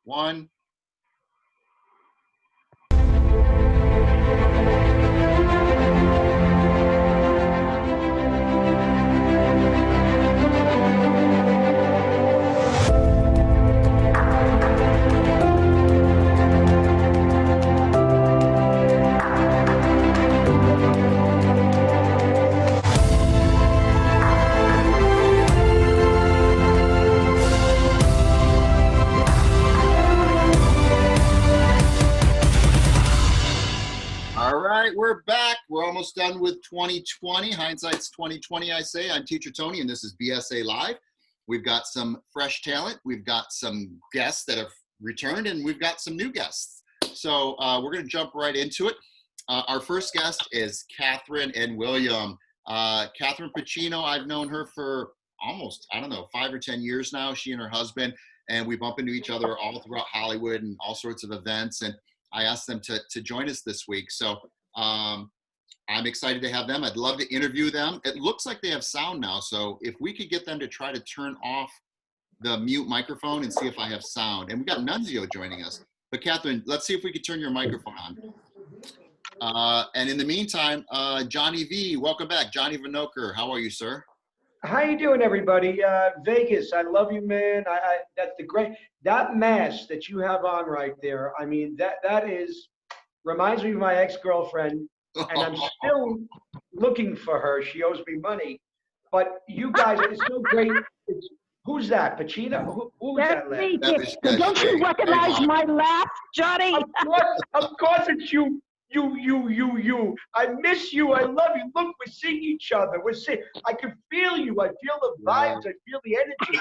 one. All right, we're back. We're almost done with 2020. Hindsight's 2020, I say. I'm Teacher Tony, and this is BSA Live. We've got some fresh talent. We've got some guests that have returned, and we've got some new guests. So we're going to jump right into it. Our first guest is Kathryn and William. Kathryn Pacino, I've known her for almost, 5 or 10 years now, she and her husband, and we bump into each other all throughout Hollywood and all sorts of events. And I asked them to join us this week. So I'm excited to have them. I'd love to interview them. It looks like they have sound now. So if we could get them to try to turn off the mute microphone and see if I have sound. And we've got Nunzio joining us. But Kathryn, let's see if we could turn your microphone on. And in the meantime, Jonny V, welcome back. Jonny Venokur, how are you, sir? How you doing, everybody? Vegas, I love you, man. That's the great, that mask that you have on right there. I mean, that reminds me of my ex-girlfriend, and I'm still looking for her. She owes me money. But you guys, it's so great. Who's that? Pacino? Who's that? Me. Don't you recognize my laugh, Jonny? Of course it's you. You. I miss you. I love you. Look, we're seeing each other. I can feel you. I feel the vibes. I feel the energy.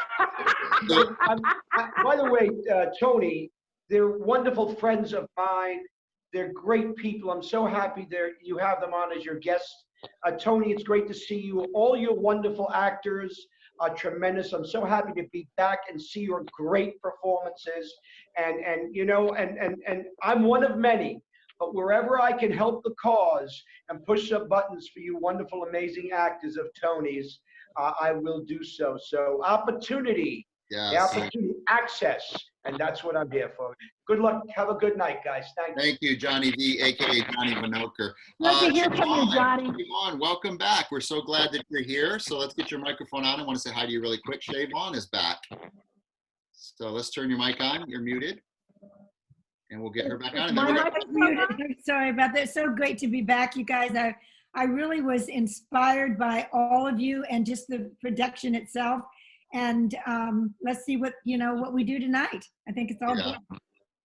By the way, Tony, they're wonderful friends of mine. They're great people. I'm so happy you have them on as your guests. Tony, it's great to see you. All your wonderful actors are tremendous. I'm so happy to be back and see your great performances. And I'm one of many. But wherever I can help the cause and push up buttons for you wonderful, amazing actors of Tony's, I will do so. So opportunity, yes. The opportunity, access, and that's what I'm here for. Good luck. Have a good night, guys. Thank you. Thank you, Jonny V, a.k.a. Jonny Venokur. Good to hear from you, Jonny. Vaughn, welcome back. We're so glad that you're here. So let's get your microphone on. I want to say hi to you really quick. Shea, Vaughn is back. So let's turn your mic on. You're muted. And we'll get her back on. And My mic is muted. I'm sorry about that. It's so great to be back, you guys. I really was inspired by all of you and just the production itself. And let's see what we do tonight. I think it's all good.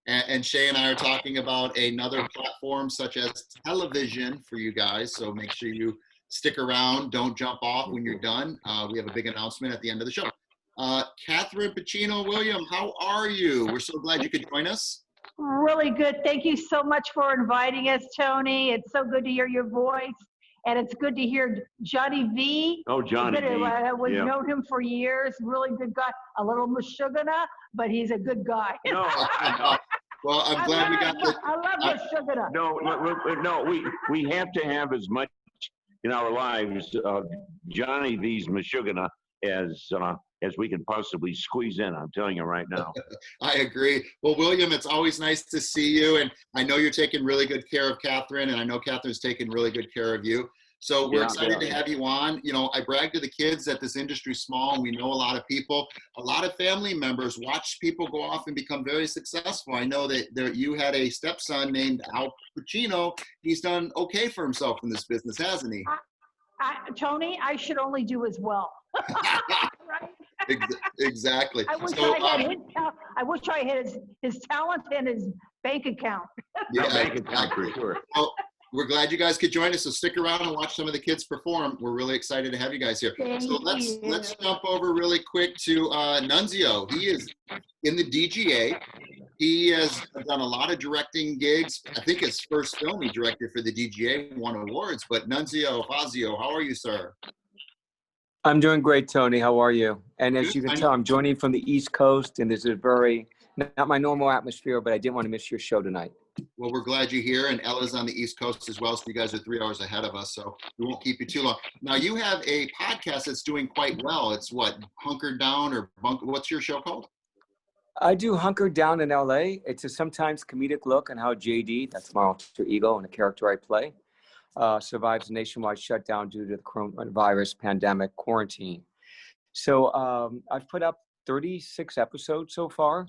And Shea and I are talking about another platform such as television for you guys. So make sure you stick around. Don't jump off when you're done. We have a big announcement at the end of the show. Kathryn Pacino, William, how are you? We're so glad you could join us. Really good. Thank you so much for inviting us, Tony. It's so good to hear your voice. And it's good to hear Jonny V. Oh, Jonny V. We've known him for years. Really good guy. A little Mashugana, but he's a good guy. No, well, I'm glad we got the. I love Mashugana. No, we have to have as much in our lives Jonny V's Mashugana as we can possibly squeeze in. I'm telling you right now. I agree. Well, William, it's always nice to see you. And I know you're taking really good care of Kathryn, and I know Kathryn's taking really good care of you. So we're excited to have you on. I brag to the kids that this industry is small, and we know a lot of people. A lot of family members watch people go off and become very successful. I know that you had a stepson named Al Pacino. He's done okay for himself in this business, hasn't he? Tony, I should only do as well. Right? Exactly. I wish I had his talent and his bank account. Yeah, bank account for sure. Well, we're glad you guys could join us. So stick around and watch some of the kids perform. We're really excited to have you guys here. So let's jump over really quick to Nunzio. He is in the DGA. He has done a lot of directing gigs. I think his first film he directed for the DGA won awards. But Nunzio, Fazio, how are you, sir? I'm doing great, Tony. How are you? And as you can tell, I'm joining from the East Coast, and this is not my normal atmosphere, but I didn't want to miss your show tonight. Well, we're glad you're here, and Ella's on the East Coast as well, so you guys are 3 hours ahead of us, so we won't keep you too long. Now, you have a podcast that's doing quite well. It's what, Hunkered Down or What's your show called? I do Hunker Down in LA. It's a sometimes comedic look on how JD, that's my alter ego and a character I play, survives a nationwide shutdown due to the coronavirus pandemic quarantine. So I've put up 36 episodes so far,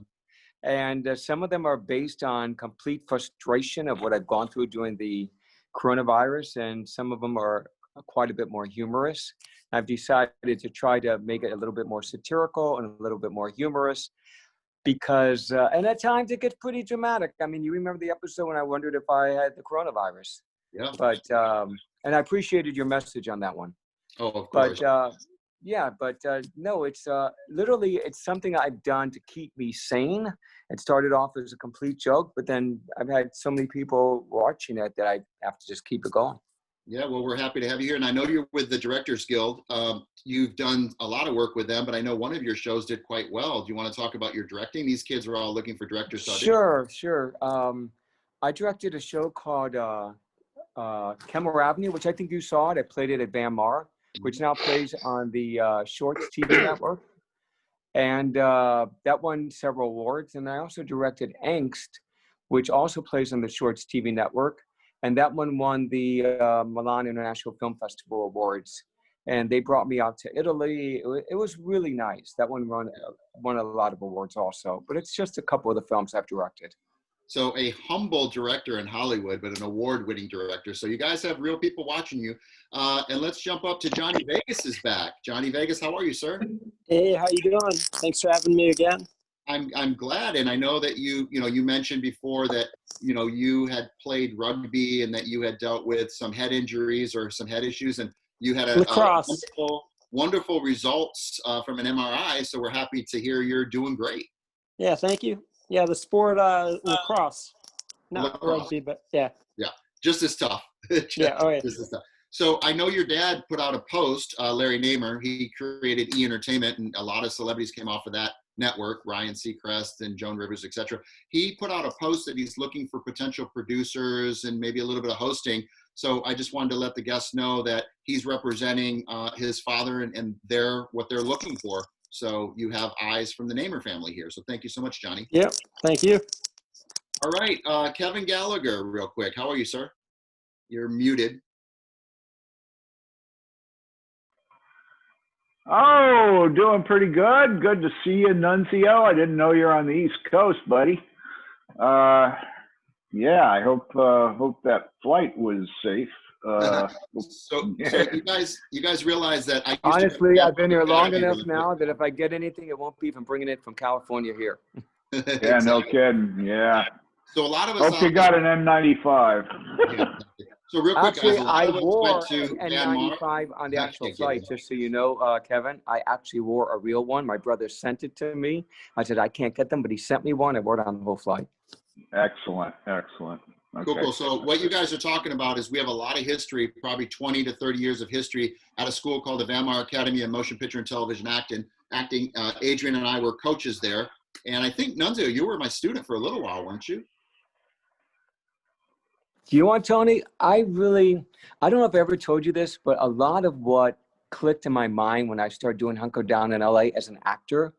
and some of them are based on complete frustration of what I've gone through during the coronavirus, and some of them are quite a bit more humorous. I've decided to try to make it a little bit more satirical and a little bit more humorous because, and at times it gets pretty dramatic. I mean, you remember the episode when I wondered if I had the coronavirus. Yeah. But, and I appreciated your message on that one. Oh, of course. But, yeah, but no, it's literally, it's something I've done to keep me sane. It started off as a complete joke, but then I've had so many people watching it that I have to just keep it going. Yeah, well, we're happy to have you here. And I know you're with the Directors Guild. You've done a lot of work with them, but I know one of your shows did quite well. Do you want to talk about your directing? These kids are all looking for directors. Sure. I directed a show called Kemmer Avenue, which I think you saw it. I played it at Van Mar, which now plays on the Shorts TV network. And that won several awards. And I also directed Angst, which also plays on the Shorts TV network. And that one won the Milan International Film Festival Awards. And they brought me out to Italy. It was really nice. That one won a lot of awards also. But it's just a couple of the films I've directed. So a humble director in Hollywood, but an award-winning director. So you guys have real people watching you. And let's jump up to Johnny Vegas is back. Johnny Vegas, how are you, sir? Hey, how you doing? Thanks for having me again. I'm glad, and I know that you mentioned before that you had played rugby and that you had dealt with some head injuries or some head issues, and you had a wonderful results from an MRI. So we're happy to hear you're doing great. Yeah, thank you. Yeah, the sport lacrosse, not rugby, but yeah. Yeah, just as tough. Just as tough. So I know your dad put out a post, Larry Namer. He created E! Entertainment, and a lot of celebrities came off of that network, Ryan Seacrest and Joan Rivers, etc. He put out a post that he's looking for potential producers and maybe a little bit of hosting. So I just wanted to let the guests know that he's representing his father and what they're looking for. So you have eyes from the Namer family here. So thank you so much, Johnny. Yep, thank you. All right, Kevin Gallagher, real quick. How are you, sir? You're muted. Oh, doing pretty good. Good to see you, Nunzio. I didn't know you're on the East Coast, buddy. Yeah, I hope that flight was safe. So you guys realize that honestly, I've been here long enough now that if I get anything, it won't be from bringing it from California here. Yeah, exactly. No kidding. Yeah. So a lot of us hope you got an N95. Yeah. So real quick, actually, guys, I wore an N95 on the actual flight, just so you know, Kevin. I actually wore a real one. My brother sent it to me. I said, I can't get them, but he sent me one. I wore it on the whole flight. Excellent. Okay. Cool. So what you guys are talking about is we have a lot of history, probably 20 to 30 years of history at a school called the Van Mar Academy of Motion Picture and Television Acting. Adrian and I were coaches there. And I think, Nunzio, you were my student for a little while, weren't you? Do you want, Tony? I don't know if I ever told you this, but a lot of what clicked in my mind when I started doing Hunker Down in LA as an actor,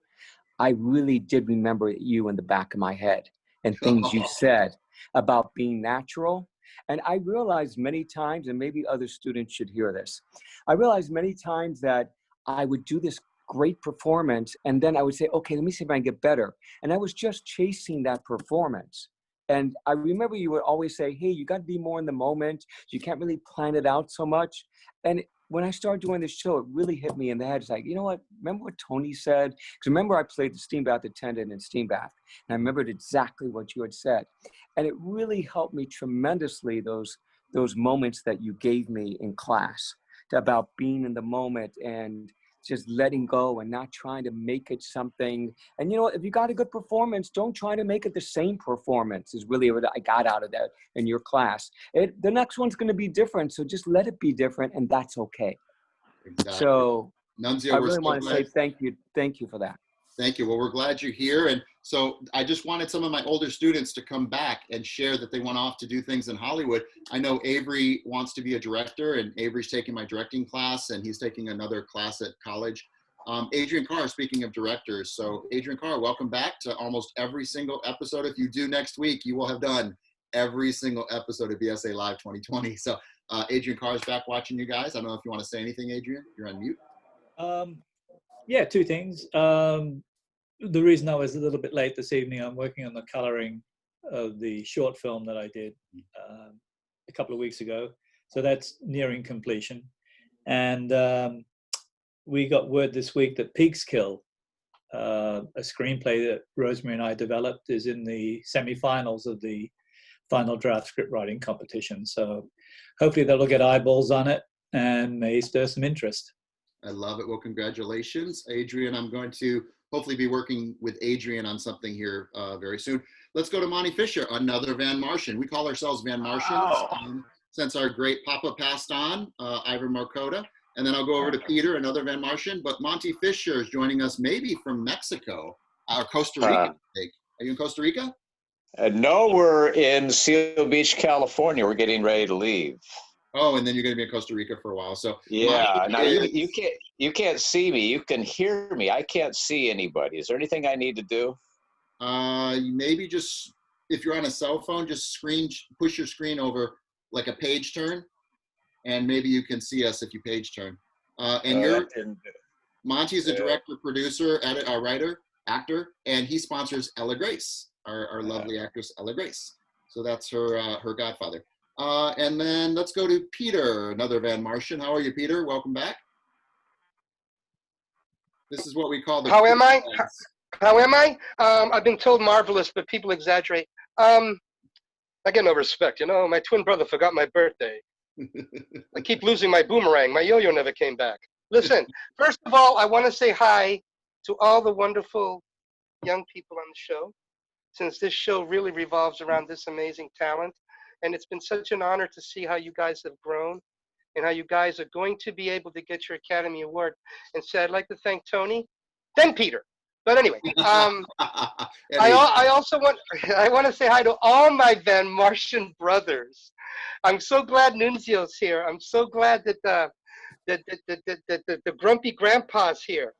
I really did remember you in the back of my head and things you said about being natural. And I realized many times, and maybe other students should hear this, I realized many times that I would do this great performance and then I would say, okay, let me see if I can get better. And I was just chasing that performance. And I remember you would always say, hey, you got to be more in the moment. You can't really plan it out so much. And when I started doing this show, it really hit me in the head. It's like, you know what? Remember what Tony said? Because remember I played the steam bath attendant in Steam Bath. And I remembered exactly what you had said. And it really helped me tremendously, those moments that you gave me in class about being in the moment and just letting go and not trying to make it something. And, you know, if you got a good performance, don't try to make it the same performance is really what I got out of that in your class. The next one's going to be different. So just let it be different. And that's okay. Exactly. So Nunzio, I really want to say thank you. Thank you for that. Thank you. Well, we're glad you're here. And so I just wanted some of my older students to come back and share that they went off to do things in Hollywood. I know Avery wants to be a director, and Avery's taking my directing class, and he's taking another class at college. Adrian Carr, speaking of directors. So Adrian Carr, welcome back to almost every single episode. If you do next week, you will have done every single episode of BSA Live 2020. So Adrian Carr is back watching you guys. I don't know if you want to say anything, Adrian. You're on mute. Yeah, two things. The reason I was a little bit late this evening, I'm working on the coloring of the short film that I did a couple of weeks ago. So that's nearing completion. And we got word this week that Peekskill, a screenplay that Rosemary and I developed, is in the semifinals of the final draft script writing competition. So hopefully that'll get eyeballs on it and may stir some interest. I love it. Well, congratulations, Adrian. I'm going to hopefully be working with Adrian on something here very soon. Let's go to Monte Fisher, another Van Martian. We call ourselves Van Martians since our great Papa passed on, Ivan Marcota. And then I'll go over to Peter, another Van Martian. But Monte Fisher is joining us maybe from Mexico or Costa Rica, I think. Are you in Costa Rica? No, we're in Seal Beach, California. We're getting ready to leave. Oh, and then you're going to be in Costa Rica for a while. So yeah, now you can't see me. You can hear me. I can't see anybody. Is there anything I need to do? Maybe just if you're on a cell phone, just push your screen over like a page turn, and maybe you can see us if you page turn. Monty's a director, producer, editor, writer, actor, and he sponsors Ella Grace, our lovely actress Ella Grace. So that's her godfather. And then let's go to Peter, another Van Martian. How are you, Peter? Welcome back. This is what we call the— How am I? How am I? I've been told marvelous, but people exaggerate. I get no respect, you know. My twin brother forgot my birthday. I keep losing my boomerang. My yo-yo never came back. Listen, first of all, I want to say hi to all the wonderful young people on the show, since this show really revolves around this amazing talent. And it's been such an honor to see how you guys have grown and how you guys are going to be able to get your Academy Award. And so I'd like to thank Tony, then Peter. But anyway, I also want to say hi to all my Van Martian brothers. I'm so glad Nunzio's here. I'm so glad that the grumpy grandpa's here.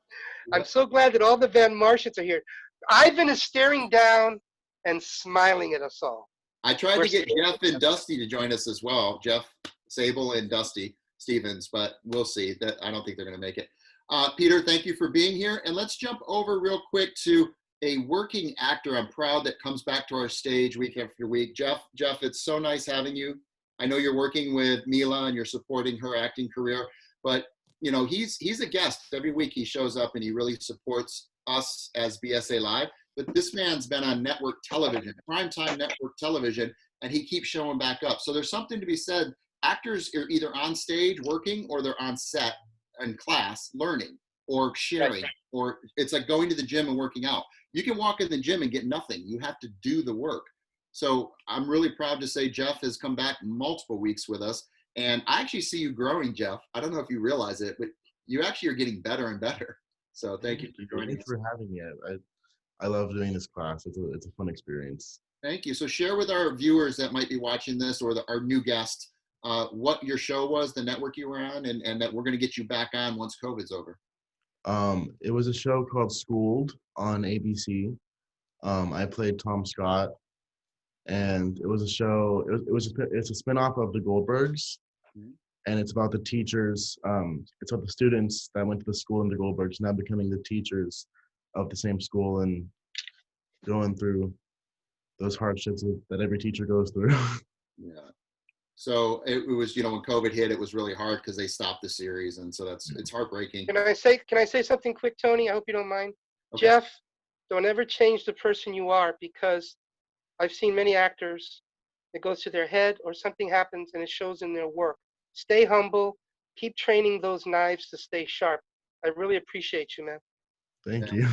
I'm so glad that all the Van Martians are here. Ivan is staring down and smiling at us all. I tried to get Jeff and Dusty to join us as well, Jeff Sable and Dusty Stevens, but we'll see. That I don't think they're going to make it. Peter, thank you for being here. And let's jump over real quick to a working actor. I'm proud that comes back to our stage week after week. Jeff, it's so nice having you. I know you're working with Mila and you're supporting her acting career, but you know, he's a guest. Every week he shows up and he really supports us as BSA Live. But this man's been on network television, primetime network television, and he keeps showing back up. So there's something to be said. Actors are either on stage working or they're on set in class learning or sharing, or it's like going to the gym and working out. You can walk in the gym and get nothing. You have to do the work. So I'm really proud to say Jeff has come back multiple weeks with us. And I actually see you growing, Jeff. I don't know if you realize it, but you actually are getting better and better. So thank you for joining us. Thanks for having me. I love doing this class. It's a fun experience. Thank you. So share with our viewers that might be watching this or our new guest what your show was, the network you were on, and that we're going to get you back on once COVID's over. It was a show called Schooled on ABC. I played Tom Scott, and it was a show. It's a spinoff of The Goldbergs, and it's about the teachers. It's about the students that went to the school in The Goldbergs now becoming the teachers of the same school and going through those hardships that every teacher goes through. Yeah. So it was, you know, when COVID hit, it was really hard because they stopped the series, and so it's heartbreaking. Can I say something quick, Tony? I hope you don't mind. Okay. Jeff, don't ever change the person you are, because I've seen many actors, it goes to their head or something happens and it shows in their work. Stay humble, keep training those knives to stay sharp. I really appreciate you, man. Thank you.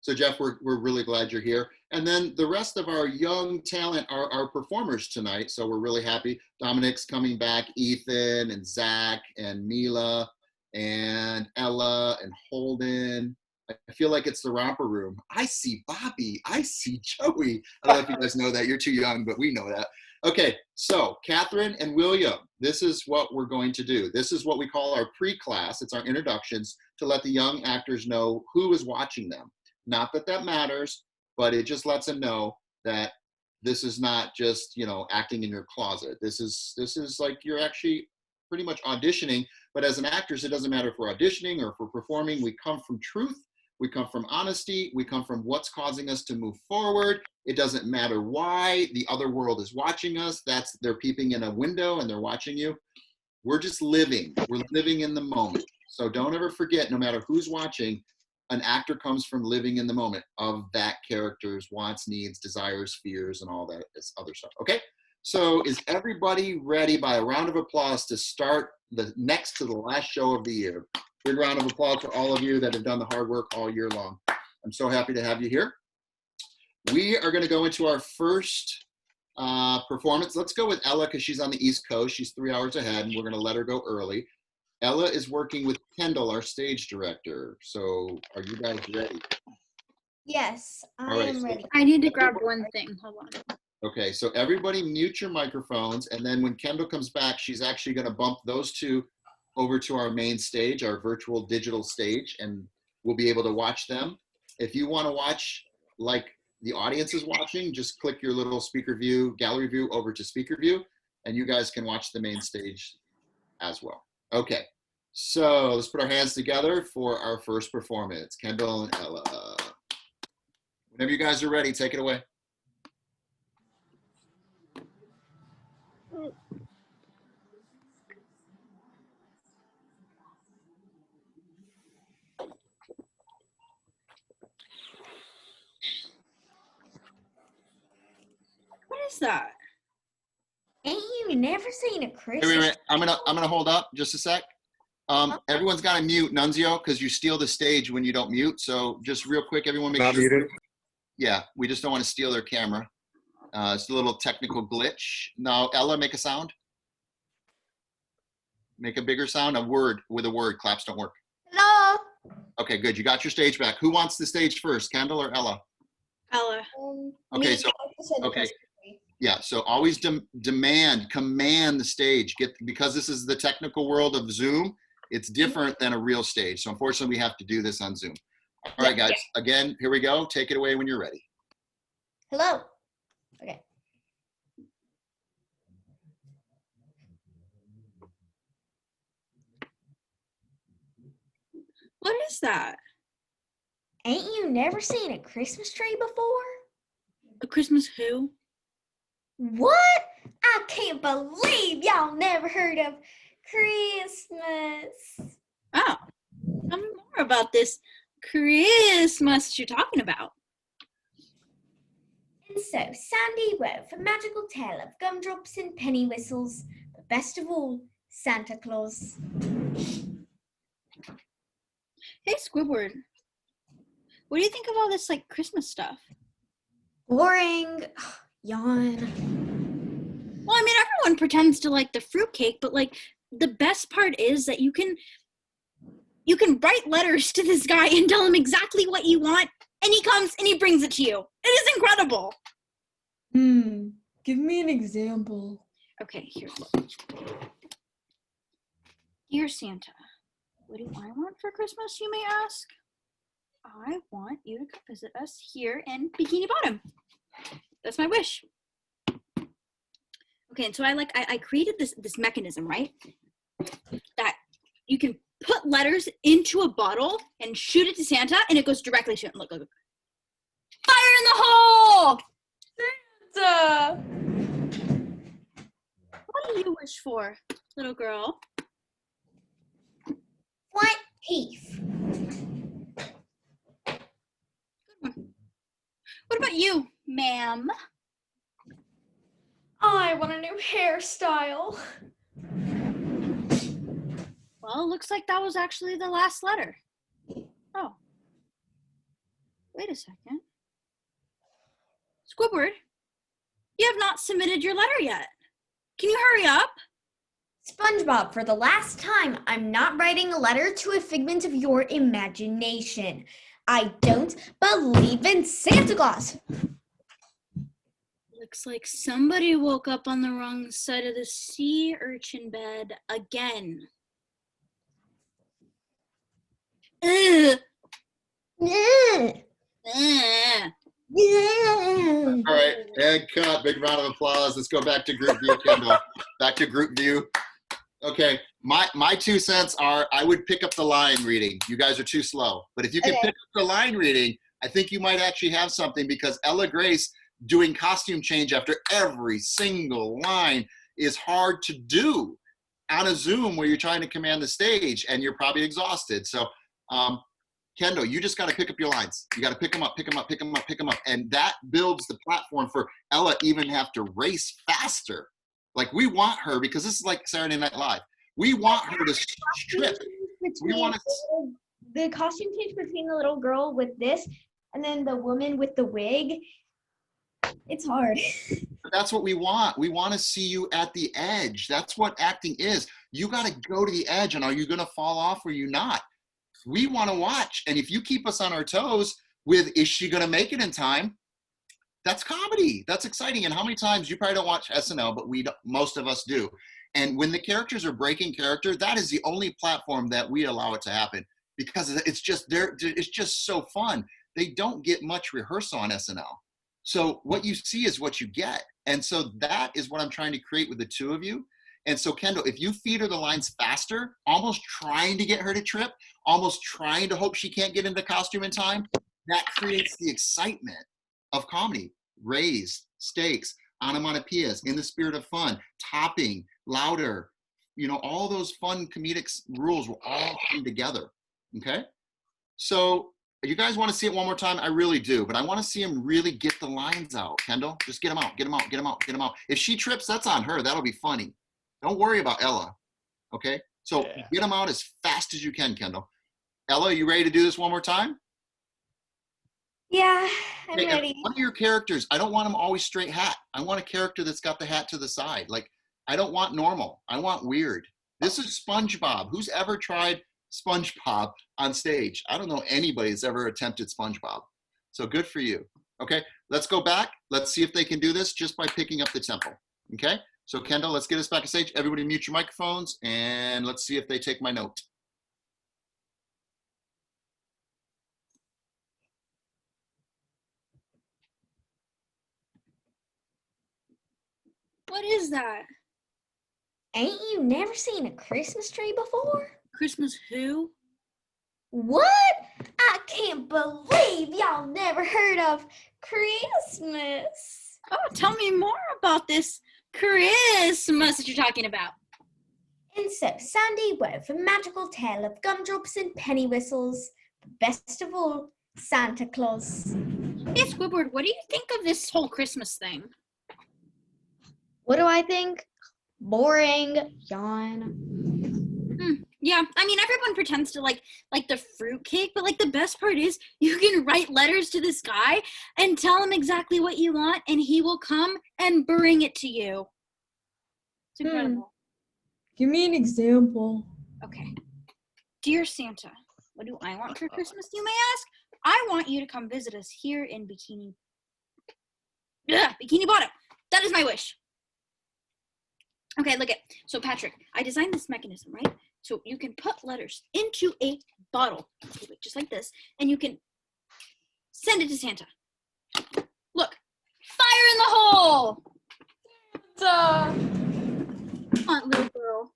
So Jeff, we're really glad you're here. And then the rest of our young talent are our performers tonight. So we're really happy. Dominic's coming back, Ethan and Zach and Mila and Ella and Holden. I feel like it's the romper room. I see Bobby. I see Joey. I don't know if you guys know that. You're too young, but we know that. Okay, so Kathryn and William, this is what we're going to do. This is what we call our pre-class. It's our introductions to let the young actors know who is watching them. Not that that matters, but it just lets them know that this is not just, you know, acting in your closet. This is like you're actually pretty much auditioning. But as an actress, it doesn't matter if we're auditioning or if we're performing. We come from truth. We come from honesty. We come from what's causing us to move forward. It doesn't matter why the other world is watching us. They're peeping in a window and they're watching you. We're just living. We're living in the moment. So don't ever forget, no matter who's watching, an actor comes from living in the moment of that character's wants, needs, desires, fears, and all that other stuff. Okay? So is everybody ready by a round of applause to start the next to the last show of the year? Big round of applause for all of you that have done the hard work all year long. I'm so happy to have you here. We are going to go into our first performance. Let's go with Ella because she's on the East Coast. She's 3 hours ahead, and we're going to let her go early. Ella is working with Kendall, our stage director. So are you guys ready? Yes, I am ready. I need to grab one thing. Hold on. Okay, so everybody mute your microphones, and then when Kendall comes back, she's actually going to bump those two over to our main stage, our virtual digital stage, and we'll be able to watch them. If you want to watch like the audience is watching, just click your little speaker view, gallery view over to speaker view, and you guys can watch the main stage as well. Okay, so let's put our hands together for our first performance. Kendall and Ella. Whenever you guys are ready, take it away. What is that? Ain't you never seen a Christmas? Wait. I'm gonna hold up just a sec. Everyone's got to mute Nunzio because you steal the stage when you don't mute. So just real quick, everyone make sure. Muted. Yeah, we just don't want to steal their camera. It's a little technical glitch. Now, Ella, make a sound. Make a bigger sound. A word with a word. Claps don't work. Hello. Okay, good. You got your stage back. Who wants the stage first, Kendall or Ella? Ella. Okay, so okay. Yeah, so always command the stage. Because this is the technical world of Zoom, it's different than a real stage. So unfortunately, we have to do this on Zoom. All right, guys. Again, here we go. Take it away when you're ready. Hello. Okay. What is that? Ain't you never seen a Christmas tree before? A Christmas who? What? I can't believe y'all never heard of Christmas. Oh, tell me more about this Christmas you're talking about. And so, Sandy wove a magical tale of gumdrops and penny whistles, but best of all, Santa Claus. Hey, Squidward. What do you think of all this, like, Christmas stuff? Boring. Yawn. Well, I mean, everyone pretends to like the fruitcake, but, like, the best part is that you can write letters to this guy and tell him exactly what you want, and he comes and he brings it to you. It is incredible. Give me an example. Okay, here. Dear Santa, what do I want for Christmas, you may ask? I want you to come visit us here in Bikini Bottom. That's my wish. Okay, and so I created this mechanism, right? That you can put letters into a bottle and shoot it to Santa, and it goes directly to him. Look. Fire in the hole! Santa! What do you wish for, little girl? What teeth? Good one. What about you, ma'am? I want a new hairstyle. Well, it looks like that was actually the last letter. Oh. Wait a second. Squidward, you have not submitted your letter yet. Can you hurry up? SpongeBob, for the last time, I'm not writing a letter to a figment of your imagination. I don't believe in Santa Claus. Looks like somebody woke up on the wrong side of the sea urchin bed again. Ugh. All right, and cut. Big round of applause. Let's go back to group view, Kendall. Back to group view. Okay, my 2 cents are I would pick up the line reading. You guys are too slow. But if you can pick up the line reading, I think you might actually have something, because Ella Grace doing costume change after every single line is hard to do on a Zoom where you're trying to command the stage and you're probably exhausted. So, Kendall, you just got to pick up your lines. You got to pick them up, pick them up, pick them up, pick them up. And that builds the platform for Ella even have to race faster. Like, we want her, because this is like Saturday Night Live. We want her to strip. We want to. The costume change between the little girl with this and then the woman with the wig, it's hard. That's what we want. We want to see you at the edge. That's what acting is. You got to go to the edge, and are you going to fall off or are you not? We want to watch. And if you keep us on our toes with, is she going to make it in time? That's comedy. That's exciting. And how many times, you probably don't watch SNL, but most of us do. And when the characters are breaking character, that is the only platform that we allow it to happen, because it's just so fun. They don't get much rehearsal on SNL. So what you see is what you get. And so that is what I'm trying to create with the two of you. And so, Kendall, if you feed her the lines faster, almost trying to get her to trip, almost trying to hope she can't get into costume in time, that creates the excitement of comedy. Raised, stakes, onomatopoeias, in the spirit of fun, topping, louder, all those fun comedic rules will all come together, okay? So you guys want to see it one more time? I really do, but I want to see him really get the lines out. Kendall, just get them out, get them out, get them out, get them out. If she trips, that's on her. That'll be funny. Don't worry about Ella, okay? So get them out as fast as you can, Kendall. Ella, you ready to do this one more time? Yeah, I'm ready. One of your characters, I don't want him always straight hat. I want a character that's got the hat to the side. Like, I don't want normal. I want weird. This is SpongeBob. Who's ever tried SpongeBob on stage? I don't know anybody that's ever attempted SpongeBob. So good for you. Okay, let's go back. Let's see if they can do this just by picking up the tempo. Okay, so Kendall, let's get us back on stage. Everybody mute your microphones, and let's see if they take my note. What is that? Ain't you never seen a Christmas tree before? Christmas who? What? I can't believe y'all never heard of Christmas. Oh, tell me more about this Christmas that you're talking about. And so Sandy wove a magical tale of gumdrops and penny whistles, but best of all, Santa Claus. Hey, Squidward, what do you think of this whole Christmas thing? What do I think? Boring. Yawn. Yeah, I mean, everyone pretends to like the fruitcake, but like the best part is you can write letters to this guy and tell him exactly what you want, and he will come and bring it to you. It's incredible. Give me an example. Okay. Dear Santa, what do I want for Christmas, you may ask? I want you to come visit us here in Bikini Bottom. That is my wish. Okay, look at, so Patrick, I designed this mechanism, right? So you can put letters into a bottle, just like this, and you can send it to Santa. Look, fire in the hole! Come on, little girl.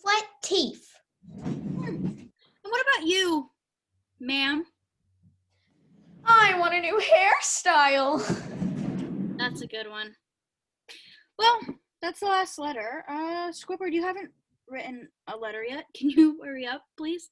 Flat teeth. And what about you, ma'am? I want a new hairstyle. That's a good one. Well, that's the last letter. Squidward, you haven't written a letter yet. Can you hurry up, please?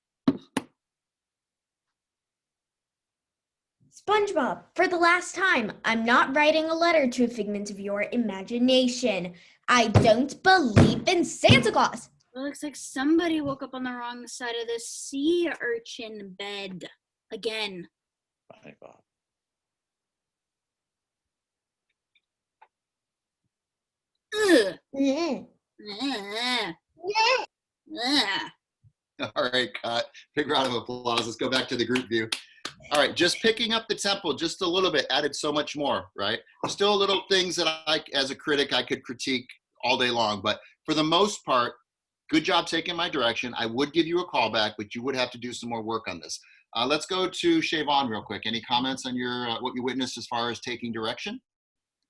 SpongeBob, for the last time, I'm not writing a letter to a figment of your imagination. I don't believe in Santa Claus. Well, looks like somebody woke up on the wrong side of the sea urchin bed again. My God. Ugh. Yeah. All right, cut. Big round of applause. Let's go back to the group view. All right, just picking up the tempo just a little bit added so much more, right? There's still little things that I, as a critic, I could critique all day long, but for the most part, good job taking my direction. I would give you a call back, but you would have to do some more work on this. Let's go to Shea Vaughn real quick. Any comments on your what you witnessed as far as taking direction?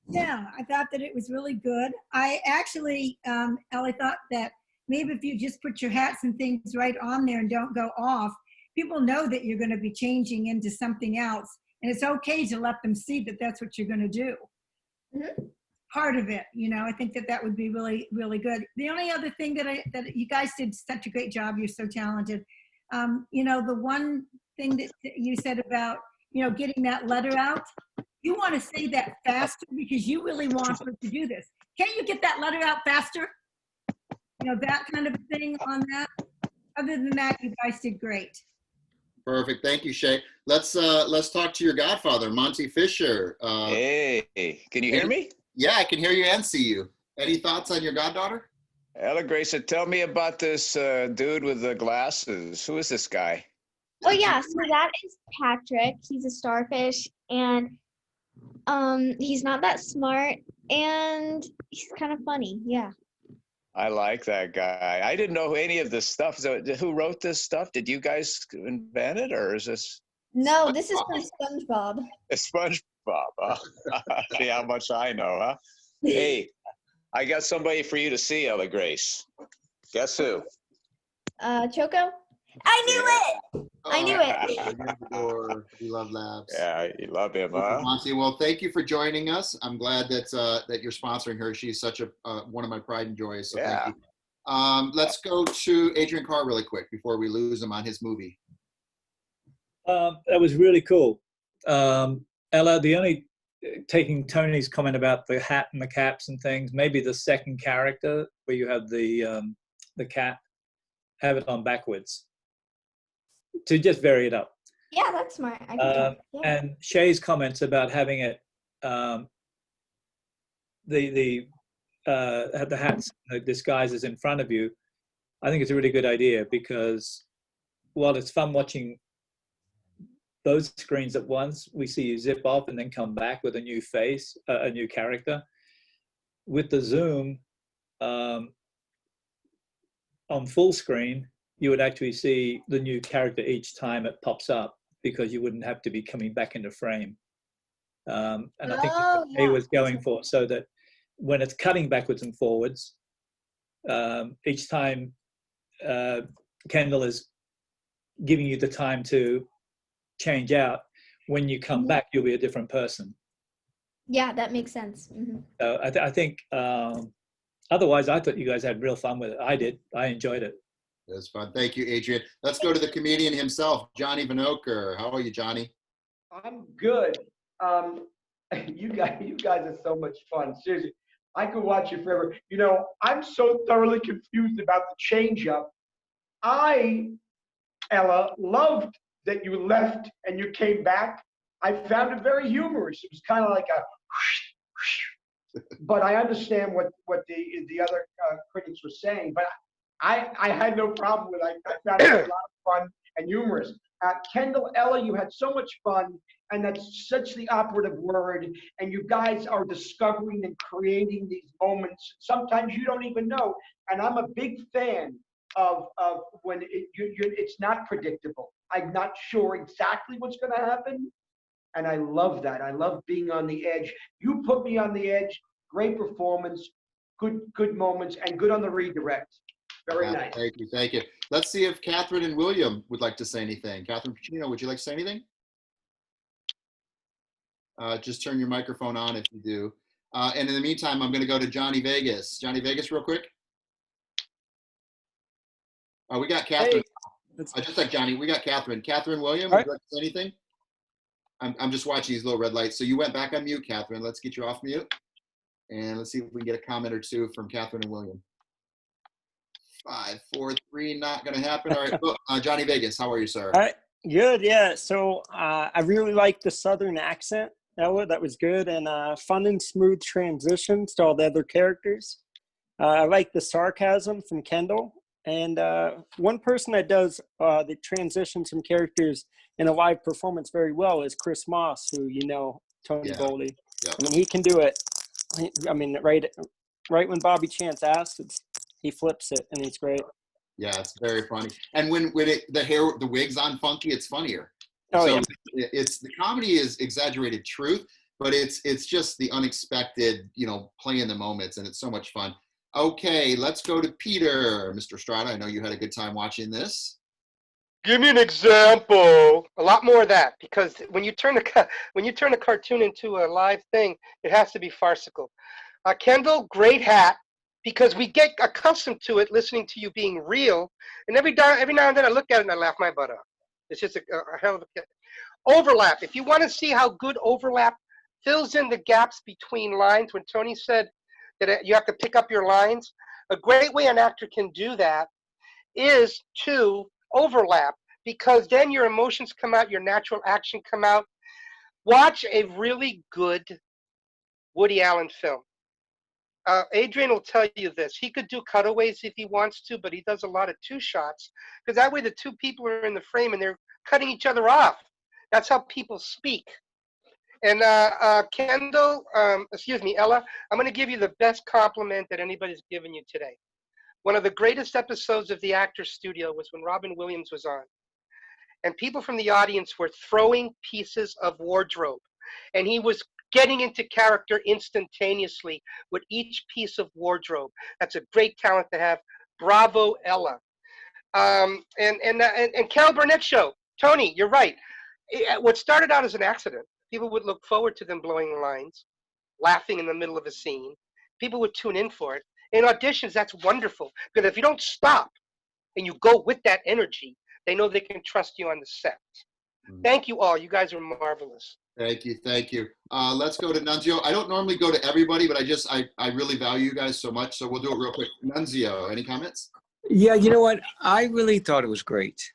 Yeah, I thought that it was really good. I actually, Ellie, thought that maybe if you just put your hats and things right on there and don't go off, people know that you're going to be changing into something else. And it's okay to let them see that that's what you're going to do. Mm-hmm. Part of it, you know, I think that that would be really, really good. The only other thing that you guys did such a great job. You're so talented. You know, the one thing that you said about, you know, getting that letter out, you want to say that faster because you really want her to do this. Can't you get that letter out faster? You know, that kind of thing on that. Other than that, you guys did great. Perfect. Thank you, Shea. Let's talk to your godfather, Monte Fisher. Hey, can you hear me? Yeah, I can hear you and see you. Any thoughts on your goddaughter? Ella Grace, tell me about this dude with the glasses. Who is this guy? Oh yeah, so that is Patrick. He's a starfish, and he's not that smart, and he's kind of funny. Yeah. I like that guy. I didn't know any of this stuff. So, who wrote this stuff? Did you guys invent it, or is this? No, this is from SpongeBob. It's SpongeBob. Huh? See how much I know, huh? Hey, I got somebody for you to see, Ella Grace. Guess who? Choco. I knew it. I knew it. We love labs. Yeah, you love him, huh? Monty, well, thank you for joining us. I'm glad that that you're sponsoring her. She's such a one of my pride and joys. So Yeah. thank you. Let's go to Adrian Carr really quick before we lose him on his movie. That was really cool. Ella, the only taking Tony's comment about the hat and the caps and things, maybe the second character where you have the cap, have it on backwards to just vary it up. Yeah, that's smart. I can do that. Yeah. And Shea's comments about having it the hats, the disguises in front of you, I think it's a really good idea because while it's fun watching those screens at once, we see you zip off and then come back with a new face, a new character. With the zoom on full screen, you would actually see the new character each time it pops up because you wouldn't have to be coming back into frame. And I think he was going for so that when it's cutting backwards and forwards, each time Kendall is giving you the time to change out, when you come back, you'll be a different person. Yeah, that makes sense. Mm-hmm. So I think otherwise, I thought you guys had real fun with it. I did. I enjoyed it. It was fun. Thank you, Adrian. Let's go to the comedian himself, Jonny Venokur. How are you, Jonny? I'm good. You guys are so much fun. Seriously, I could watch you forever. You know, I'm so thoroughly confused about the change-up. Ella, loved that you left and you came back. I found it very humorous. It was kind of like a, but I understand what the other critics were saying. But I had no problem with it. I found it a lot of fun and humorous. Kendall, Ella, you had so much fun, and that's such the operative word. And you guys are discovering and creating these moments. Sometimes you don't even know. And I'm a big fan of when it's not predictable. I'm not sure exactly what's going to happen. And I love that. I love being on the edge. You put me on the edge. Great performance, good moments, and good on the redirect. Very nice. Thank you, thank you. Let's see if Kathryn and William would like to say anything. Kathryn Pacino, would you like to say anything? Just turn your microphone on if you do. And in the meantime, I'm going to go to Johnny Vegas. Johnny Vegas, real quick. We got Kathryn. Hey. Just like Johnny, we got Kathryn. Kathryn, William, would you like to say anything? I'm just watching these little red lights. So you went back on mute, Kathryn. Let's get you off mute. And let's see if we can get a comment or two from Kathryn and William. 5, 4, 3, not going to happen. All right, Johnny Vegas, how are you, sir? All right, good, yeah. So I really like the Southern accent. That was good, and fun and smooth transitions to all the other characters. I like the sarcasm from Kendall. And one person that does the transitions from characters in a live performance very well is Chris Moss, who you know, Tony Goldie. Yeah. I mean, he can do it. I mean, right when Bobby Chance asks, he flips it, and he's great. Yeah, it's very funny. And when the wig's on funky, it's funnier. Oh, so yeah. it's the comedy is exaggerated truth, but it's just the unexpected, play in the moments, and it's so much fun. Okay, let's go to Peter. Mr. Estrada, I know you had a good time watching this. Give me an example. A lot more of that, because when you turn a cartoon into a live thing, it has to be farcical. Kendall, great hat, because we get accustomed to it, listening to you being real, and every now and then I look at it and I laugh my butt off. It's just a hell of a overlap. If you want to see how good overlap fills in the gaps between lines, when Tony said that you have to pick up your lines, a great way an actor can do that is to overlap, because then your emotions come out, your natural action come out. Watch a really good Woody Allen film. Adrian will tell you this. He could do cutaways if he wants to, but he does a lot of two shots, because that way the two people are in the frame and they're cutting each other off. That's how people speak. And Kendall, Ella, I'm going to give you the best compliment that anybody's given you today. One of the greatest episodes of the Actors Studio was when Robin Williams was on. And people from the audience were throwing pieces of wardrobe. And he was getting into character instantaneously with each piece of wardrobe. That's a great talent to have. Bravo, Ella. And Cal Burnett show. Tony, you're right. What started out as an accident, people would look forward to them blowing lines, laughing in the middle of a scene. People would tune in for it. In auditions, that's wonderful, because if you don't stop and you go with that energy, they know they can trust you on the set. Thank you all. You guys are marvelous. Thank you. Let's go to Nunzio. I don't normally go to everybody, but I really value you guys so much, so we'll do it real quick. Nunzio, any comments? Yeah, you know what? I really thought it was great.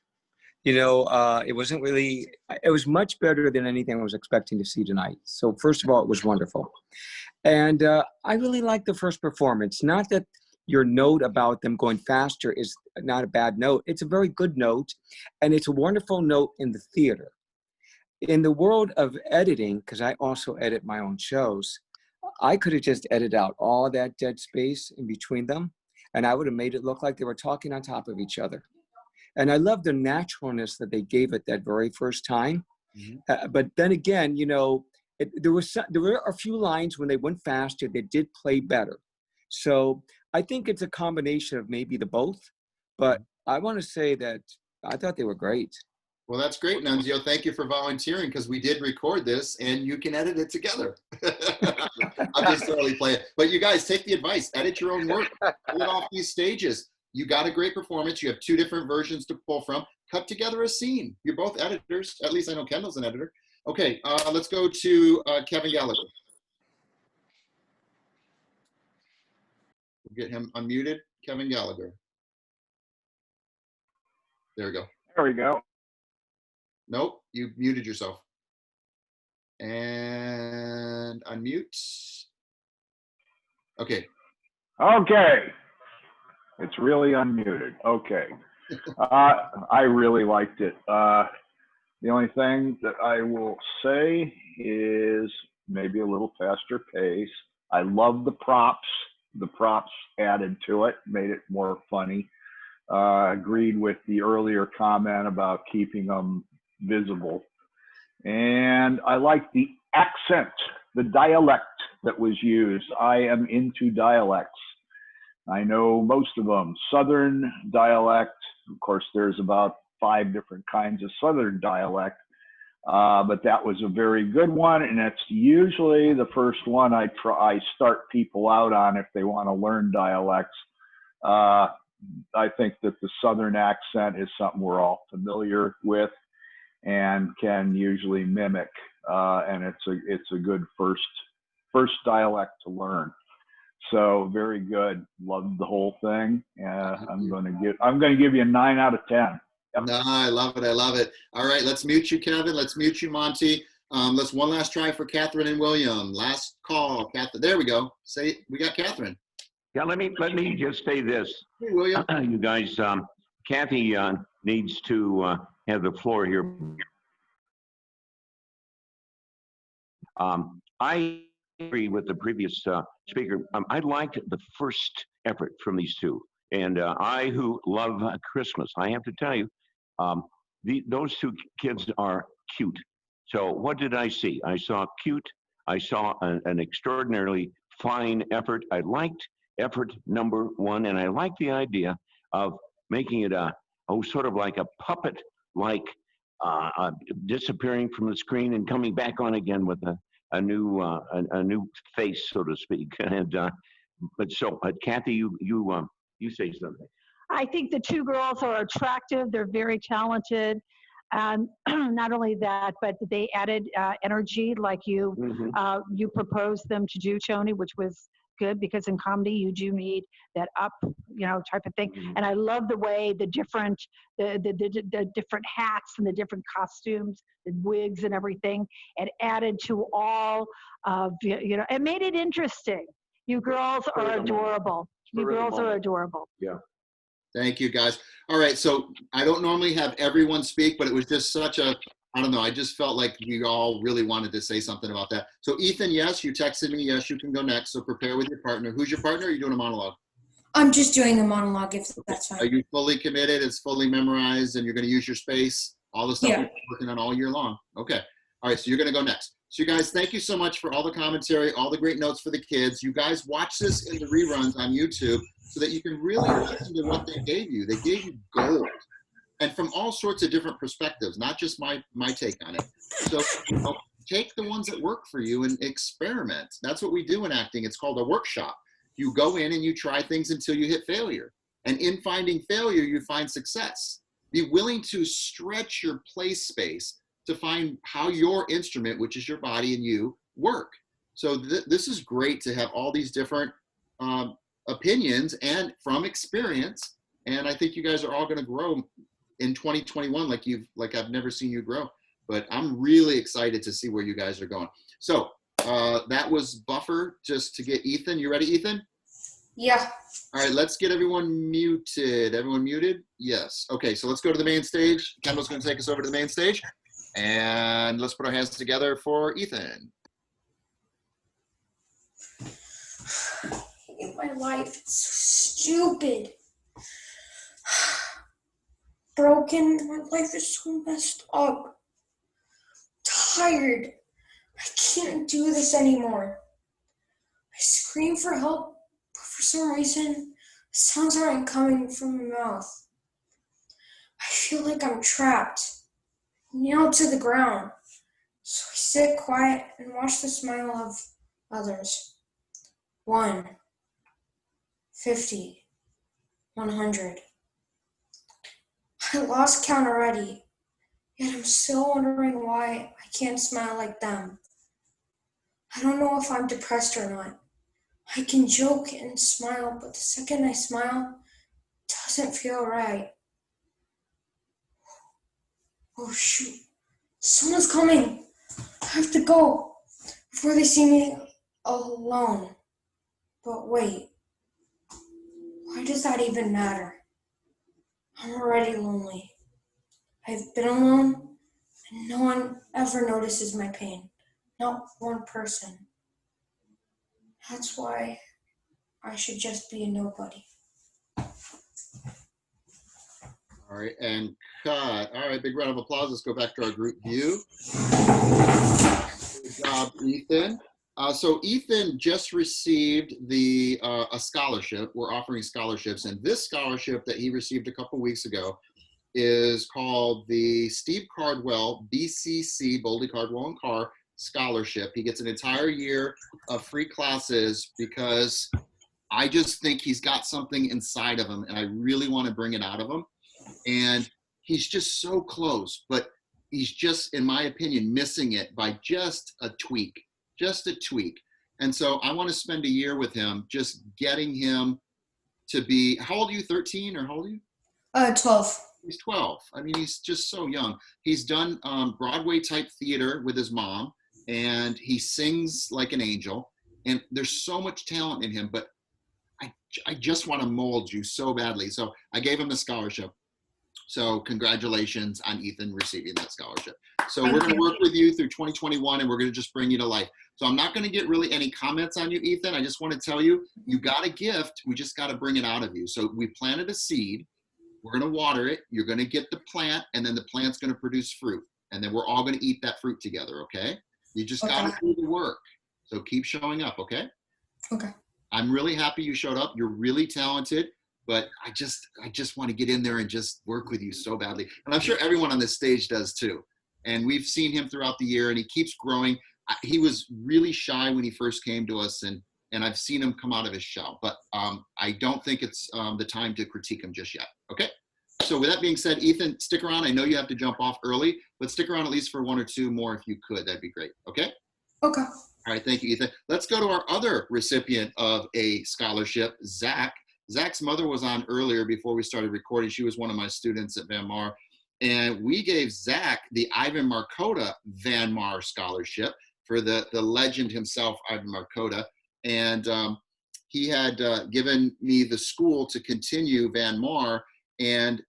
It was much better than anything I was expecting to see tonight. So first of all, it was wonderful. And I really liked the first performance. Not that your note about them going faster is not a bad note. It's a very good note, and it's a wonderful note in the theater. In the world of editing, because I also edit my own shows, I could have just edited out all that dead space in between them, and I would have made it look like they were talking on top of each other. And I love the naturalness that they gave it that very first time. Mm-hmm. But then again, there were a few lines when they went faster, they did play better. So I think it's a combination of maybe the both, but I want to say that I thought they were great. Well, that's great, Nunzio. Thank you for volunteering, because we did record this and you can edit it together. I'm just totally playing. But you guys, take the advice. Edit your own work. Pull it off these stages. You got a great performance. You have two different versions to pull from. Cut together a scene. You're both editors. At least I know Kendall's an editor. Okay, let's go to Kevin Gallagher. We'll get him unmuted. Kevin Gallagher. There we go. There we go. Nope, you muted yourself. And unmute. Okay. Okay. It's really unmuted. Okay. I really liked it. The only thing that I will say is maybe a little faster pace. I love the props. The props added to it, made it more funny. Agreed with the earlier comment about keeping them visible. And I like the accent, the dialect that was used. I am into dialects. I know most of them. Southern dialect, of course, there's about 5 different kinds of Southern dialect, but that was a very good one, and it's usually the first one I start people out on if they want to learn dialects. I think that the Southern accent is something we're all familiar with and can usually mimic, and it's a good first dialect to learn. So very good. Loved the whole thing. I'm going to give you a 9 out of 10. Yep. No, I love it. All right, let's mute you, Kevin. Let's mute you, Monte. Let's one last try for Kathryn and William. Last call, Kathryn. There we go. We got Kathryn. Yeah, let me just say this. Hey, William. You guys, Kathy needs to have the floor here I agree with the previous speaker. I liked the first effort from these two. And I, who love Christmas, I have to tell you, those two kids are cute. So what did I see? I saw cute. I saw an extraordinarily fine effort. I liked effort number one, and I liked the idea of making it sort of like a puppet, like disappearing from the screen and coming back on again with a new face, so to speak. And but Kathy, you say something. I think the two girls are attractive. They're very talented. And not only that, but they added energy like you you proposed them to do, Tony, which was good because in comedy you do need that up, type of thing. And I love the way the different different hats and the different costumes, the wigs and everything. It added to all of it made it interesting. You girls are adorable. You girls are adorable. Yeah. Thank you, guys. All right, so I don't normally have everyone speak, but it was just such a, I don't know, I just felt like you all really wanted to say something about that. So Ethan, yes, you texted me, yes, you can go next. So prepare with your partner. Who's your partner? Or are you doing a monologue? I'm just doing a monologue, if that's fine. Are you fully committed? It's fully memorized and you're going to use your space? All the stuff you've been working on all year long? Okay. All right, so you're going to go next. So you guys, thank you so much for all the commentary, all the great notes for the kids. You guys watch this in the reruns on YouTube so that you can really listen to what they gave you. They gave you gold. And from all sorts of different perspectives, not just my take on it. So take the ones that work for you and experiment. That's what we do in acting. It's called a workshop. You go in and you try things until you hit failure. And in finding failure, you find success. Be willing to stretch your play space to find how your instrument, which is your body and you, work. So this is great to have all these different opinions and from experience. And I think you guys are all going to grow in 2021 like I've never seen you grow. But I'm really excited to see where you guys are going. So that was buffer just to get Ethan. You ready, Ethan? Yeah. All right, let's get everyone muted. Everyone muted? Yes. Okay, so let's go to the main stage. Kendall's going to take us over to the main stage. And let's put our hands together for Ethan. My life is so stupid. Broken. My life is so messed up. Tired. I can't do this anymore. I scream for help, but for some reason, sounds aren't coming from my mouth. I feel like I'm trapped, nailed to the ground. So I sit quiet and watch the smile of others. 1, 50, 100. I lost count already, yet I'm still wondering why I can't smile like them. I don't know if I'm depressed or not. I can joke and smile, but the second I smile, it doesn't feel right. Oh shoot, someone's coming. I have to go before they see me alone. But wait, why does that even matter? I'm already lonely. I've been alone and no one ever notices my pain. Not one person. That's why I should just be a nobody. All right, and cut. All right, big round of applause. Let's go back to our group view. Good job, Ethan. So Ethan just received a scholarship. We're offering scholarships, and this scholarship that he received a couple weeks ago is called the Steve Cardwell BCC, Boldy Cardwell and Carr Scholarship. He gets an entire year of free classes because I just think he's got something inside of him, and I really want to bring it out of him. And he's just so close, but he's just, in my opinion, missing it by just a tweak. And so I want to spend a year with him, just getting him to be, how old are you, 13 or how old are you? 12. He's 12. I mean, he's just so young. He's done Broadway type theater with his mom, and he sings like an angel. And there's so much talent in him, but I just want to mold you so badly. So I gave him the scholarship. So congratulations on Ethan receiving that scholarship. So we're going to work with you through 2021, and we're going to just bring you to life. So I'm not going to get really any comments on you, Ethan. I just want to tell you, you got a gift. We just got to bring it out of you. So we planted a seed. We're going to water it. You're going to get the plant, and then the plant's going to produce fruit. And then we're all going to eat that fruit together, okay? You just got to do the work. So keep showing up, okay? Okay. I'm really happy you showed up. You're really talented, but I just want to get in there and just work with you so badly. And I'm sure everyone on this stage does too. And we've seen him throughout the year, and he keeps growing. He was really shy when he first came to us, and I've seen him come out of his shell. But I don't think it's the time to critique him just yet, okay? So with that being said, Ethan, stick around. I know you have to jump off early, but stick around at least for 1 or 2 more if you could. That'd be great, okay? Okay. All right, thank you, Ethan. Let's go to our other recipient of a scholarship, Zach. Zach's mother was on earlier before we started recording. She was one of my students at Van Mar. And we gave Zach the Ivan Markota Van Mar Scholarship for the legend himself, Ivan Markota. And he had given me the school to continue Van Mar. And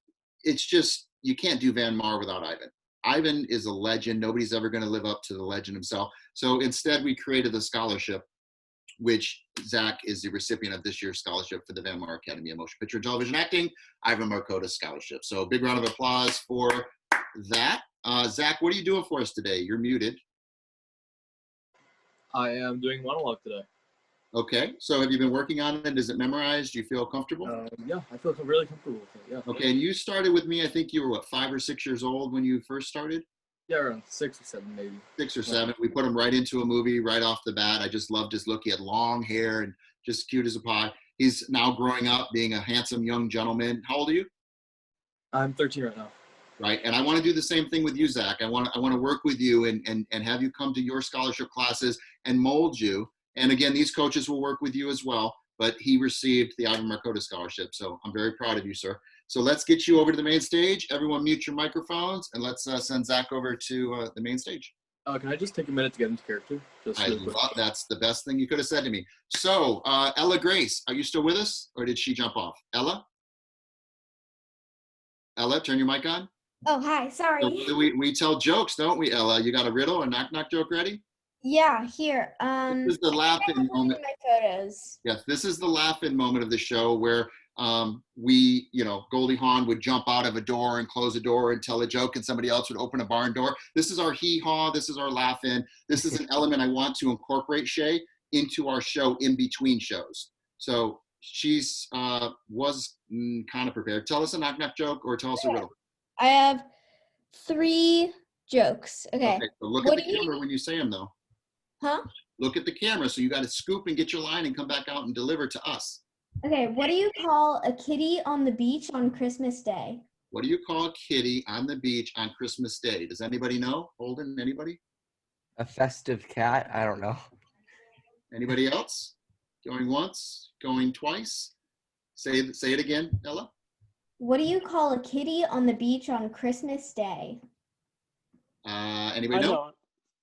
it's just, you can't do Van Mar without Ivan. Ivan is a legend. Nobody's ever going to live up to the legend himself. So instead, we created the scholarship, which Zach is the recipient of this year's scholarship for the Van Mar Academy of Motion Picture and Television Acting, Ivan Markota Scholarship. So a big round of applause for that. Zach, what are you doing for us today? You're muted. I am doing monologue today. Okay, so have you been working on it? Is it memorized? Do you feel comfortable? Yeah, I feel really comfortable with it, yeah. Okay, and you started with me, I think you were, what, 5 or 6 years old when you first started? Yeah, around 6 or 7 maybe. 6 or 7. We put him right into a movie right off the bat. I just loved his look. He had long hair and just cute as a pie. He's now growing up, being a handsome young gentleman. How old are you? I'm 13 right now. Right, and I want to do the same thing with you, Zach. I want to work with you and have you come to your scholarship classes and mold you. And again, these coaches will work with you as well, but he received the Ivan Markota Scholarship. So I'm very proud of you, sir. So let's get you over to the main stage. Everyone mute your microphones, and let's send Zach over to the main stage. Can I just take a minute to get into character? That's the best thing you could have said to me. So Ella Grace, are you still with us, or did she jump off? Ella? Ella, turn your mic on. Oh, hi, sorry. So we tell jokes, don't we, Ella? You got a riddle, a knock-knock joke ready? Yeah, here. This is the laugh-in moment. My photos. Yes, this is the laugh-in moment of the show where we, Goldie Hawn would jump out of a door and close a door and tell a joke, and somebody else would open a barn door. This is our hee-haw. This is our laugh-in. This is an element I want to incorporate, into our show in between shows. So she's was kind of prepared. Tell us a knock-knock joke or tell us a riddle. I have 3 jokes. Okay. So look at the camera when you say them, though. Huh? Look at the camera. So you got to scoop and get your line and come back out and deliver to us. Okay, what do you call a kitty on the beach on Christmas Day? What do you call a kitty on the beach on Christmas Day? Does anybody know? Holden, anybody? A festive cat? I don't know. Anybody else? Going once? Going twice? Say it again, Ella. What do you call a kitty on the beach on Christmas Day? Anybody know?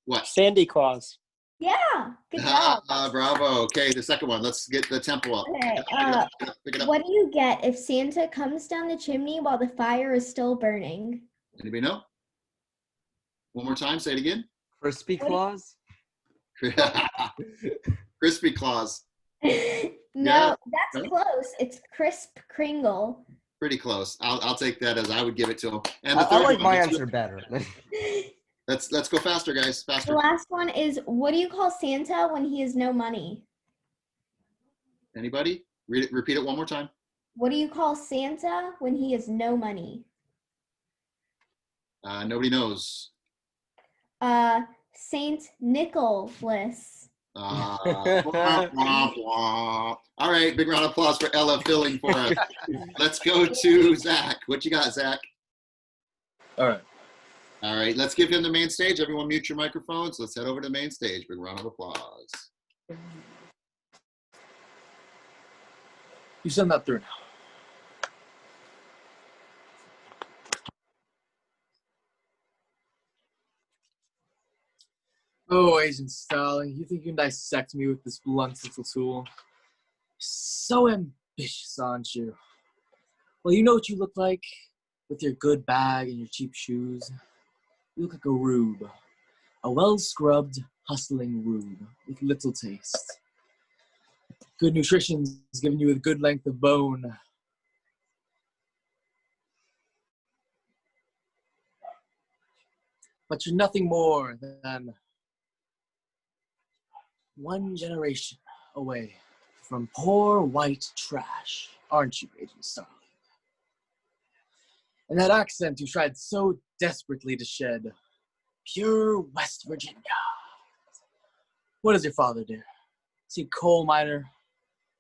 What? Sandy Claus. Yeah, good job. Bravo. Okay, the second one. Let's get the tempo up. Okay, Pick it up. what do you get if Santa comes down the chimney while the fire is still burning? Anybody know? One more time. Say it again. Crispy Claus? Crispy Claus. No, that's close. It's Crisp Kringle. Pretty close. I'll take that as I would give it to him. And I like my answer better. Let's go faster, guys. Faster. The last one is, what do you call Santa when he has no money? Anybody? Repeat it one more time. What do you call Santa when he has no money? Nobody knows. Saint Nicholas. All right, big round of applause for Ella filling for us. Let's go to Zach. What you got, Zach? All right, let's give him the main stage. Everyone mute your microphones. Let's head over to the main stage. Big round of applause. You send that through now. Oh, Agent Starling, you think you can dissect me with this blunt little tool? So ambitious, aren't you? Well, you know what you look like? with your good bag and your cheap shoes. You look like a rube. A well-scrubbed, hustling rube with little taste. Good nutrition's giving you a good length of bone. But you're nothing more than one generation away from poor white trash, aren't you, Agent Starling? And that accent you tried so desperately to shed, pure West Virginia. What does your father do? Is he a coal miner?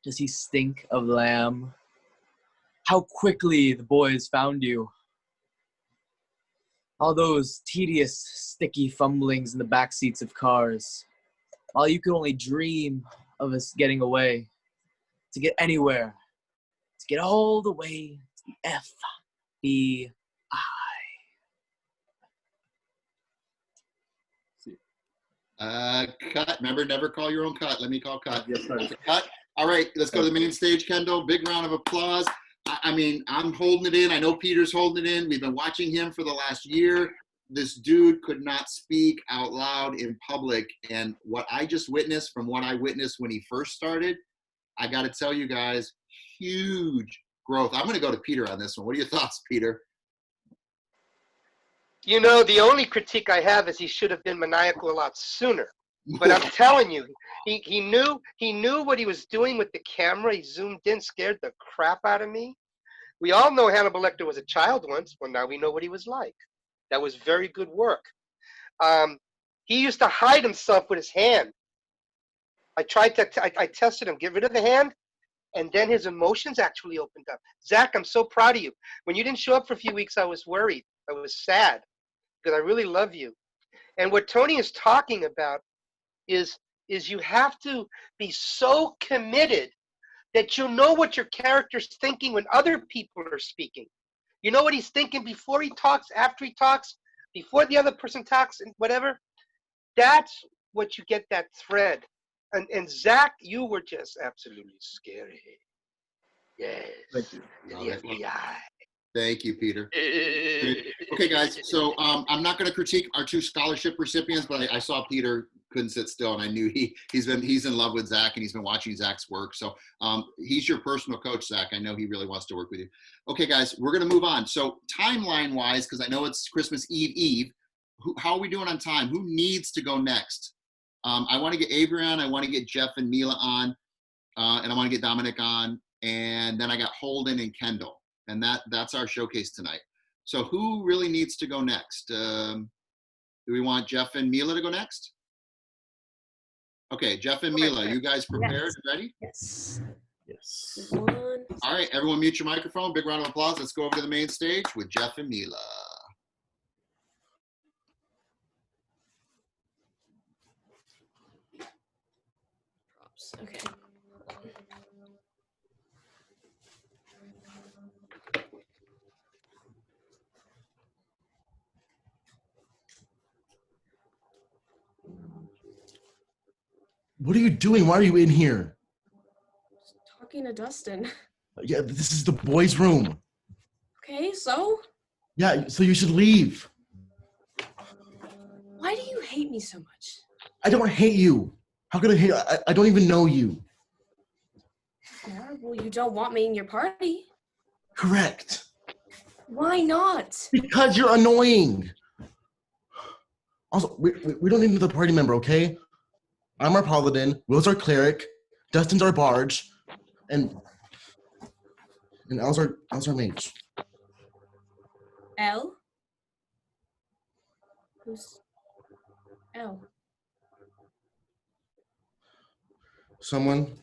Does he stink of lamb? How quickly the boys found you. All those tedious, sticky fumblings in the back seats of cars. While you could only dream of us getting away, to get anywhere, to get all the way to the FBI. Cut. Remember, never call your own cut. Let me call cut. Yes, sir. Cut. All right, let's go to the main stage, Kendall. Big round of applause. I mean, I'm holding it in. I know Peter's holding it in. We've been watching him for the last year. This dude could not speak out loud in public. And what I just witnessed from what I witnessed when he first started, I got to tell you guys, huge growth. I'm going to go to Peter on this one. What are your thoughts, Peter? You know, the only critique I have is he should have been maniacal a lot sooner. But I'm telling you, he knew what he was doing with the camera. He zoomed in, scared the crap out of me. We all know Hannibal Lecter was a child once. Well, now we know what he was like. That was very good work. He used to hide himself with his hand. I tested him, get rid of the hand, and then his emotions actually opened up. Zach, I'm so proud of you. When you didn't show up for a few weeks, I was worried. I was sad because I really love you. And what Tony is talking about is you have to be so committed that you know what your character's thinking when other people are speaking. You know what he's thinking before he talks, after he talks, before the other person talks, and whatever. That's what you get, that thread. And Zach, you were just absolutely scary. Yes. Thank you. The FBI. Thank you, Peter. Okay, guys. So I'm not going to critique our two scholarship recipients, but I saw Peter couldn't sit still, and I knew he's in love with Zach, and he's been watching Zach's work. So he's your personal coach, Zach. I know he really wants to work with you. Okay, guys, we're going to move on. So timeline-wise, because I know it's Christmas Eve. How are we doing on time? Who needs to go next? I want to get Adrian. I want to get Jeff and Mila on, and I want to get Dominic on, and then I got Holden and Kendall. And that's our showcase tonight. So who really needs to go next? Do we want Jeff and Mila to go next? Okay, Jeff and Mila, you guys prepared? Yes. Ready? Yes. Yes. All right, everyone mute your microphone. Big round of applause. Let's go over to the main stage with Jeff and Mila. Okay. What are you doing? Why are you in here? Talking to Dustin. Yeah, this is the boys' room. Okay, so? Yeah, so you should leave. Why do you hate me so much? I don't hate you. How could I hate? I don't even know you. Yeah, well, you don't want me in your party. Correct. Why not? Because you're annoying. Also, we don't need another party member, okay? I'm our paladin, Will's our cleric, Dustin's our barge, and Elle's our mage. Elle? Who's Elle? Someone?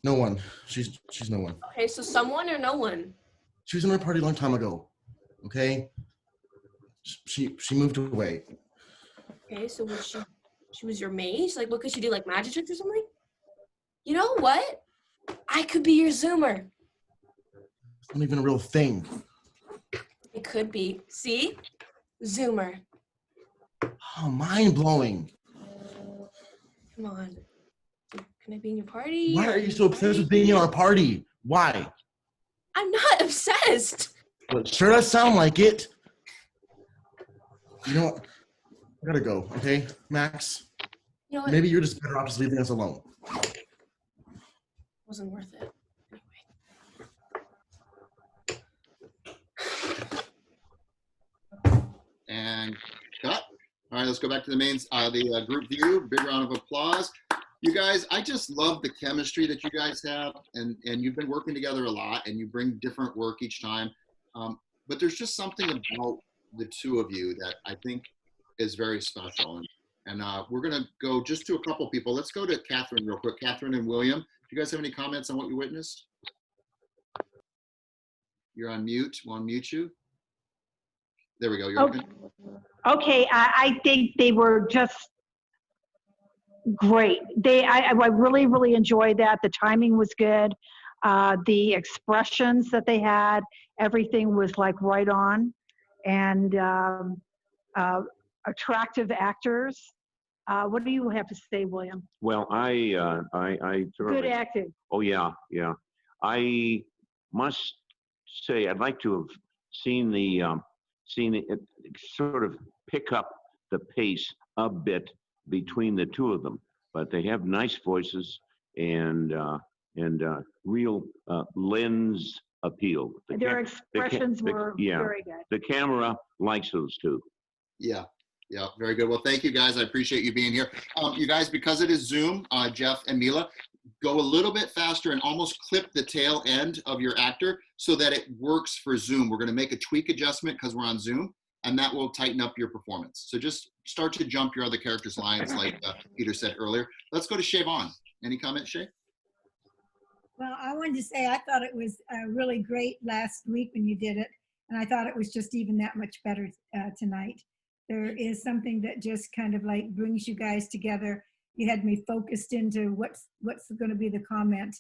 No one. She's no one. Okay, so someone or no one? She was in our party a long time ago. Okay? She moved away. Okay, so was she was your mage? Like, what could she do, like magic tricks or something? You know what? I could be your Zoomer. It's not even a real thing. It could be. See? Zoomer. Oh, mind-blowing. Come on. Can I be in your party? Why are you so obsessed with being in our party? Why? I'm not obsessed. But it sure does sound like it. You know what? I gotta go, okay, Max? You know what? Maybe you're just better off just leaving us alone. Wasn't worth it. And cut. All right, let's go back to the mains, the group view. Big round of applause. You guys, I just love the chemistry that you guys have, and you've been working together a lot, and you bring different work each time. But there's just something about the two of you that I think is very special. And we're going to go just to a couple people. Let's go to Kathryn real quick. Kathryn and William, do you guys have any comments on what you witnessed? You're on mute. We'll unmute you. There we go. You're okay. Okay, I think they were just great. I really, really enjoyed that. The timing was good. The expressions that they had, everything was like right on. And attractive actors. What do you have to say, William? Well, I Good acting. Oh yeah. I must say I'd like to have seen it sort of pick up the pace a bit between the two of them, but they have nice voices and real lens appeal. Their expressions were very good. The camera likes those two. Yeah, very good. Well, thank you guys. I appreciate you being here. You guys, because it is Zoom, Jeff and Mila, go a little bit faster and almost clip the tail end of your actor so that it works for Zoom. We're going to make a tweak adjustment because we're on Zoom, and that will tighten up your performance. So just start to jump your other characters' lines like Peter said earlier. Let's go to Shea Vaughn. Any comment, Shea? Well, I wanted to say I thought it was really great last week when you did it, and I thought it was just even that much better tonight. There is something that just kind of like brings you guys together. You had me focused into what's going to be the comment,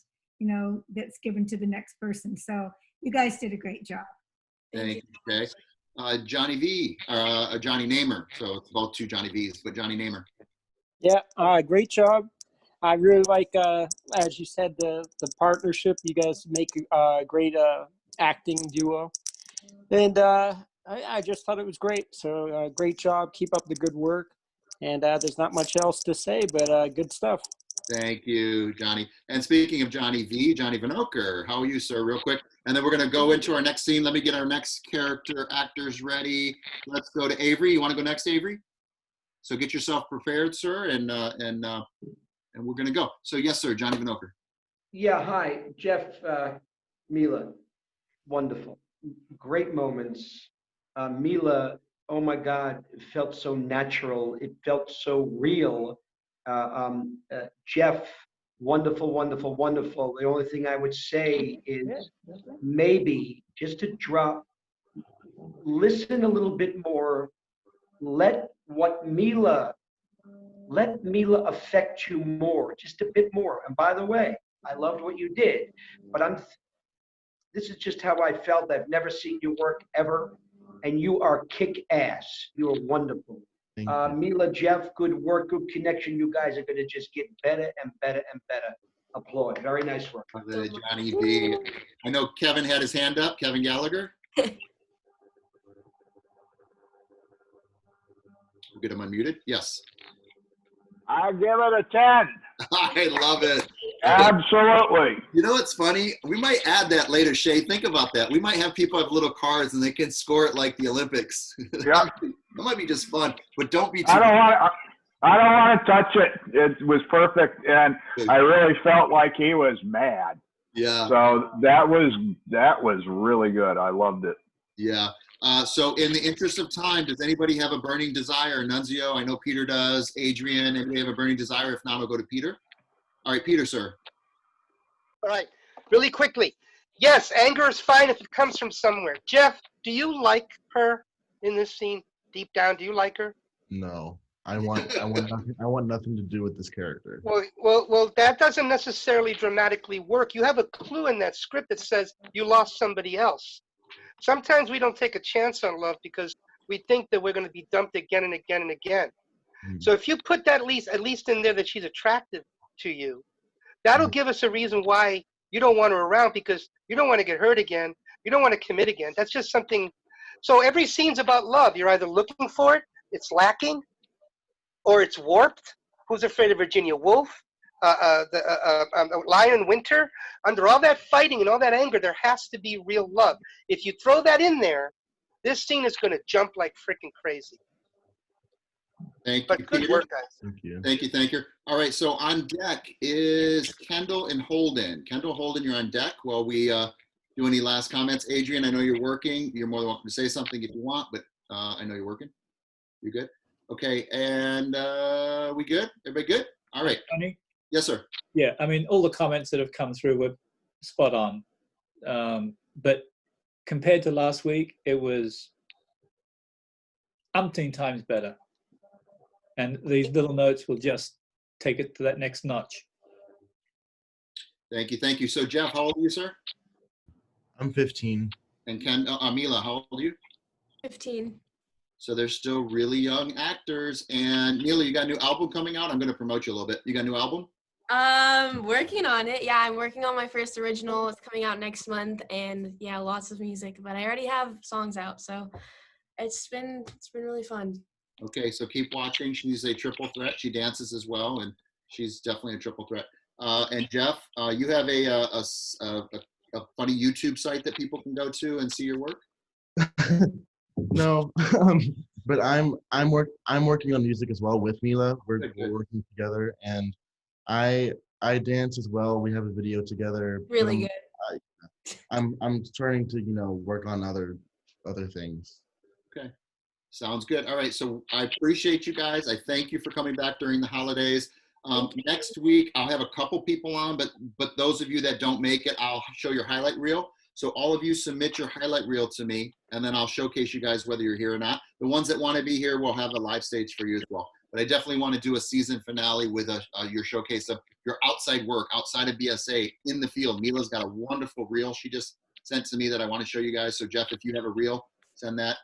that's given to the next person. So you guys did a great job. Thank you, Shea. Johnny V, Johnny Namer. So it's about two Johnny V's, but Johnny Namer. Yeah, great job. I really like, as you said, the partnership. You guys make a great acting duo. And I just thought it was great. So great job. Keep up the good work. And there's not much else to say, but good stuff. Thank you, Johnny. And speaking of Johnny V, Johnny Venokur, how are you, sir, real quick? And then we're going to go into our next scene. Let me get our next character actors ready. Let's go to Avery. You want to go next, Avery? So get yourself prepared, sir, and we're going to go. So yes, sir, Johnny Venokur. Yeah, hi, Jeff, Mila, wonderful, great moments. Mila, oh my God, it felt so natural. It felt so real. Jeff, wonderful, wonderful, wonderful. The only thing I would say is maybe just to listen a little bit more. Let Mila affect you more, just a bit more. And by the way, I loved what you did, but this is just how I felt. I've never seen you work ever, and you are kick-ass. You are wonderful. Mila, Jeff, good work, good connection. You guys are going to just get better and better and better. Applaud. Very nice work. Johnny B. I know Kevin had his hand up. Kevin Gallagher. We'll get him unmuted. Yes. I give it a 10. I love it. Absolutely. You know what's funny? We might add that later, Shea. Think about that. We might have people have little cards and they can score it like the Olympics. Yeah. That might be just fun, but don't be too. I don't want to touch it. It was perfect, and I really felt like he was mad. Yeah. So that was really good. I loved it. Yeah. So in the interest of time, does anybody have a burning desire? Nunzio, I know Peter does. Adrian, anybody have a burning desire? If not, I'll go to Peter. All right, Peter, sir. All right, really quickly. Yes, anger is fine if it comes from somewhere. Jeff, do you like her in this scene? Deep down, do you like her? No, I want nothing to do with this character. Well, that doesn't necessarily dramatically work. You have a clue in that script that says you lost somebody else. Sometimes we don't take a chance on love because we think that we're going to be dumped again and again and again. So if you put that at least in there that she's attractive to you, that'll give us a reason why you don't want her around, because you don't want to get hurt again. You don't want to commit again. That's just something. So every scene's about love. You're either looking for it, it's lacking, or it's warped. Who's Afraid of Virginia Woolf? Lion Winter. Under all that fighting and all that anger, there has to be real love. If you throw that in there, this scene is going to jump like freaking crazy. Thank But you, good Peter. work, guys. Thank you. Thank you. All right, so on deck is Kendall and Holden. Kendall, Holden, you're on deck while we do any last comments. Adrian, I know you're working. You're more than welcome to say something if you want, but I know you're working. You good? Okay, and we good? Everybody good? All right. Jonny? Yes, sir. Yeah, I mean, all the comments that have come through were spot on. But compared to last week, it was umpteen times better. And these little notes will just take it to that next notch. Thank you. So Jeff, how old are you, sir? I'm 15. And Mila, how old are you? 15. So they're still really young actors. And Mila, you got a new album coming out? I'm going to promote you a little bit. You got a new album? Working on it. Yeah, I'm working on my first original. It's coming out next month, and yeah, lots of music. But I already have songs out, so it's been really fun. Okay, so keep watching. She's a triple threat. She dances as well, and she's definitely a triple threat. And Jeff, you have a funny YouTube site that people can go to and see your work? No, but I'm working on music as well with Mila. We're working together, and I dance as well. We have a video together. Really good. I'm starting to work on other things. Okay. Sounds good. All right. So I appreciate you guys. I thank you for coming back during the holidays. Next week, I'll have a couple people on, but those of you that don't make it, I'll show your highlight reel. So all of you submit your highlight reel to me, and then I'll showcase you guys whether you're here or not. The ones that want to be here, we'll have a live stage for you as well. But I definitely want to do a season finale with your showcase of your outside work, outside of BSA, in the field. Mila's got a wonderful reel she just sent to me that I want to show you guys. So Jeff, if you have a reel, send that.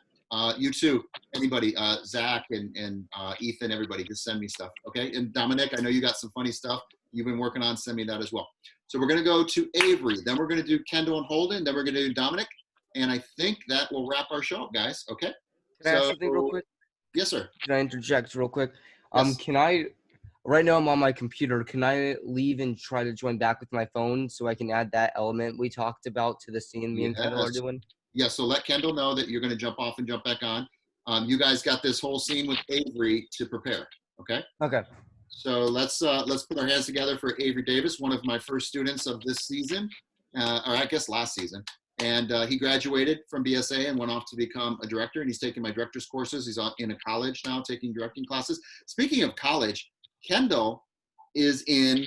You too, anybody, Zach and Ethan, everybody, just send me stuff, okay? And Dominic, I know you got some funny stuff you've been working on, send me that as well. So we're gonna go to Avery, then we're gonna do Kendall and Holden, then we're gonna do Dominic, and I think that will wrap our show up, guys, okay? Can I ask something real quick? Yes, sir. Can I interject real quick? Yes. Right now I'm on my computer. Can I leave and try to join back with my phone so I can add that element we talked about to the scene me and Kendall are doing? Yeah, so let Kendall know that you're going to jump off and jump back on. You guys got this whole scene with Avery to prepare, okay? Okay. So let's put our hands together for Avery Davis, one of my first students of this season, or I guess last season. And he graduated from BSA and went off to become a director, and he's taking my director's courses. He's in a college now taking directing classes. Speaking of college, Kendall is in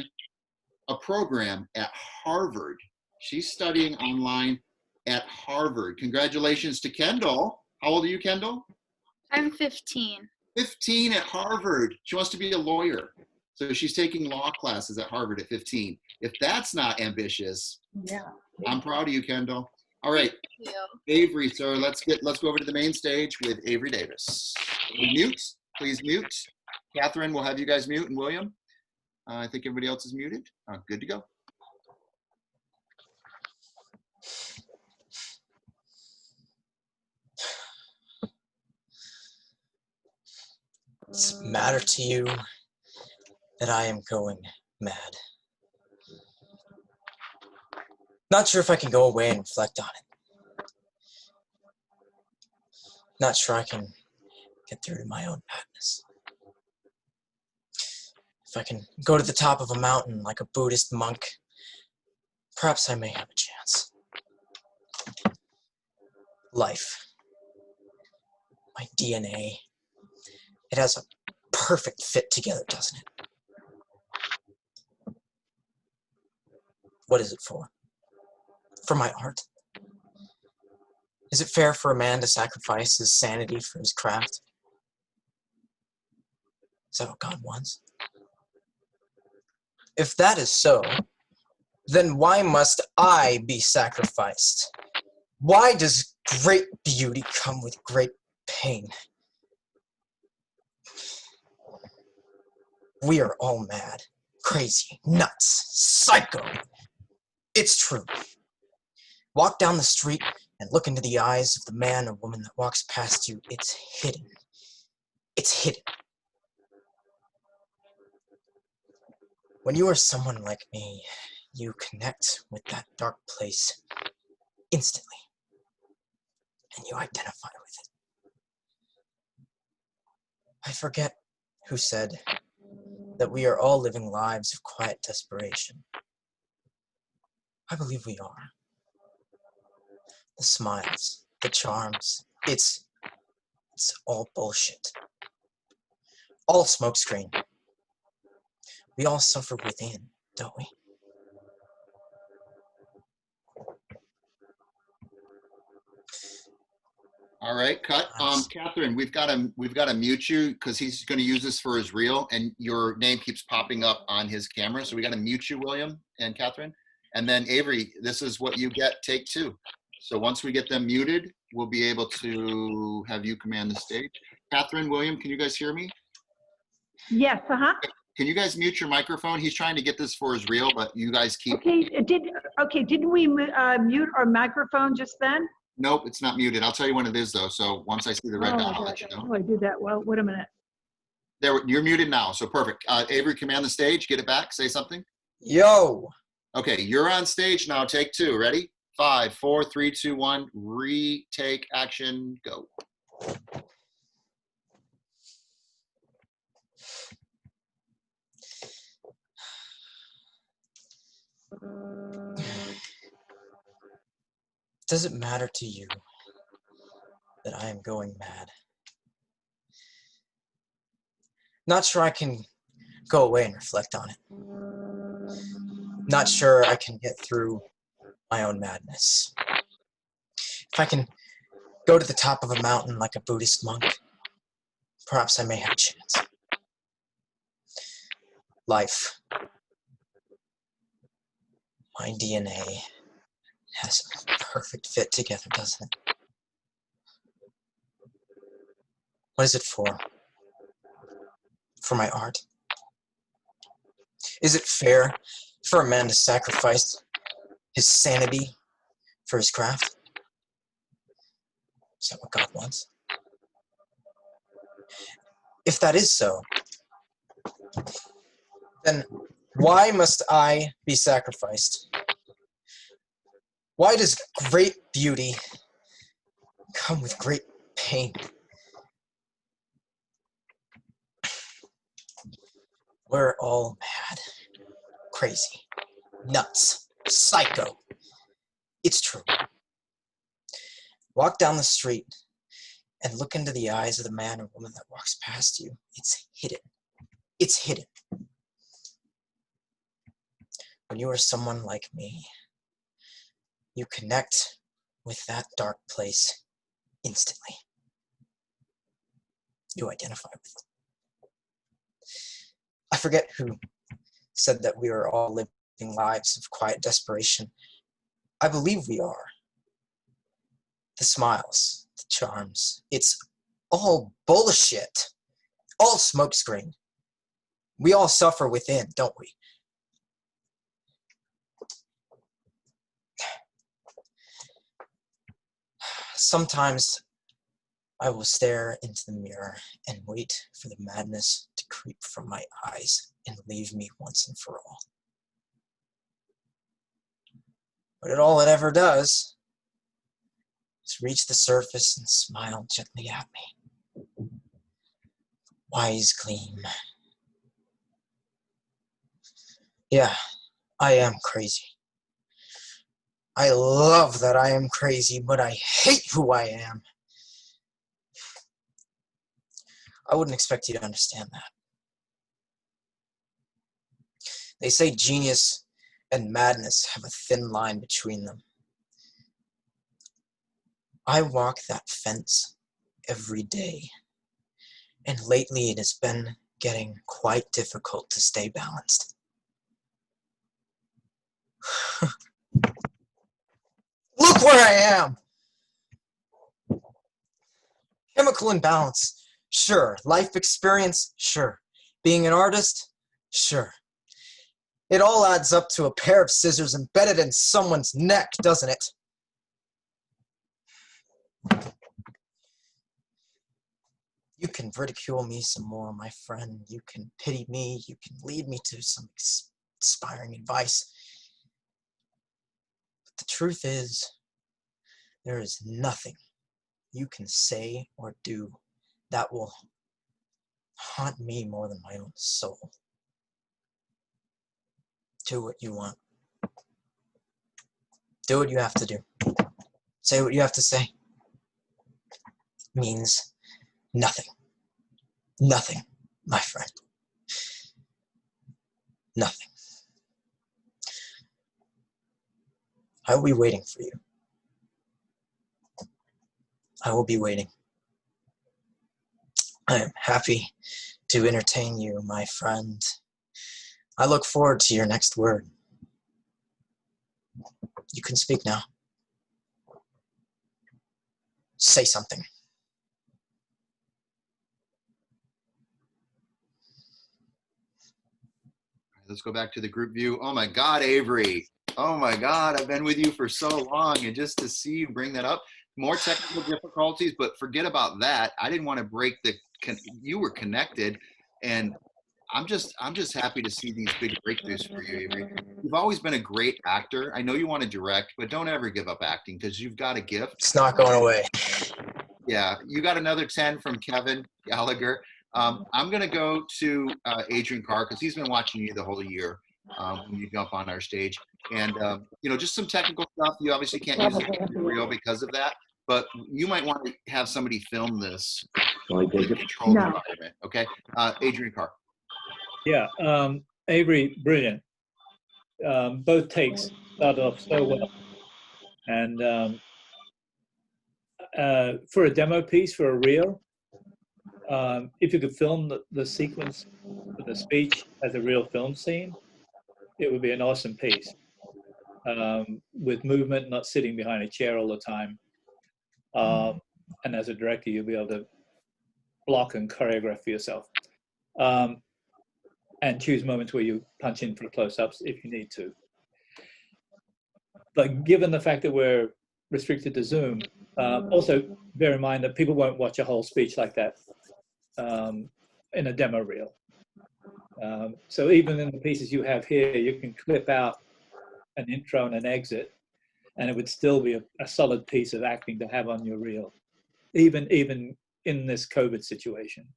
a program at Harvard. She's studying online at Harvard. Congratulations to Kendall. How old are you, Kendall? I'm 15. 15 at Harvard. She wants to be a lawyer. So she's taking law classes at Harvard at 15. If that's not ambitious, Yeah. I'm proud of you, Kendall. All right, Avery, sir, let's go over to the main stage with Avery Davis. Mute, please mute. Kathryn, we'll have you guys mute, and William. I think everybody else is muted. Good to go. Does it matter to you that I am going mad? Not sure if I can go away and reflect on it. Not sure I can get through to my own madness. If I can go to the top of a mountain like a Buddhist monk, perhaps I may have a chance. Life. My DNA. It has a perfect fit together, doesn't it? What is it for? For my art? Is it fair for a man to sacrifice his sanity for his craft? Is that what God wants? If that is so, then why must I be sacrificed? Why does great beauty come with great pain? We are all mad, crazy, nuts, psycho. It's true. Walk down the street and look into the eyes of the man or woman that walks past you. It's hidden. It's hidden. When you are someone like me, you connect with that dark place instantly, and you identify with it. I forget who said that we are all living lives of quiet desperation. I believe we are. The smiles, the charms, it's all bullshit. All smokescreen. We all suffer within, don't we? All right, cut. Kathryn, we've got to mute you because he's going to use this for his reel, and your name keeps popping up on his camera. So we got to mute you, William and Kathryn. And then Avery, this is what you get. Take 2. So once we get them muted, we'll be able to have you command the stage. Kathryn, William, can you guys hear me? Yes. Can you guys mute your microphone? He's trying to get this for his reel, but you guys keep. Okay. Didn't we mute our microphone just then? Nope, it's not muted. I'll tell you when it is though. So once I see the red dot, I'll let you know. Oh, I did that. Well, wait a minute. There, you're muted now. So perfect. Avery, command the stage. Get it back. Say something. Yo. Okay, you're on stage now. Take 2. Ready? 5, 4, 3, 2, 1. Retake action. Go. Does it matter to you that I am going mad? Not sure I can go away and reflect on it. Not sure I can get through my own madness. If I can go to the top of a mountain like a Buddhist monk, perhaps I may have a chance. Life. My DNA has a perfect fit together, doesn't it? What is it for? For my art? Is it fair for a man to sacrifice his sanity for his craft? Is that what God wants? If that is so, then why must I be sacrificed? Why does great beauty come with great pain? We're all mad, crazy, nuts, psycho. It's true. Walk down the street and look into the eyes of the man or woman that walks past you. It's hidden. It's hidden. When you are someone like me, you connect with that dark place instantly. You identify with it. I forget who said that we are all living lives of quiet desperation. I believe we are. The smiles, the charms, it's all bullshit. All smokescreen. We all suffer within, don't we? Sometimes I will stare into the mirror and wait for the madness to creep from my eyes and leave me once and for all. But all it ever does is reach the surface and smile gently at me. Wise gleam. Yeah, I am crazy. I love that I am crazy, but I hate who I am. I wouldn't expect you to understand that. They say genius and madness have a thin line between them. I walk that fence every day, and lately it has been getting quite difficult to stay balanced. Look where I am! Chemical imbalance, sure. Life experience, sure. Being an artist, sure. It all adds up to a pair of scissors embedded in someone's neck, doesn't it? You can ridicule me some more, my friend. You can pity me. You can lead me to some inspiring advice. But the truth is, there is nothing you can say or do that will haunt me more than my own soul. Do what you want. Do what you have to do. Say what you have to say. Means nothing. Nothing, my friend. Nothing. I will be waiting for you. I will be waiting. I am happy to entertain you, my friend. I look forward to your next word. You can speak now. Say something. Let's go back to the group view. Oh my God, Avery. Oh my God, I've been with you for so long, and just to see you bring that up, more technical difficulties, but forget about that. I didn't want to break you were connected, and I'm just happy to see these big breakthroughs for you, Avery. You've always been a great actor. I know you want to direct, but don't ever give up acting because you've got a gift. It's not going away. Yeah, you got another 10 from Kevin Gallagher. I'm going to go to Adrian Carr because he's been watching you the whole year when you jump on our stage. And, just some technical stuff. You obviously can't use it for real because of that. But you might want to have somebody film this to control the environment. Okay? Adrian Carr. Yeah, Avery, brilliant. Both takes started off so well. And for a demo piece, for a reel, if you could film the sequence of the speech as a real film scene, it would be an awesome piece. With movement, not sitting behind a chair all the time. And as a director, you'll be able to block and choreograph for yourself. And choose moments where you punch in for close-ups if you need to. But given the fact that we're restricted to Zoom, also bear in mind that people won't watch a whole speech like that in a demo reel. So even in the pieces you have here, you can clip out an intro and an exit, and it would still be a solid piece of acting to have on your reel, even in this COVID situation.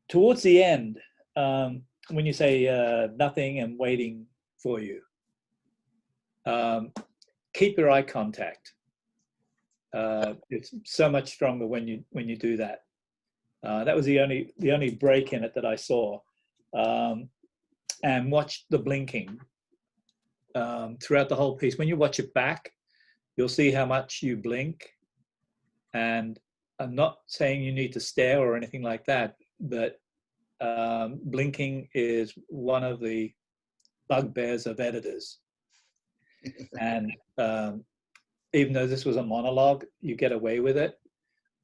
Towards the end, when you say nothing and waiting for you, keep your eye contact. It's so much stronger when you do that. That was the only break in it that I saw. And watch the blinking throughout the whole piece. When you watch it back, you'll see how much you blink. And I'm not saying you need to stare or anything like that, but blinking is one of the bugbears of editors. And even though this was a monologue, you get away with it.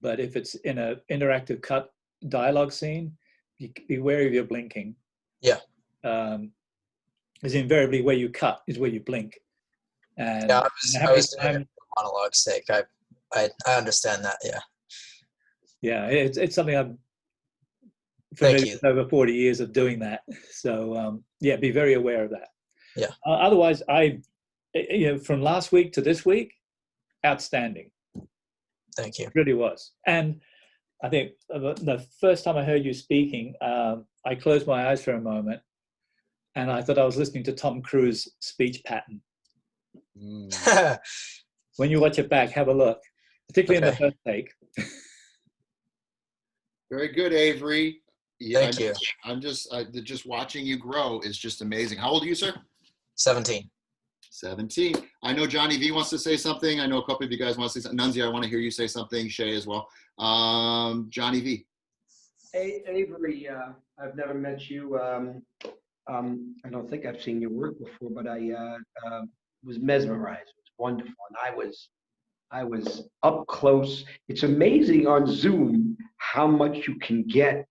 But if it's in an interactive cut dialogue scene, you be wary of your blinking. Yeah. Because invariably where you cut is where you blink. And yeah, I was doing it for monologue's sake. I understand that. Yeah. Yeah, it's something I've familiar with over 40 years of doing that. So yeah, be very aware of that. Yeah. Otherwise, from last week to this week, outstanding. Thank you. It really was. And I think the first time I heard you speaking, I closed my eyes for a moment, and I thought I was listening to Tom Cruise's speech pattern. When you watch it back, have a look, particularly in the first take. Very good, Avery. Yeah, Thank you. I'm just watching you grow is just amazing. How old are you, sir? 17. 17. I know Johnny V wants to say something. I know a couple of you guys want to say something. Nunzio, I want to hear you say something. Shea as well. Johnny V. Hey, Avery, I've never met you. I don't think I've seen your work before, but I was mesmerized. It was wonderful, and I was up close. It's amazing on Zoom how much you can get,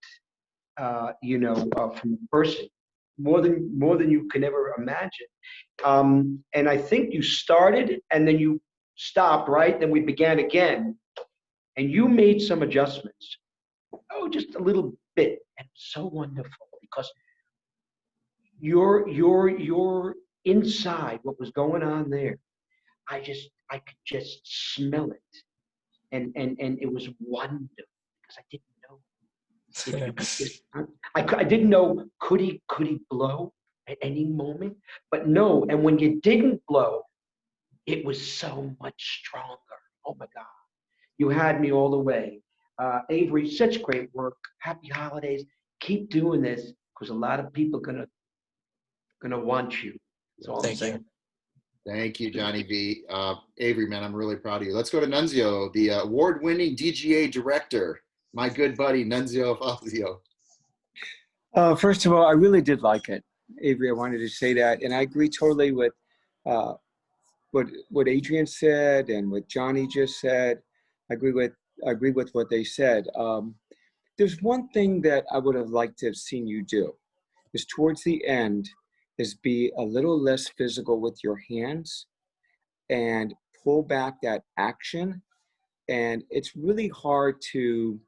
from a person, more than you can ever imagine. And I think you started, and then you stopped, right? Then we began again. And you made some adjustments. Oh, just a little bit. And so wonderful because you're inside what was going on there. I could just smell it. And it was wonderful because I didn't know. If you could just, I didn't know, could he blow at any moment? But no, and when you didn't blow, it was so much stronger. Oh my God. You had me all the way. Avery, such great work. Happy holidays. Keep doing this because a lot of people gonna want you. That's all I'm saying. Thank you, Johnny V. Avery, man, I'm really proud of you. Let's go to Nunzio, the award-winning DGA director, my good buddy, Nunzio Fazio. First of all, I really did like it, Avery. I wanted to say that, and I agree totally with what Adrian said and what Johnny just said. I agree with what they said. There's one thing that I would have liked to have seen you do, is towards the end, is be a little less physical with your hands and pull back that action. And it's really hard to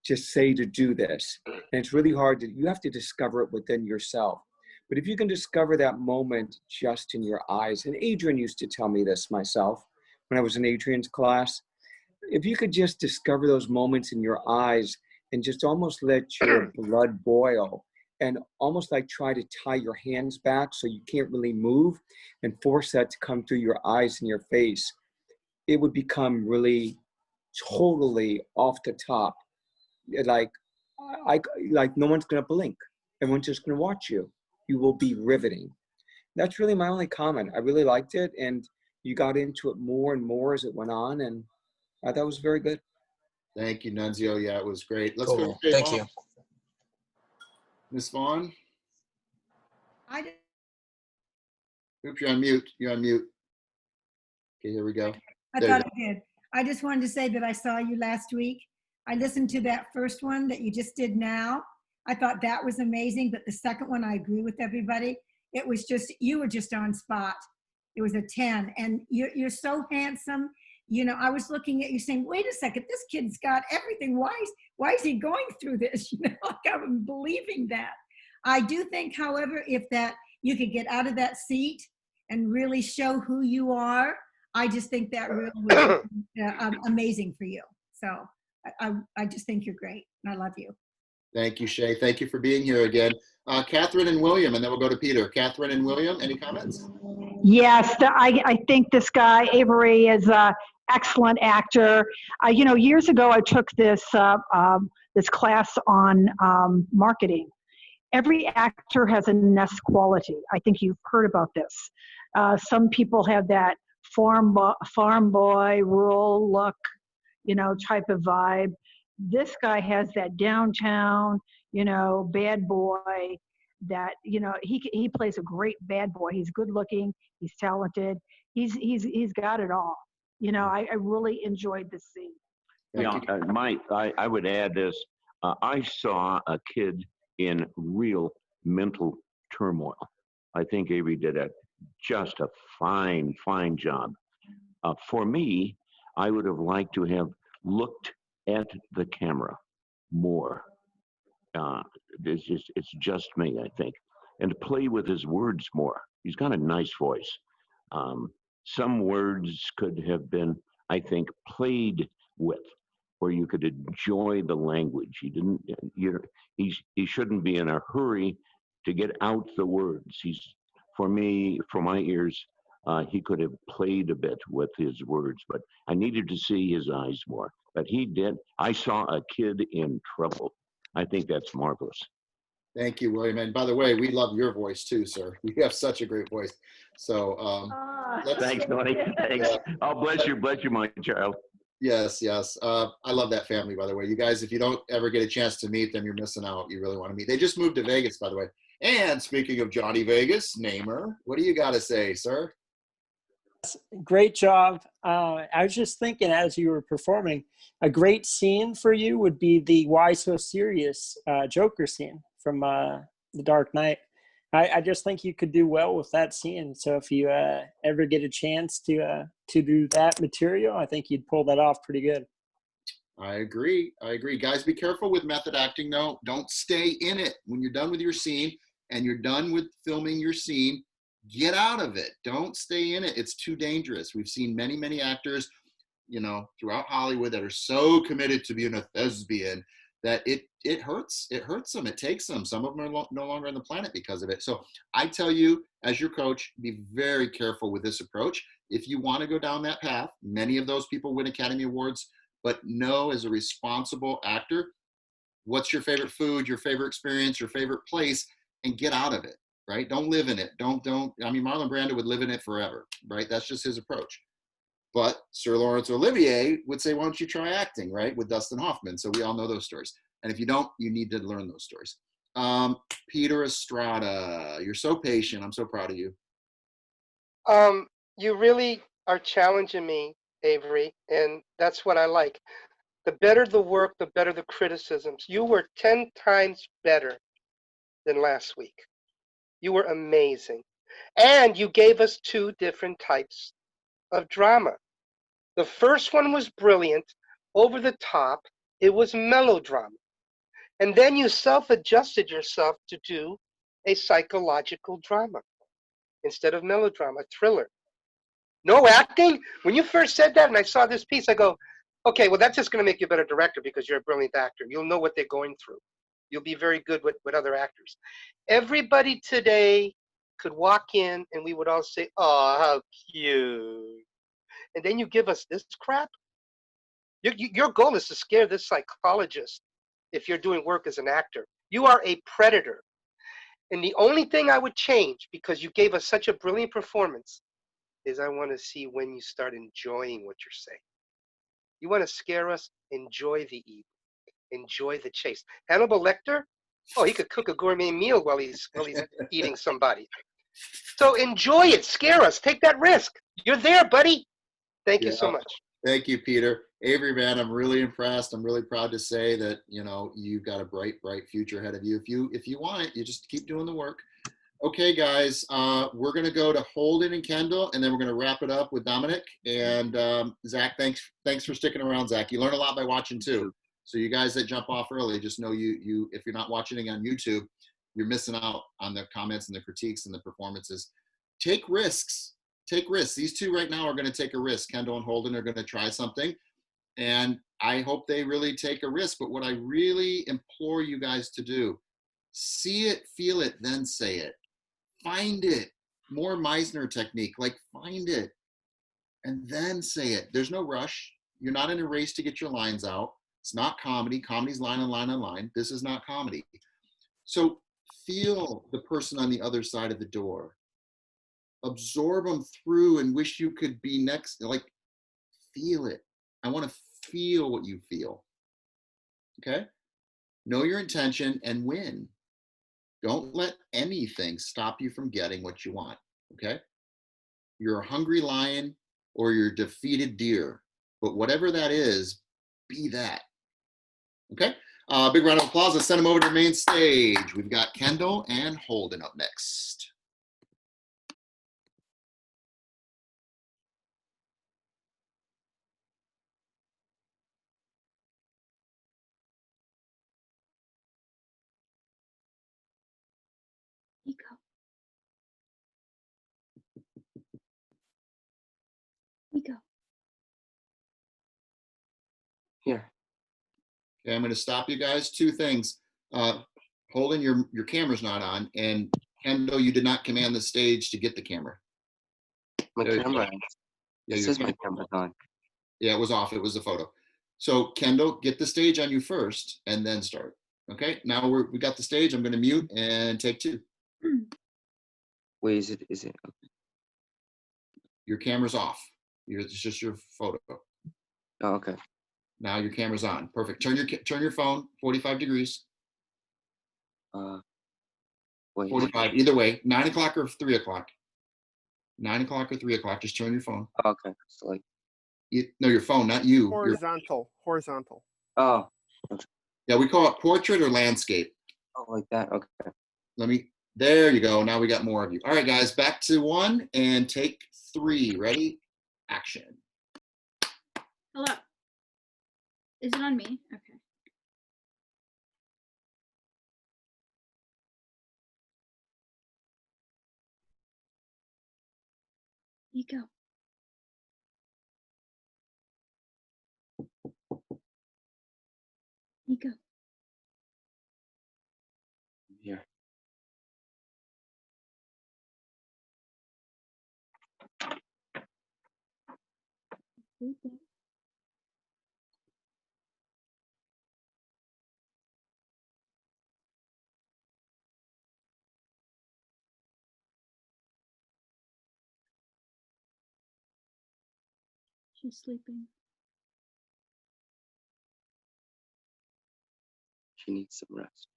just say to do this. And it's really hard you have to discover it within yourself. But if you can discover that moment just in your eyes, and Adrian used to tell me this myself when I was in Adrian's class, if you could just discover those moments in your eyes and just almost let your blood boil and almost like try to tie your hands back so you can't really move and force that to come through your eyes and your face, it would become really totally off the top. Like no one's gonna blink. Everyone's just gonna watch you. You will be riveting. That's really my only comment. I really liked it, and you got into it more and more as it went on, and I thought it was very good. Thank you, Nunzio. Yeah, it was great. Let's Cool. go to Thank Vaughn. you. Miss Vaughn? I Oops, you're on mute. You're on mute. Okay, here we go. There you thought I did. I just wanted to say that I saw you last week. I listened to that first one that you just did now. I thought that was amazing, but the second one, I agree with everybody. It was just, you were just on spot. It was a 10, and you're so handsome. You know, I was looking at you saying, wait a second, this kid's got everything. Why is he going through this? You know, like I'm believing that. I do think, however, if that you could get out of that seat and really show who you are, I just think that really was amazing for you. So I just think you're great, and I love you. Thank you, Shea. Thank you for being here again. Kathryn and William, and then we'll go to Peter. Kathryn and William, any comments? Yes, I think this guy, Avery, is an excellent actor. You know, years ago, I took this class on marketing. Every actor has a nest quality. I think you've heard about this. Some people have that farm boy, rural look, you know, type of vibe. This guy has that downtown, you know, bad boy that, you know, he plays a great bad boy. He's good looking, he's talented, he's got it all. You know, I really enjoyed this scene. Yeah, I would add this. I saw a kid in real mental turmoil. I think Avery did just a fine job. For me, I would have liked to have looked at the camera more. It's just me, I think. And to play with his words more. He's got a nice voice. Some words could have been, I think, played with, where you could enjoy the language. He shouldn't be in a hurry to get out the words. For my ears, he could have played a bit with his words, but I needed to see his eyes more. But he did. I saw a kid in trouble. I think that's marvelous. Thank you, William. And by the way, we love your voice too, sir. You have such a great voice. So thanks, Jonny. Thanks. Oh, bless you, my child. Yes. I love that family, by the way. You guys, if you don't ever get a chance to meet them, you're missing out. You really want to meet. They just moved to Vegas, by the way. And speaking of Johnny Vegas, Namer, what do you got to say, sir? Great job. I was just thinking as you were performing, a great scene for you would be the Why So Serious Joker scene from The Dark Knight. I just think you could do well with that scene. So if you ever get a chance to do that material, I think you'd pull that off pretty good. I agree. Guys, be careful with method acting, though. Don't stay in it. When you're done with your scene and you're done with filming your scene, get out of it. Don't stay in it. It's too dangerous. We've seen many, many actors, throughout Hollywood that are so committed to being a thespian that it hurts. It hurts them. It takes them. Some of them are no longer on the planet because of it. So I tell you, as your coach, be very careful with this approach. If you want to go down that path, many of those people win Academy Awards, but know as a responsible actor, what's your favorite food, your favorite experience, your favorite place, and get out of it, right? Don't live in it. Marlon Brando would live in it forever, right? That's just his approach. But Sir Laurence Olivier would say, why don't you try acting, right? With Dustin Hoffman. So we all know those stories. And if you don't, you need to learn those stories. Peter Estrada, you're so patient. I'm so proud of you. You really are challenging me, Avery, and that's what I like. The better the work, the better the criticisms. You were 10 times better than last week. You were amazing. And you gave us 2 different types of drama. The first one was brilliant, over the top. It was melodrama. And then you self-adjusted yourself to do a psychological drama instead of melodrama, thriller. No acting? When you first said that and I saw this piece, I go, okay, well, that's just going to make you a better director because you're a brilliant actor. You'll know what they're going through. You'll be very good with other actors. Everybody today could walk in and we would all say, oh, how cute. And then you give us this crap? Your goal is to scare this psychologist if you're doing work as an actor. You are a predator. And the only thing I would change, because you gave us such a brilliant performance, is I want to see when you start enjoying what you're saying. You want to scare us? Enjoy the evil. Enjoy the chase. Hannibal Lecter? Oh, he could cook a gourmet meal while he's eating somebody. So enjoy it. Scare us. Take that risk. You're there, buddy. Thank you so much. Thank you, Peter. Avery, man, I'm really impressed. I'm really proud to say that, you've got a bright, bright future ahead of you. If you want it, you just keep doing the work. Okay, guys, we're going to go to Holden and Kendall, and then we're going to wrap it up with Dominic. And Zach, thanks for sticking around, Zach. You learn a lot by watching, too. So you guys that jump off early, just know you if you're not watching it on YouTube, you're missing out on the comments and the critiques and the performances. Take risks. Take risks. These 2 right now are going to take a risk. Kendall and Holden are going to try something. And I hope they really take a risk. But what I really implore you guys to do, see it, feel it, then say it. Find it. More Meisner technique. Find it and then say it. There's no rush. You're not in a race to get your lines out. It's not comedy. Comedy's line on line on line. This is not comedy. So feel the person on the other side of the door. Absorb them through and wish you could be next. Feel it. I want to feel what you feel. Okay? Know your intention and win. Don't let anything stop you from getting what you want. Okay? You're a hungry lion or you're a defeated deer. But whatever that is, be that. Okay? Big round of applause. Let's send them over to the main stage. We've got Kendall and Holden up next. Nico. Here. Okay, I'm going to stop you guys. 2 things. Holden, your camera's not on, and Kendall, you did not command the stage to get the camera. My camera. Yeah, It says my camera's on. Yeah, it was off. It was a photo. So Kendall, get the stage on you first, and then start. Okay. Now we got the stage. I'm going to mute and take 2. Wait, is it? Okay. Your camera's off. It's just your photo. Oh, okay. Now your camera's on. Perfect. Turn your phone 45 degrees. Wait. 45. Either way, 9 o'clock or 3 o'clock. 9 o'clock or 3 o'clock. Just turn your phone. Oh, okay. So no, your phone, not you. Horizontal. Horizontal. Oh. Yeah, we call it portrait or landscape. Oh, like that. Okay. Let me There you go. Now we got more of you. All right, guys, back to 1 and take 3. Ready? Action. Hello. Is it on me? Okay. You go. You go. Here. She's sleeping. She needs some rest.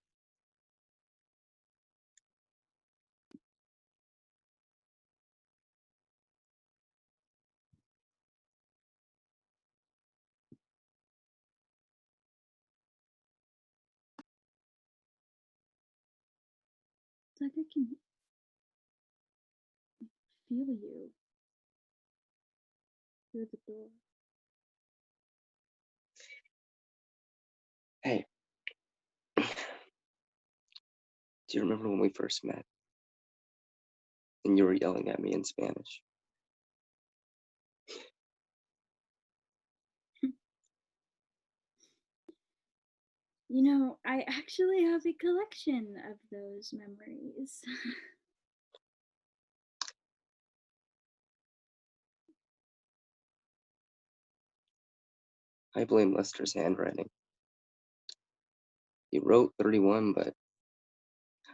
It's like I can feel you through the door. Hey, do you remember when we first met? And you were yelling at me in Spanish. You know, I actually have a collection of those memories. I blame Lester's handwriting. He wrote 31, but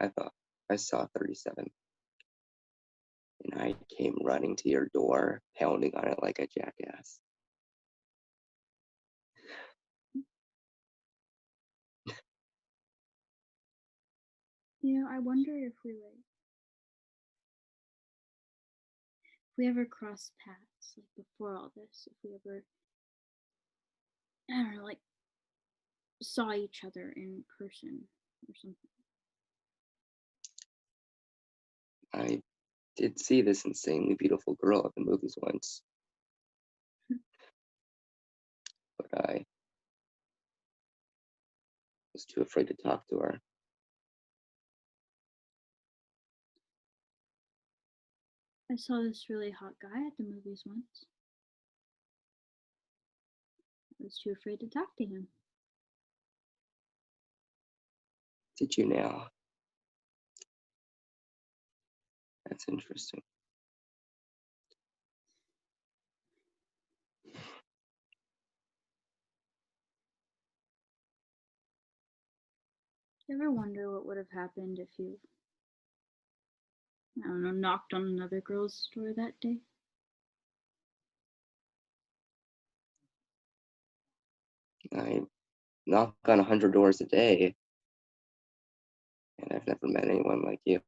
I thought I saw 37. And I came running to your door, pounding on it like a jackass. You know, I wonder if we ever crossed paths, like before all this, if we ever, I don't know, like saw each other in person or something. I did see this insanely beautiful girl at the movies once. But I was too afraid to talk to her. I saw this really hot guy at the movies once. I was too afraid to talk to him. Did you now? That's interesting. You ever wonder what would have happened if you, I don't know, knocked on another girl's door that day? I knock on 100 doors a day, and I've never met anyone like you.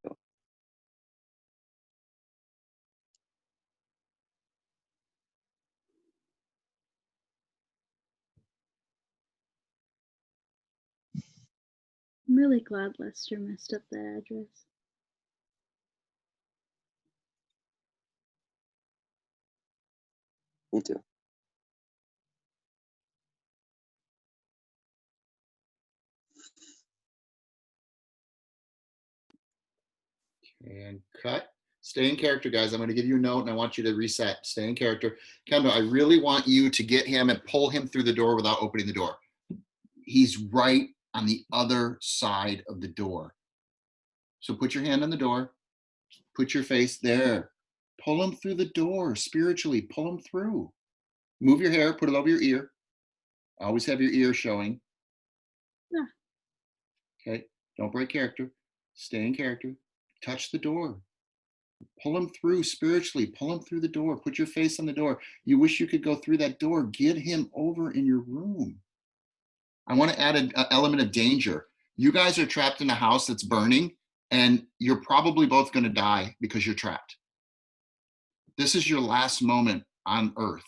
I'm really glad Lester messed up that address. Me too. And cut. Stay in character, guys. I'm going to give you a note and I want you to reset. Stay in character. Kendall, I really want you to get him and pull him through the door without opening the door. He's right on the other side of the door. So put your hand on the door. Put your face there. Pull him through the door spiritually. Pull him through. Move your hair. Put it over your ear. Always have your ear showing. Yeah. Okay. Don't break character. Stay in character. Touch the door. Pull him through spiritually. Pull him through the door. Put your face on the door. You wish you could go through that door. Get him over in your room. I want to add an element of danger. You guys are trapped in a house that's burning, and you're probably both going to die because you're trapped. This is your last moment on Earth.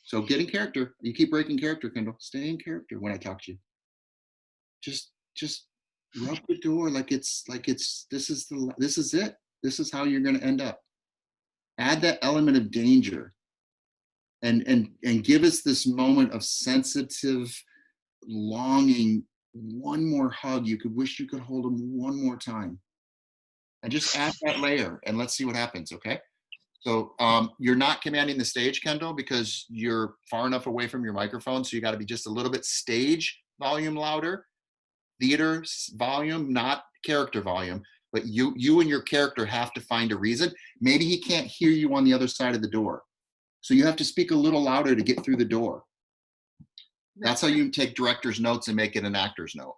So get in character. You keep breaking character, Kendall. Stay in character when I talk to you. Just Rub the door like it's this is it. This is how you're going to end up. Add that element of danger, and give us this moment of sensitive longing. One more hug. You could wish you could hold him one more time, and just add that layer, and let's see what happens. Okay. So you're not commanding the stage, Kendall, because you're far enough away from your microphone. So you got to be just a little bit stage volume louder, theater volume, not character volume. But you and your character have to find a reason. Maybe he can't hear you on the other side of the door. So you have to speak a little louder to get through the door. That's how you take director's notes and make it an actor's note.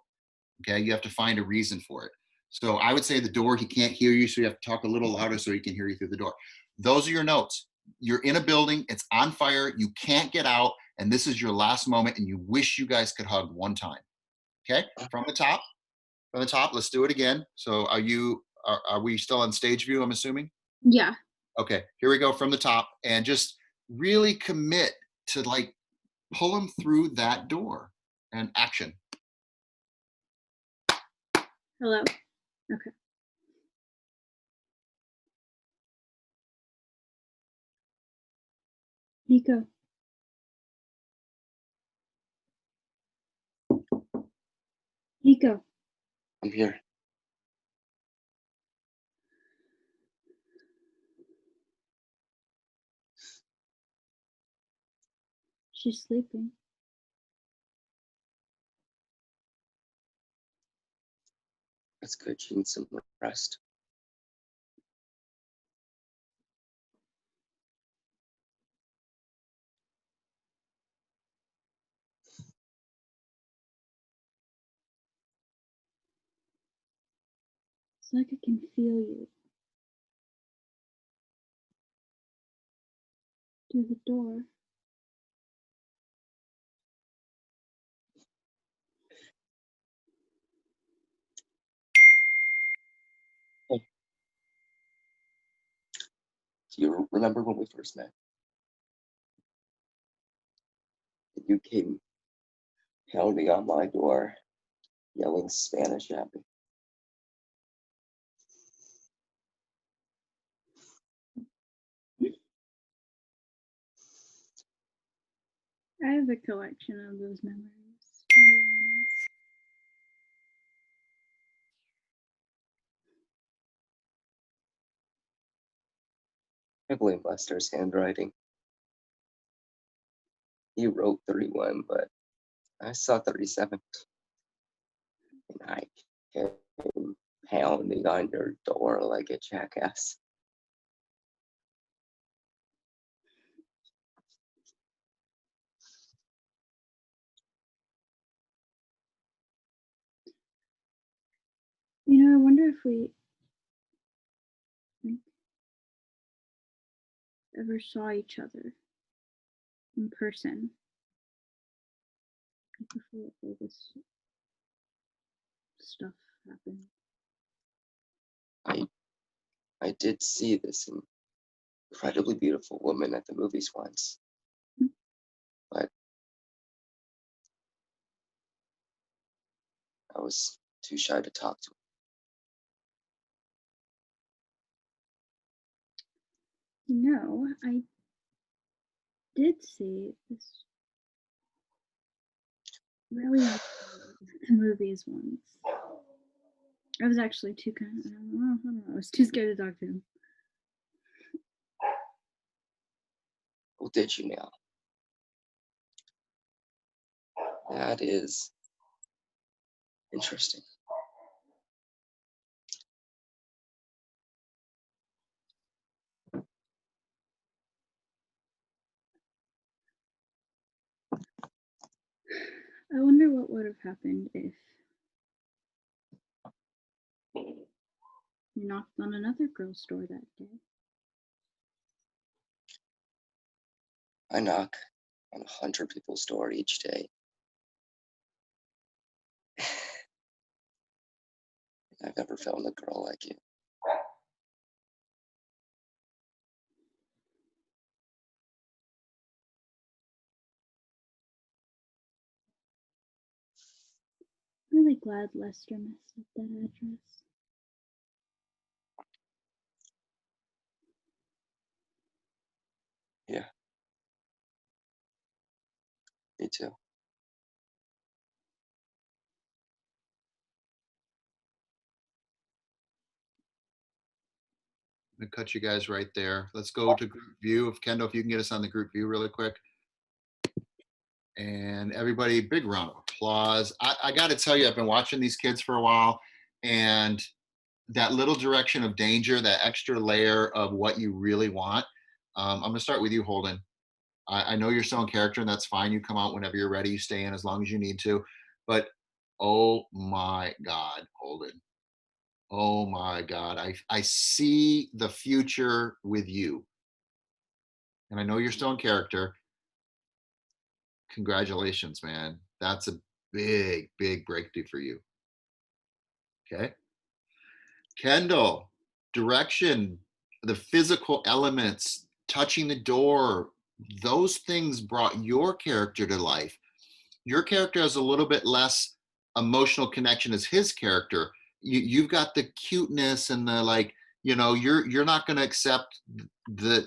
Okay, you have to find a reason for it. So I would say the door, he can't hear you, so you have to talk a little louder so he can hear you through the door. Those are your notes. You're in a building, it's on fire, you can't get out, and this is your last moment, and you wish you guys could hug one time. Okay, from the top, let's do it again. So are we still on stage view, I'm assuming? Yeah. Okay, here we go from the top, and just really commit to like pull him through that door, and action. Hello. Okay. Nico. Nico. I'm here. She's sleeping. That's good. She needs some rest. It's like I can feel you through the door. Hey, do you remember when we first met? You came pounding on my door, yelling Spanish at me. I have a collection of those memories, to be honest. I blame Lester's handwriting. He wrote 31, but I saw 37. And I came pounding on your door like a jackass. You know, I wonder if we like, ever saw each other in person before all this stuff happened. I did see this incredibly beautiful woman at the movies once, but I was too shy to talk to her. No, I did see this really nice guy at the movies once. I was actually too kind of, I don't know, I was too scared to talk to him. Oh, did you now? That is interesting. I wonder what would have happened if you knocked on another girl's door that day. I knock on 100 people's door each day. I've never found a girl like you. I really glad Lester messed up that address. Yeah. Me too. I'm gonna cut you guys right there. Let's go to group view. If Kendall, if you can get us on the group view really quick. And everybody, big round of applause. I got to tell you, I've been watching these kids for a while, and that little direction of danger, that extra layer of what you really want. I'm going to start with you, Holden. I know you're still in character, and that's fine. You come out whenever you're ready. You stay in as long as you need to. But oh my God, Holden. Oh my God. I see the future with you. And I know you're still in character. Congratulations, man. That's a big, big breakthrough for you. Okay. Kendall, direction, the physical elements, touching the door, those things brought your character to life. Your character has a little bit less emotional connection as his character. You've got the cuteness and the like, you're not going to accept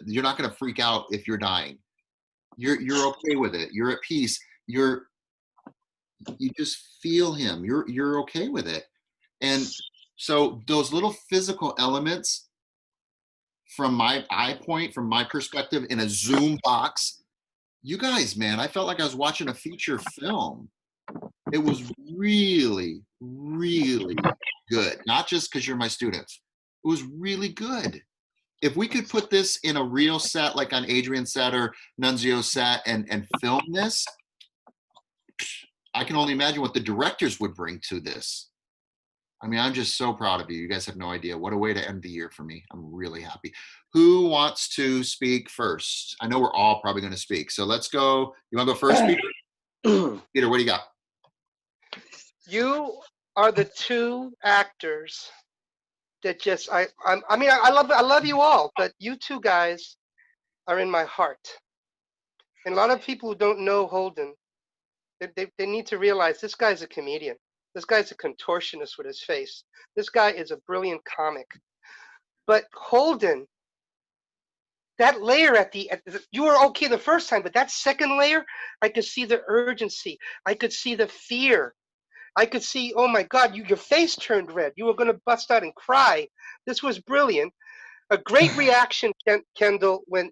you're not going to freak out if you're dying. You're okay with it. You're at peace. You just feel him. You're okay with it. And so those little physical elements, from my from my perspective, in a Zoom box, you guys, man, I felt like I was watching a feature film. It was really, really good. Not just because you're my students. It was really good. If we could put this in a real set, like on Adrian's set or Nunzio's set, and film this, I can only imagine what the directors would bring to this. I mean, I'm just so proud of you. You guys have no idea. What a way to end the year for me. I'm really happy. Who wants to speak first? I know we're all probably going to speak. So let's go. You want to go first, Peter? Peter, what do you got? You are the two actors that just I mean I love you all, but you two guys are in my heart. And a lot of people who don't know Holden, they need to realize this guy's a comedian. This guy's a contortionist with his face. This guy is a brilliant comic. But Holden, that layer you were okay the first time, but that second layer, I could see the urgency. I could see the fear. I could see, oh my God, your face turned red. You were going to bust out and cry. This was brilliant. A great reaction, Kendall, when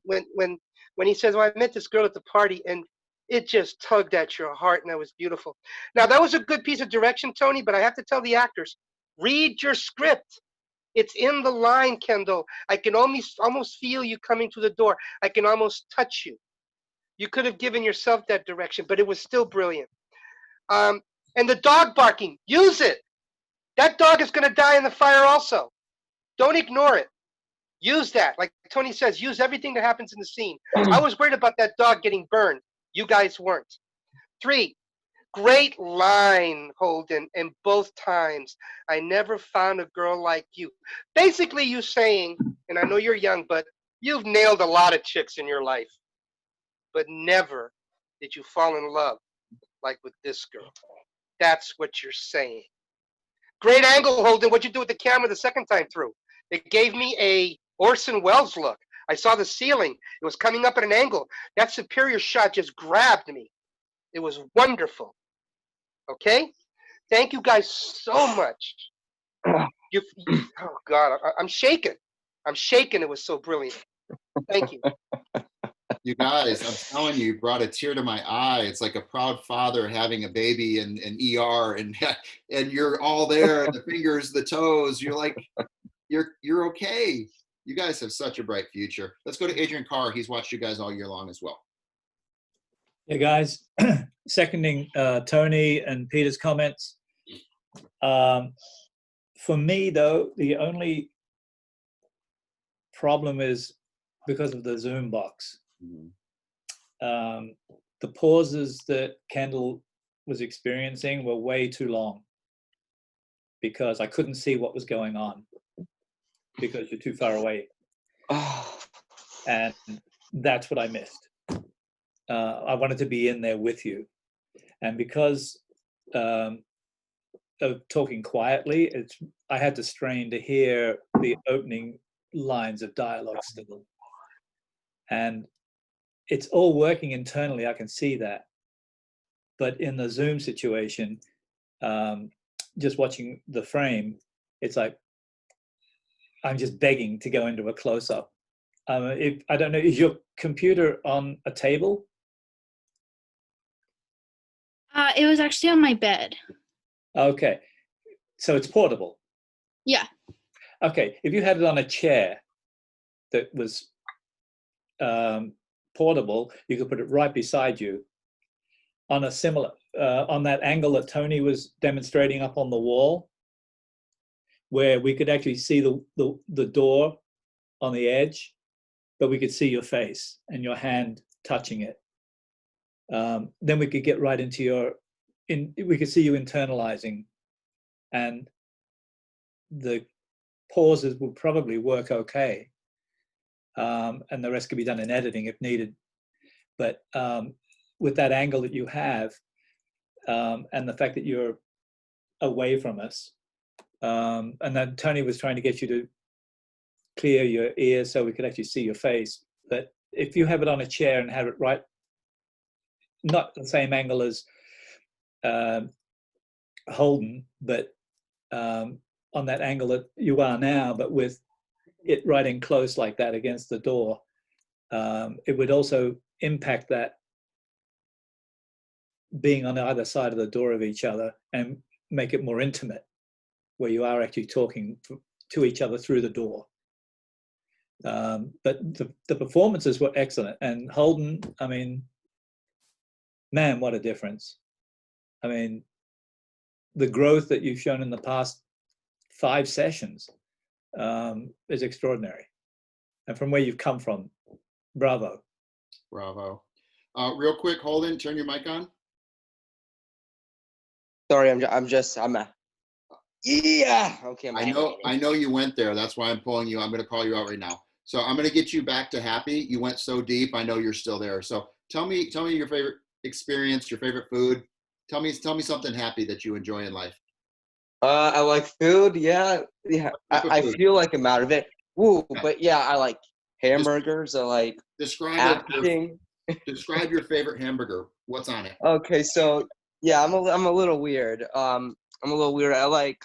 he says, well, I met this girl at the party, and it just tugged at your heart, and that was beautiful. Now, that was a good piece of direction, Tony, but I have to tell the actors, read your script. It's in the line, Kendall. I can almost feel you coming through the door. I can almost touch you. You could have given yourself that direction, but it was still brilliant. And the dog barking, use it. That dog is going to die in the fire also. Don't ignore it. Use that. Like Tony says, use everything that happens in the scene. I was worried about that dog getting burned. You guys weren't. 3, great line, Holden, and both times. I never found a girl like you. Basically, you saying, and I know you're young, but you've nailed a lot of chicks in your life. But never did you fall in love like with this girl. That's what you're saying. Great angle, Holden. What'd you do with the camera the second time through? It gave me a Orson Welles look. I saw the ceiling. It was coming up at an angle. That superior shot just grabbed me. It was wonderful. Okay? Thank you guys so much. Oh God, I'm shaking. I'm shaking. It was so brilliant. Thank you. You guys, I'm telling you, you brought a tear to my eye. It's like a proud father having a baby in ER, and you're all there, the fingers, the toes. You're like, you're okay. You guys have such a bright future. Let's go to Adrian Carr. He's watched you guys all year long as well. Yeah, guys, seconding Tony and Peter's comments. For me, though, the only problem is because of the Zoom box. The pauses that Kendall was experiencing were way too long because I couldn't see what was going on because you're too far away. And that's what I missed. I wanted to be in there with you. And because talking quietly. I had to strain to hear the opening lines of dialogue still. And it's all working internally, I can see that. But in the Zoom situation, just watching the frame, it's like, I'm just begging to go into a close-up. I don't know, is your computer on a table? It was actually on my bed. Okay, so it's portable. Yeah. Okay, if you had it on a chair that was portable, you could put it right beside you on a similar, on that angle that Tony was demonstrating up on the wall, where we could actually see the door on the edge, but we could see your face and your hand touching it. Then we could get right into we could see you internalizing, and the pauses will probably work okay. And the rest could be done in editing if needed. But with that angle that you have, and the fact that you're away from us, and then Tony was trying to get you to clear your ears so we could actually see your face. But if you have it on a chair and have it right, not the same angle as Holden, but on that angle that you are now, but with it right in close like that against the door, it would also impact that being on either side of the door of each other and make it more intimate, where you are actually talking to each other through the door. But the performances were excellent. And Holden, I mean, man, what a difference. I mean, the growth that you've shown in the past 5 sessions is extraordinary. And from where you've come from, bravo. Bravo. Real quick, Holden, turn your mic on. Sorry, yeah. Okay. I know you went there. That's why I'm pulling you. I'm going to call you out right now. So I'm going to get you back to happy. You went so deep. I know you're still there. So tell me your favorite experience, your favorite food. Tell me something happy that you enjoy in life. I like food. Yeah. I feel like I'm out of it. Woo. Yeah. But yeah, I like hamburgers. I like acting. Describe your favorite hamburger. What's on it? Okay, so yeah, I'm a little weird. I'm a little weird. I like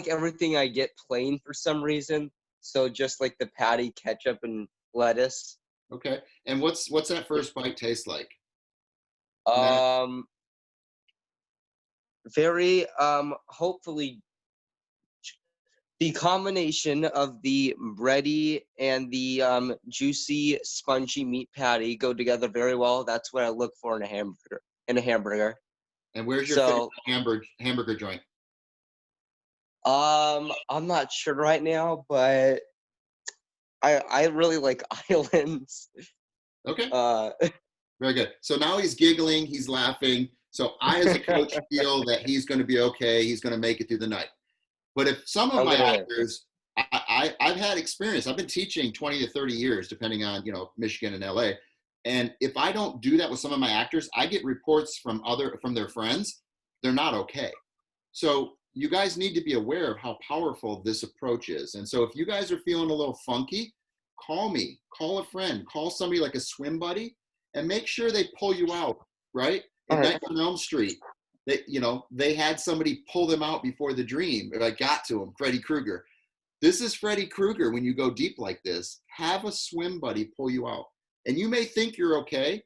everything I get plain for some reason. So just like the patty, ketchup, and lettuce. Okay. And what's that first bite taste like? Very hopefully the combination of the bready and the juicy, spongy meat patty go together very well. That's what I look for in a hamburger. And where's your favorite hamburger joint? I'm not sure right now, but I really like Islands. Okay. Very good. So now he's giggling, he's laughing. So I, as a coach, feel that he's going to be okay. He's going to make it through the night. But if some of my actors, I've had experience. I've been teaching 20 to 30 years, depending on, Michigan and LA. And if I don't do that with some of my actors, I get reports from their friends. They're not okay. So you guys need to be aware of how powerful this approach is. And so if you guys are feeling a little funky, call me, call a friend, call somebody like a swim buddy, and make sure they pull you out, right? In Nightmare on Elm Street, they had somebody pull them out before the dream. I got to him, Freddy Krueger. This is Freddy Krueger. When you go deep like this, have a swim buddy pull you out. And you may think you're okay,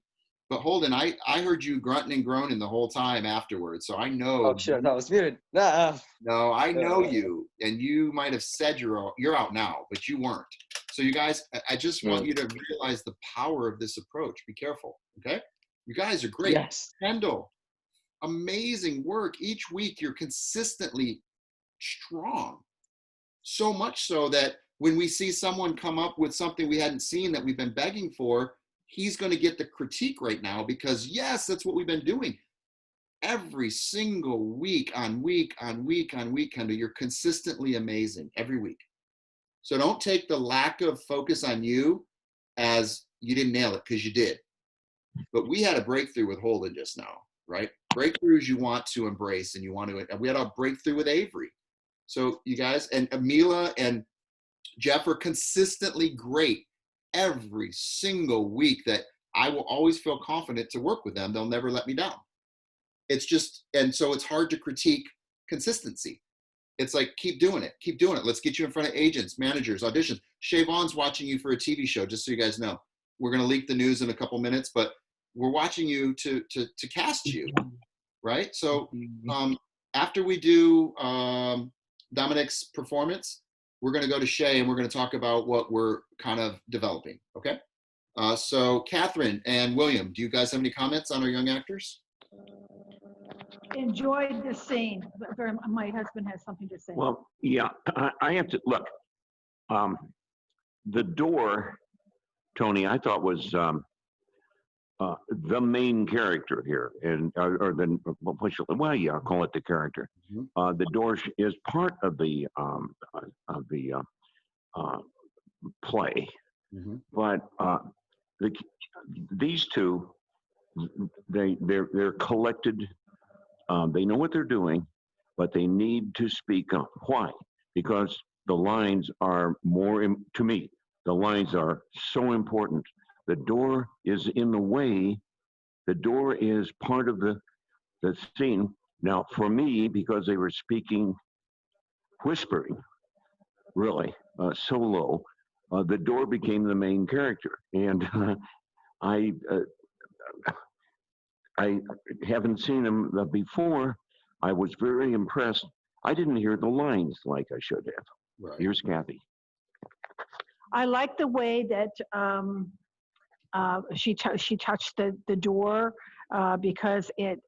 but Holden, I heard you grunting and groaning the whole time afterwards. So I know. Oh, shit, that was muted. No, I know you. And you might have said you're out now, but you weren't. So you guys, I just want you to realize the power of this approach. Be careful, okay? You guys are great. Yes. Kendall, amazing work. Each week you're consistently strong. So much so that when we see someone come up with something we hadn't seen that we've been begging for, he's going to get the critique right now because, yes, that's what we've been doing. Every single week on week on week on week, Kendall, you're consistently amazing every week. So don't take the lack of focus on you as you didn't nail it, because you did. But we had a breakthrough with Holden just now, right? breakthroughs you want to embrace and you want to, we had a breakthrough with Avery. So you guys, and Amila and Jeff are consistently great every single week that I will always feel confident to work with them. They'll never let me down. It's just, and so it's hard to critique consistency. It's like, keep doing it. Keep doing it. Let's get you in front of agents, managers, auditions. Shea Vaughn's watching you for a TV show, just so you guys know. We're going to leak the news in a couple minutes, but we're watching you to cast you, right? So after we do Dominic's performance, we're going to go to Shea and we're going to talk about what we're kind of developing, okay? So Kathryn and William, do you guys have any comments on our young actors? Enjoyed the scene. My husband has something to say. Well, yeah, I have to, look, the door, Tony, I thought was the main character here, and or the, well, yeah, I'll call it the character. The door is part of the play, but these two, they're collected. They know what they're doing, but they need to speak up. Why? Because the lines are more, to me, the lines are so important. The door is in the way. The door is part of the scene. Now, for me, because they were speaking, whispering, really, so low, the door became the main character. And I haven't seen him before. I was very impressed. I didn't hear the lines like I should have. Right. Here's Kathy. I like the way that she touched the door because it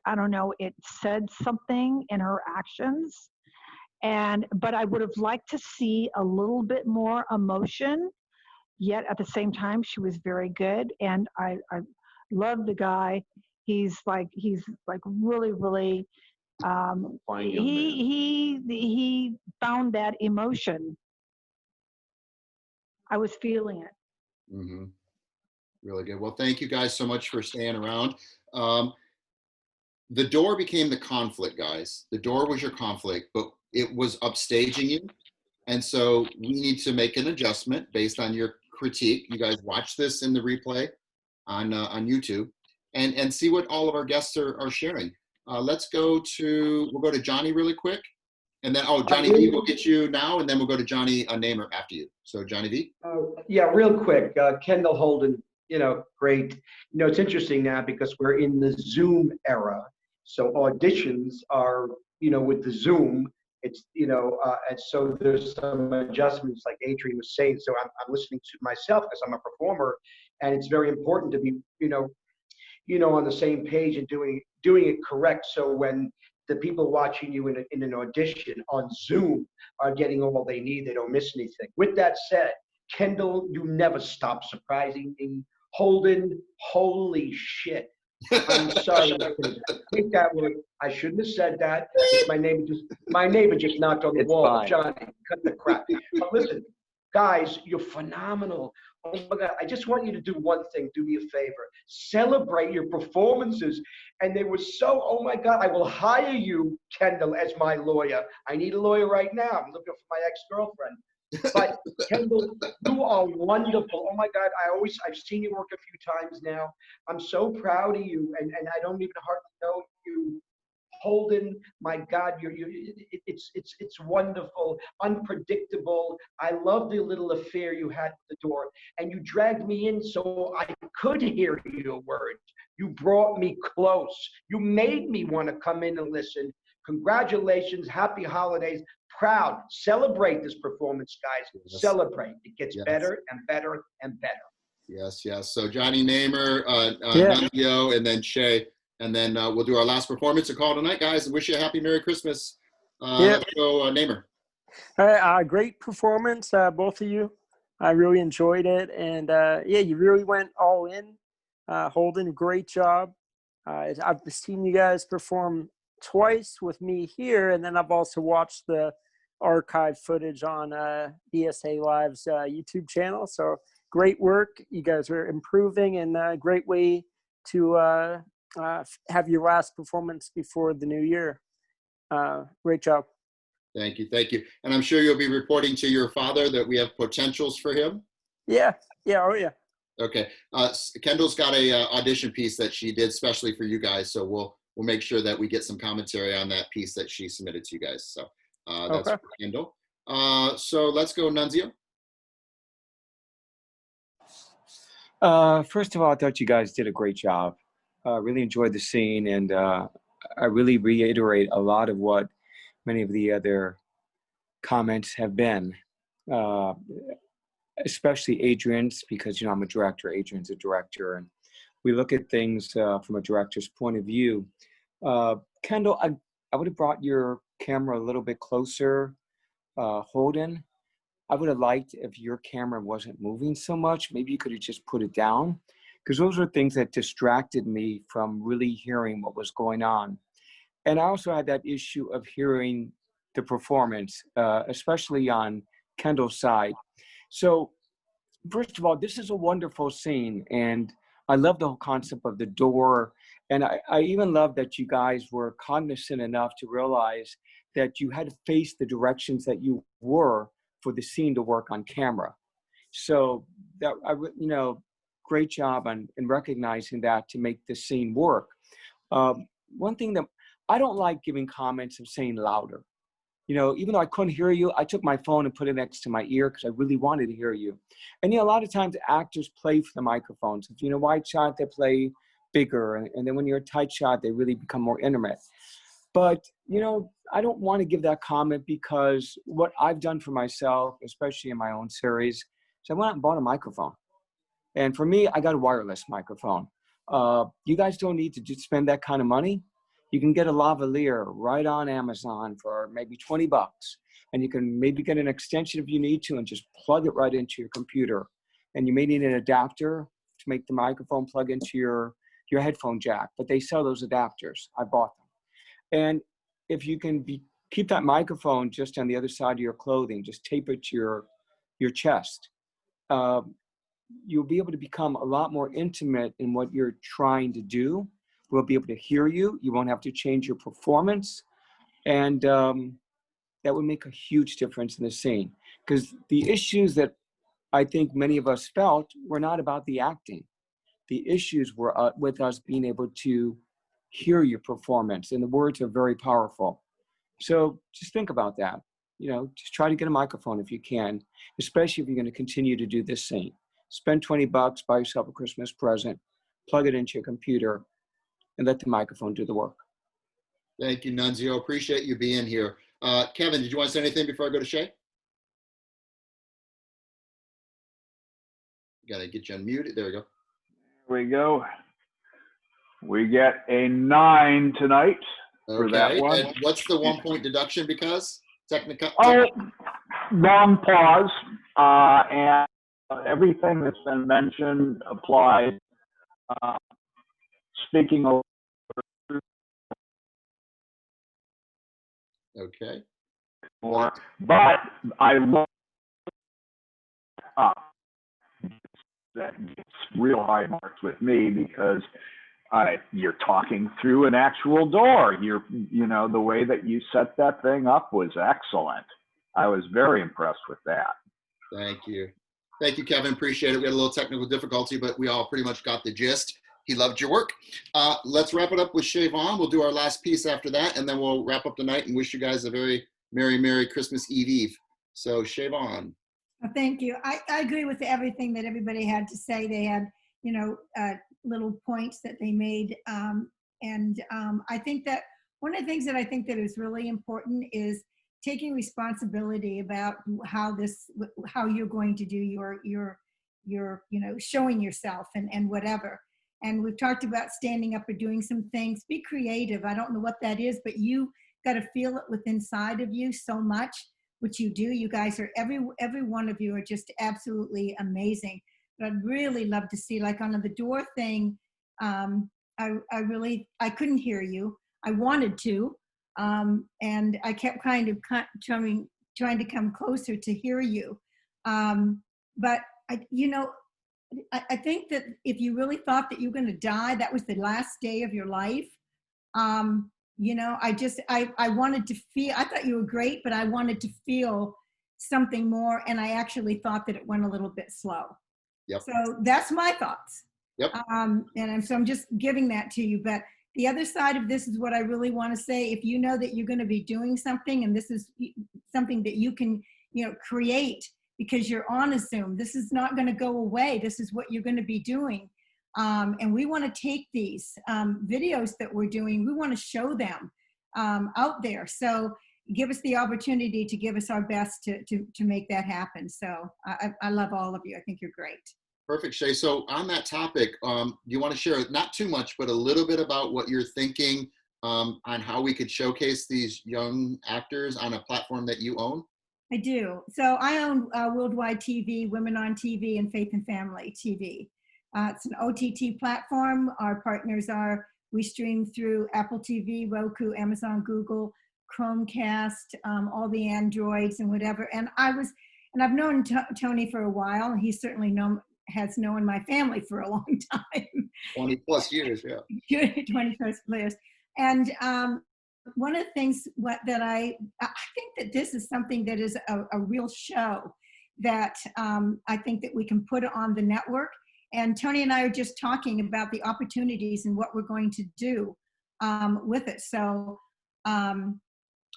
I don't know, it said something in her actions, but I would have liked to see a little bit more emotion. Yet at the same time, she was very good, and I love the guy. He's like really he found that emotion. I was feeling it. Mm-hmm. Really good. Well, thank you guys so much for staying around. The door became the conflict, guys. The door was your conflict, but it was upstaging you. And so we need to make an adjustment based on your critique. You guys watch this in the replay on YouTube and see what all of our guests are sharing. We'll go to Jonny really quick. And then, Johnny V will get you now, and then we'll go to Johnny Namer after you. So Johnny V. Yeah, real quick. Kendall Holden, great. It's interesting now because we're in the Zoom era. So auditions are, with the Zoom, it's, and so there's some adjustments like Adrian was saying. So I'm listening to myself because I'm a performer, and it's very important to be, on the same page and doing it correct. So when the people watching you in an audition on Zoom are getting all they need, they don't miss anything. With that said, Kendall, you never stop surprising me. Holden, holy shit. I'm sorry. Take that word. I shouldn't have said that. My neighbor just knocked on the wall. Fine. Johnny, cut the crap. But listen, guys, you're phenomenal. Oh my God, I just want you to do one thing. Do me a favor. Celebrate your performances. And they were so, oh my God, I will hire you, Kendall, as my lawyer. I need a lawyer right now. I'm looking for my ex-girlfriend. But Kendall, you are wonderful. Oh my God, I've seen you work a few times now. I'm so proud of you, and I don't even hardly know you. Holden, my God, it's wonderful, unpredictable. I love the little affair you had at the door, and you dragged me in so I could hear your words. You brought me close. You made me want to come in and listen. Congratulations, happy holidays. Proud. Celebrate this performance, guys. Yes. Celebrate. It gets better and better and better. Yes. So Johnny Namer, Nunzio, and then Shea. And then we'll do our last performance and call tonight, guys. And wish you a happy Merry Christmas. Let's go, Namer. All right, great performance, both of you. I really enjoyed it. And you really went all in. Holden, great job. I've seen you guys perform twice with me here, and then I've also watched the archive footage on BSA-LIVE's YouTube channel. So great work. You guys are improving, and a great way to have your last performance before the new year. Great job. Thank you, thank you. And I'm sure you'll be reporting to your father that we have potentials for him. Yeah, oh yeah. Okay, Kendall's got a audition piece that she did specially for you guys, so we'll make sure that we get some commentary on that piece that she submitted to you guys. So that's Okay. for Kendall. So let's go, Nunzio. First of all, I thought you guys did a great job. Really enjoyed the scene, and I really reiterate a lot of what many of the other comments have been, especially Adrian's, because, you know, I'm a director, Adrian's a director, and we look at things from a director's point of view. Kendall, I would have brought your camera a little bit closer. Holden, I would have liked if your camera wasn't moving so much. Maybe you could have just put it down, because those are things that distracted me from really hearing what was going on. And I also had that issue of hearing the performance, especially on Kendall's side. So first of all, this is a wonderful scene, and I love the whole concept of the door. And I even love that you guys were cognizant enough to realize that you had to face the directions that you were for the scene to work on camera. So that, you know, great job in recognizing that to make the scene work. One thing that I don't like giving comments of saying louder. You know, even though I couldn't hear you, I took my phone and put it next to my ear because I really wanted to hear you. And, you know, a lot of times actors play for the microphones. If you're in a wide shot, they play bigger. And then when you're a tight shot, they really become more intimate. But, you know, I don't want to give that comment, because what I've done for myself, especially in my own series, is I went out and bought a microphone. And for me, I got a wireless microphone. You guys don't need to just spend that kind of money. You can get a lavalier right on Amazon for maybe $20. And you can maybe get an extension if you need to and just plug it right into your computer. And you may need an adapter to make the microphone plug into your headphone jack. But they sell those adapters. I bought them. And if you can keep that microphone just on the other side of your clothing, just tape it to your chest, you'll be able to become a lot more intimate in what you're trying to do. We'll be able to hear you. You won't have to change your performance. And that would make a huge difference in the scene. Because the issues that I think many of us felt were not about the acting. The issues were with us being able to hear your performance. And the words are very powerful. So just think about that. You know, just try to get a microphone if you can, especially if you're going to continue to do this scene. Spend $20, buy yourself a Christmas present, plug it into your computer, and let the microphone do the work. Thank you, Nunzio. Appreciate you being here. Kevin, did you want to say anything before I go to Shea? Got to get you unmuted. There we go. There we go. We get a 9 tonight for that one. And what's the 1 point deduction because? Technical? Oh, long pause. And everything that's been mentioned applies. Speaking of. Okay. More, but I love that gets real high marks with me because you're talking through an actual door. You know, the way that you set that thing up was excellent. I was very impressed with that. Thank you. Thank you, Kevin. Appreciate it. We had a little technical difficulty, but we all pretty much got the gist. He loved your work. Let's wrap it up with Shea Vaughn. We'll do our last piece after that, and then we'll wrap up the night and wish you guys a very Merry Christmas Eve. So Shea Vaughn. Thank you. I agree with everything that everybody had to say. They had, you know, little points that they made. I think that one of the things that I think that is really important is taking responsibility about how you're going to do your you know, showing yourself and whatever. And we've talked about standing up or doing some things. Be creative. I don't know what that is, but you got to feel it within inside of you so much, which you do. You guys are, every one of you are just absolutely amazing. But I'd really love to see, like on the door thing, I couldn't hear you. I wanted to, and I kept kind of trying to come closer to hear you. But you know, I think that if you really thought that you were going to die, that was the last day of your life. You know, I wanted to feel, I thought you were great, but I wanted to feel something more. And I actually thought that it went a little bit slow. Yep. So that's my thoughts. Yep. So I'm just giving that to you. But the other side of this is what I really want to say. If you know that you're going to be doing something, and this is something that you can, you know, create because you're on a Zoom, this is not going to go away. This is what you're going to be doing. And we want to take these videos that we're doing, we want to show them out there. So give us the opportunity to give us our best to make that happen. So I love all of you. I think you're great. Perfect, Shea. So on that topic, do you want to share, not too much, but a little bit about what you're thinking on how we could showcase these young actors on a platform that you own? I do. So I own Worldwide TV, Women on TV, and Faith and Family TV. It's an OTT platform. Our partners are, we stream through Apple TV, Roku, Amazon, Google, Chromecast, all the Androids and whatever. And I've known Tony for a while, and he certainly has known my family for a long time. 20 plus years, yeah. 20 plus years. And one of the things that I think that this is something that is a real show that I think that we can put on the network. And Tony and I are just talking about the opportunities and what we're going to do with it. So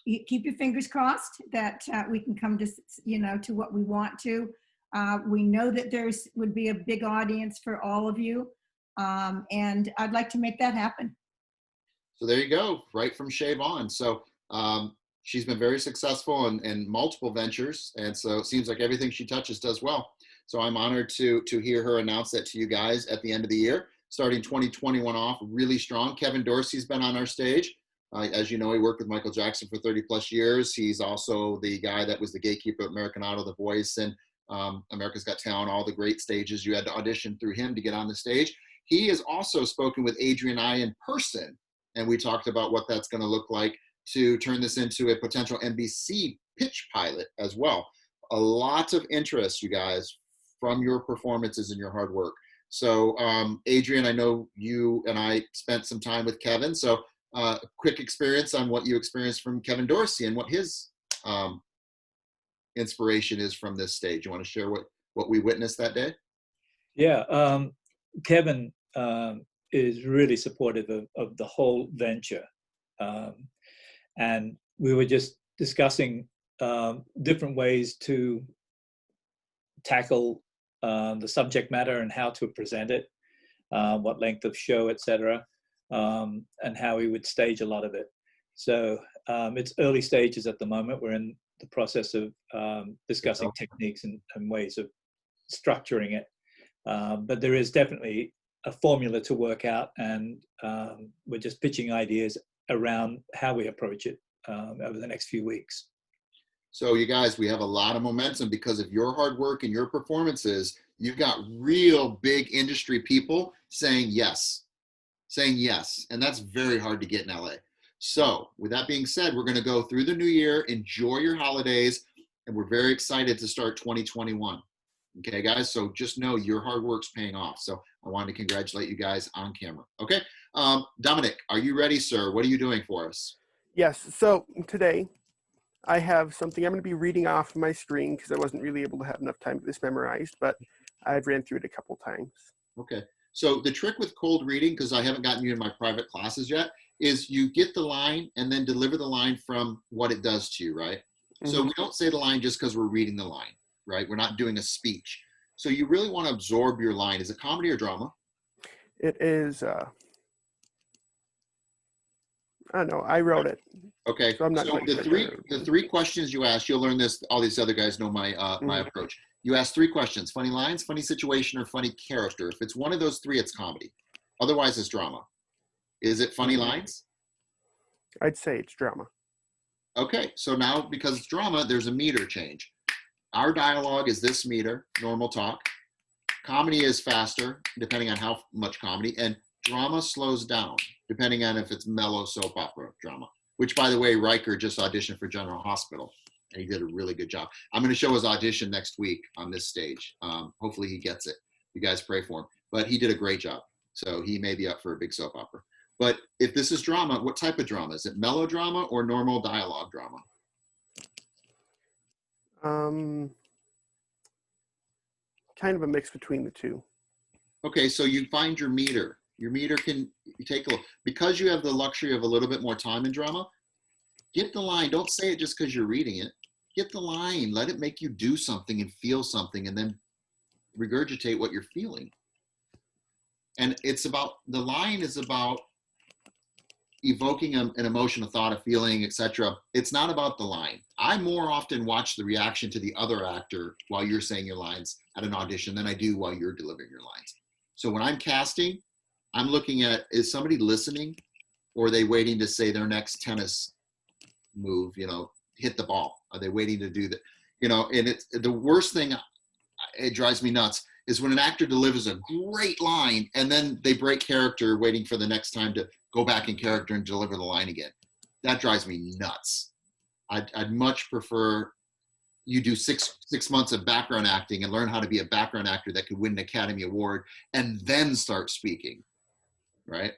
you keep your fingers crossed that we can come to, you know, to what we want to. We know that would be a big audience for all of you. And I'd like to make that happen. So there you go, right from Shea Vaughn. So she's been very successful in multiple ventures. And so it seems like everything she touches does well. So I'm honored to hear her announce that to you guys at the end of the year, starting 2021 off really strong. Kevin Dorsey's been on our stage. As you know, he worked with Michael Jackson for 30 plus years. He's also the guy that was the gatekeeper at American Idol, The Voice, and America's Got Talent, all the great stages. You had to audition through him to get on the stage. He has also spoken with Adrian and I in person, and we talked about what that's going to look like to turn this into a potential NBC pitch pilot as well. A lot of interest, you guys, from your performances and your hard work. So Adrian, I know you and I spent some time with Kevin. So quick experience on what you experienced from Kevin Dorsey and what his inspiration is from this stage. You want to share what we witnessed that day? Yeah, Kevin is really supportive of the whole venture. And we were just discussing different ways to tackle the subject matter and how to present it, what length of show, etc., and how we would stage a lot of it. So it's early stages at the moment. We're in the process of discussing techniques and ways of structuring it. But there is definitely a formula to work out, and we're just pitching ideas around how we approach it over the next few weeks. So you guys, we have a lot of momentum because of your hard work and your performances. You've got real big industry people saying yes. And that's very hard to get in LA. So with that being said, we're going to go through the new year, enjoy your holidays, and we're very excited to start 2021. Okay, guys, so just know your hard work's paying off. So I wanted to congratulate you guys on camera. Okay, Dominic, are you ready, sir? What are you doing for us? Yes, so today I have something I'm going to be reading off my screen because I wasn't really able to have enough time to get this memorized, but I've ran through it a couple times. Okay, so the trick with cold reading, because I haven't gotten you in my private classes yet, is you get the line and then deliver the line from what it does to you, right? Mm-hmm. So we don't say the line just because we're reading the line, right? We're not doing a speech. So you really want to absorb your line. Is it comedy or drama? It is, I don't know, I wrote it. Okay, so the three questions you asked, you'll learn this, all these other guys know my my approach. You ask three questions: funny lines, funny situation, or funny character. If it's one of those three, it's comedy. Otherwise, it's drama. Is it funny lines? I'd say it's drama. Okay, so now because it's drama, there's a meter change. Our dialogue is this meter, normal talk. Comedy is faster, depending on how much comedy, and drama slows down, depending on if it's mellow soap opera drama. Which, by the way, Riker just auditioned for General Hospital, and he did a really good job. I'm going to show his audition next week on this stage. Hopefully he gets it. You guys pray for him. But he did a great job. So he may be up for a big soap opera. But if this is drama, what type of drama? Is it melodrama or normal dialogue drama? Kind of a mix between the two. Okay, so you find your meter. Your meter can, you take a look. Because you have the luxury of a little bit more time in drama, get the line. Don't say it just because you're reading it. Get the line. Let it make you do something and feel something, and then regurgitate what you're feeling. And it's about, the line is about evoking an emotion, a thought, a feeling, etc. It's not about the line. I more often watch the reaction to the other actor while you're saying your lines at an audition than I do while you're delivering your lines. So when I'm casting, I'm looking at, is somebody listening, or are they waiting to say their next tennis move, you know, hit the ball? Are they waiting to do that? You know, and it's the worst thing, it drives me nuts, is when an actor delivers a great line and then they break character waiting for the next time to go back in character and deliver the line again. That drives me nuts. I'd much prefer you do six months of background acting and learn how to be a background actor that could win an Academy Award and then start speaking, right?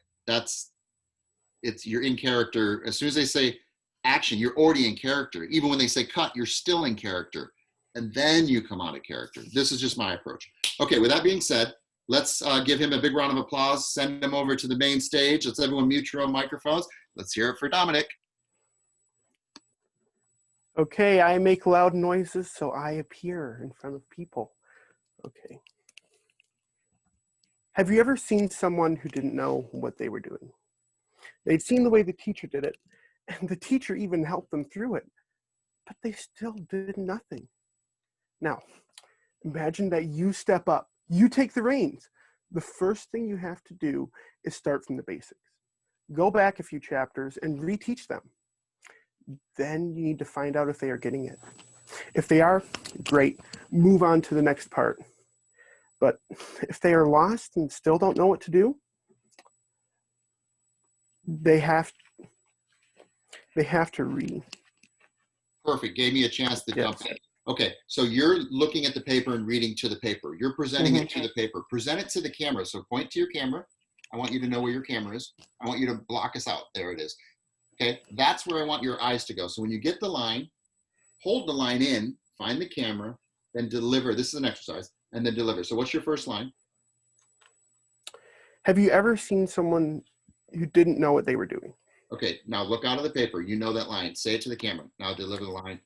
You're in character. As soon as they say action, you're already in character. Even when they say cut, you're still in character. And then you come out of character. This is just my approach. Okay, with that being said, let's give him a big round of applause. Send him over to the main stage. Let's everyone mute your own microphones. Let's hear it for Dominic. Okay, I make loud noises, so I appear in front of people. Okay. Have you ever seen someone who didn't know what they were doing? They'd seen the way the teacher did it, and the teacher even helped them through it, but they still did nothing. Now, imagine that you step up, you take the reins. The first thing you have to do is start from the basics. Go back a few chapters and reteach them. Then you need to find out if they are getting it. If they are, great, move on to the next part. But if they are lost and still don't know what to do, they have to read. Perfect, gave me a chance to jump in. Okay, so you're looking at the paper and reading to the paper. You're presenting it to the paper. Present it to the camera. So point to your camera. I want you to know where your camera is. I want you to block us out. There it is. Okay, that's where I want your eyes to go. So when you get the line, hold the line in, find the camera, then deliver. This is an exercise, and then deliver. So what's your first line? Have you ever seen someone who didn't know what they were doing? Okay, now look out of the paper. You know that line. Say it to the camera. Now deliver the line.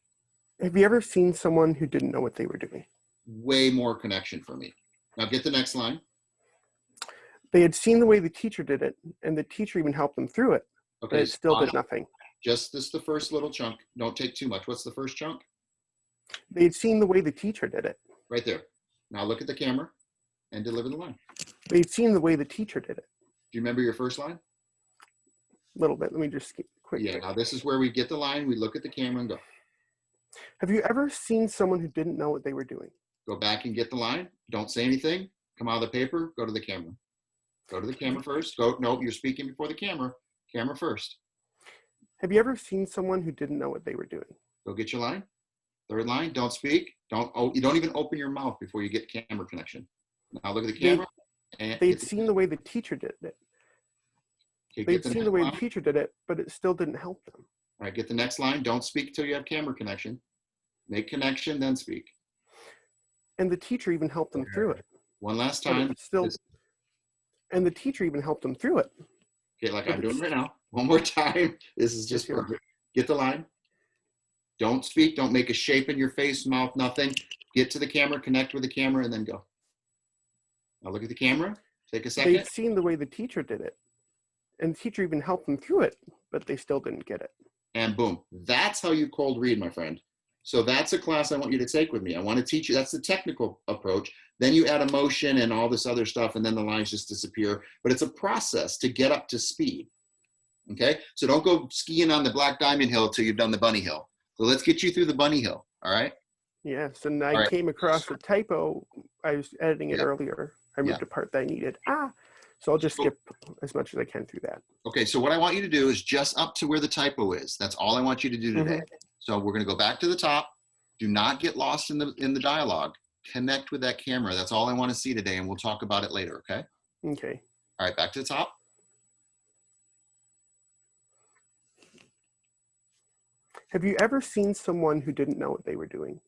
Have you ever seen someone who didn't know what they were doing? Way more connection for me. Now get the next line. They had seen the way the teacher did it, and the teacher even helped them through it, Okay, but it still did nothing. Just this, the first little chunk. Don't take too much. What's the first chunk? They had seen the way the teacher did it. Right there. Now look at the camera and deliver the line. They had seen the way the teacher did it. Do you remember your first line? A little bit. Let me just skip quick. Yeah, now this is where we get the line. We look at the camera and go. Have you ever seen someone who didn't know what they were doing? Go back and get the line. Don't say anything. Come out of the paper. Go to the camera. Go to the camera first. Go. No, you're speaking before the camera. Camera first. Have you ever seen someone who didn't know what they were doing? Go get your line. Third line. Don't speak. You don't even open your mouth before you get camera connection. Now look at the camera. They'd seen the way the teacher did it. Okay, They'd seen the way the teacher did it, but it still didn't help them. All right, get the next line. Don't speak till you have camera connection. Make connection, then speak. And the teacher even helped them through it. One last But time. And the teacher even helped them through it. Okay, like I'm doing right now. One more time. This is just perfect. Get the line. Don't speak. Don't make a shape in your face, mouth, nothing. Get to the camera, connect with the camera, and then go. Now look at the camera. Take a second. They'd seen the way the teacher did it. And the teacher even helped them through it, but they still didn't get it. And boom. That's how you cold read, my friend. So that's a class I want you to take with me. I want to teach you. That's the technical approach. Then you add emotion and all this other stuff, and then the lines just disappear. But it's a process to get up to speed. Okay? So don't go skiing on the Black Diamond Hill till you've done the Bunny Hill. So let's get you through the Bunny Hill. All right? Yes, and I came across a typo. I was editing it earlier. I moved a part that I needed. So I'll just skip as much as I can through that. Okay, so what I want you to do is just up to where the typo is. That's all I want you to do today. So we're going to go back to the top. Do not get lost in the dialogue. connect with that camera. That's all I want to see today, and we'll talk about it later, okay? Okay. All right, back to the top. Have you ever seen someone who didn't know what they were doing?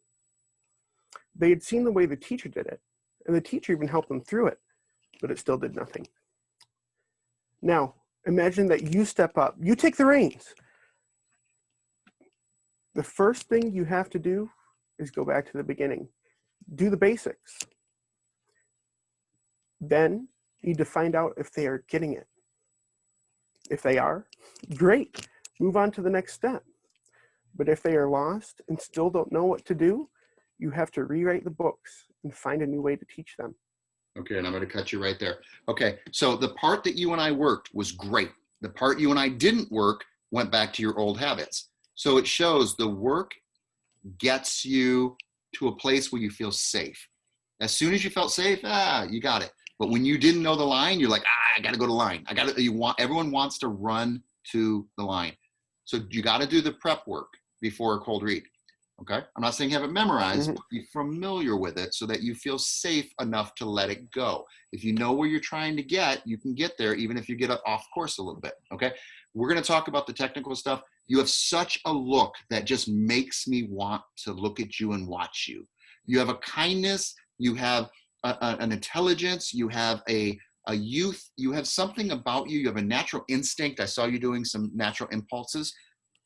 They had seen the way the teacher did it, and the teacher even helped them through it, but it still did nothing. Now, imagine that you step up, you take the reins. The first thing you have to do is go back to the beginning. Do the basics. Then you need to find out if they are getting it. If they are, great, move on to the next step. But if they are lost and still don't know what to do, you have to rewrite the books and find a new way to teach them. Okay, and I'm going to cut you right there. Okay, so the part that you and I worked was great. The part you and I didn't work went back to your old habits. So it shows the work gets you to a place where you feel safe. As soon as you felt safe, you got it. But when you didn't know the line, you're like, I got to go to line. Everyone wants to run to the line. So you got to do the prep work before a cold read. Okay, I'm not saying you have it memorized, but be familiar with it so that you feel safe enough to let it go. If you know where you're trying to get, you can get there even if you get off course a little bit. Okay, we're going to talk about the technical stuff. You have such a look that just makes me want to look at you and watch you. You have a kindness, you have an intelligence, you have a youth, you have something about you, you have a natural instinct. I saw you doing some natural impulses.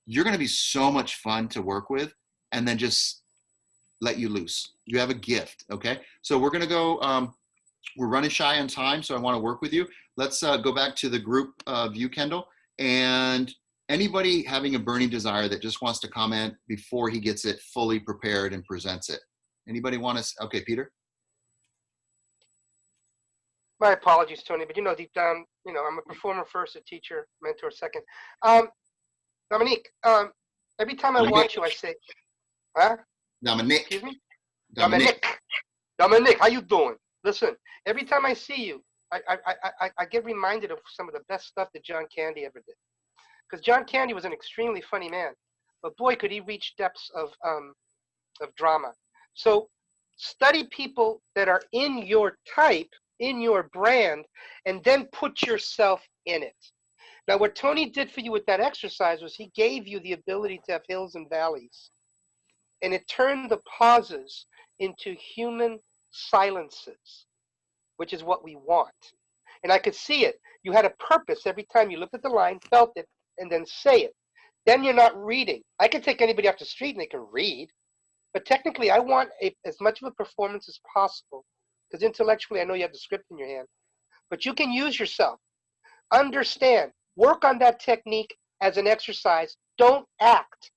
You're going to be so much fun to work with, and then just let you loose. You have a gift, okay? So we're going to go, we're running shy on time, so I want to work with you. Let's go back to the group view, Kendall. And anybody having a burning desire that just wants to comment before he gets it fully prepared and presents it. Anybody want to, okay, Peter? My apologies, Tony, but deep down, I'm a performer first, a teacher, mentor second. Dominique, every time I watch you, I say, huh? Dominique. Excuse me? Dominique, how you doing? Listen, every time I see you, I get reminded of some of the best stuff that John Candy ever did. Because John Candy was an extremely funny man, but boy, could he reach depths of drama. So study people that are in your type, in your brand, and then put yourself in it. Now, what Tony did for you with that exercise was he gave you the ability to have hills and valleys. And it turned the pauses into human silences, which is what we want. And I could see it. You had a purpose every time you looked at the line, felt it, and then say it. Then you're not reading. I could take anybody off the street and they can read. But technically, I want as much of a performance as possible. Because intellectually, I know you have the script in your hand. But you can use yourself. Understand. Work on that technique as an exercise. Don't act.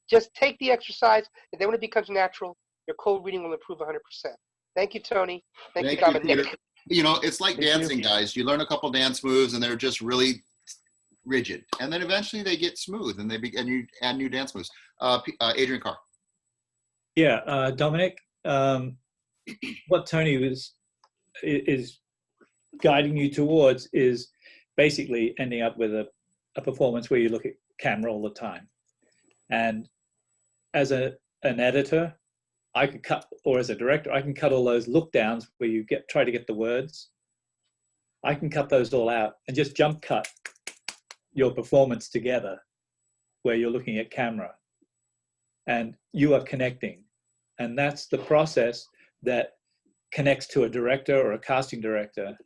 Just take the exercise, and then when it becomes natural, your cold reading will improve 100%. Thank you, Tony. Thank you, Dominic. Peter. It's like dancing, guys. You learn a couple dance moves, and they're just really rigid. And then eventually they get smooth, and you add new dance moves. Adrian Carr. Yeah, Dominic, what Tony is guiding you towards is basically ending up with a performance where you look at camera all the time. And as an editor, I could cut, or as a director, I can cut all those look downs where you try to get the words. I can cut those all out and just jump cut your performance together where you're looking at camera and you are connecting. And that's the process that connects to a director or a casting director.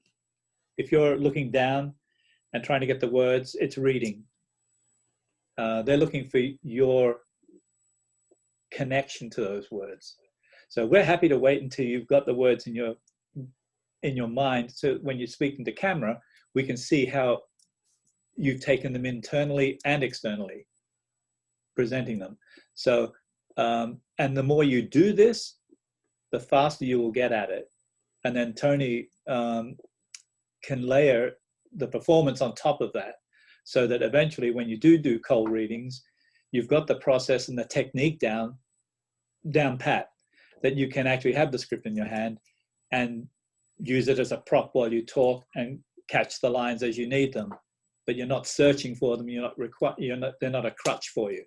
If you're looking down and trying to get the words, it's reading. They're looking for your connection to those words. So we're happy to wait until you've got the words in your mind, so when you're speaking to camera, we can see how you've taken them internally and externally, presenting them. So, and the more you do this, the faster you will get at it. And then Tony can layer the performance on top of that, so that eventually when you do cold readings, you've got the process and the technique down pat, that you can actually have the script in your hand and use it as a prop while you talk and catch the lines as you need them. But you're not searching for them. They're not a crutch for you.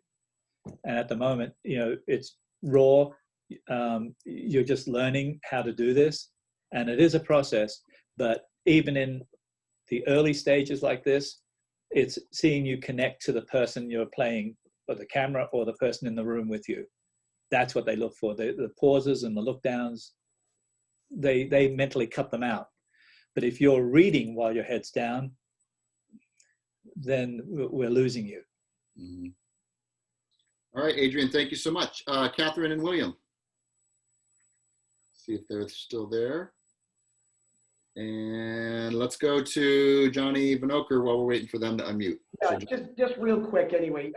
And at the moment, it's raw you're just learning how to do this, and it is a process. But even in the early stages like this, it's seeing you connect to the person you're playing, or the camera, or the person in the room with you. That's what they look for. The pauses and the look downs, they mentally cut them out. But if you're reading while your head's down, then we're losing you. Mm-hmm. All right, Adrian, thank you so much. Kathryn and William. See if they're still there. And let's go to Jonny Venokur while we're waiting for them to unmute. Yeah, just real quick anyway.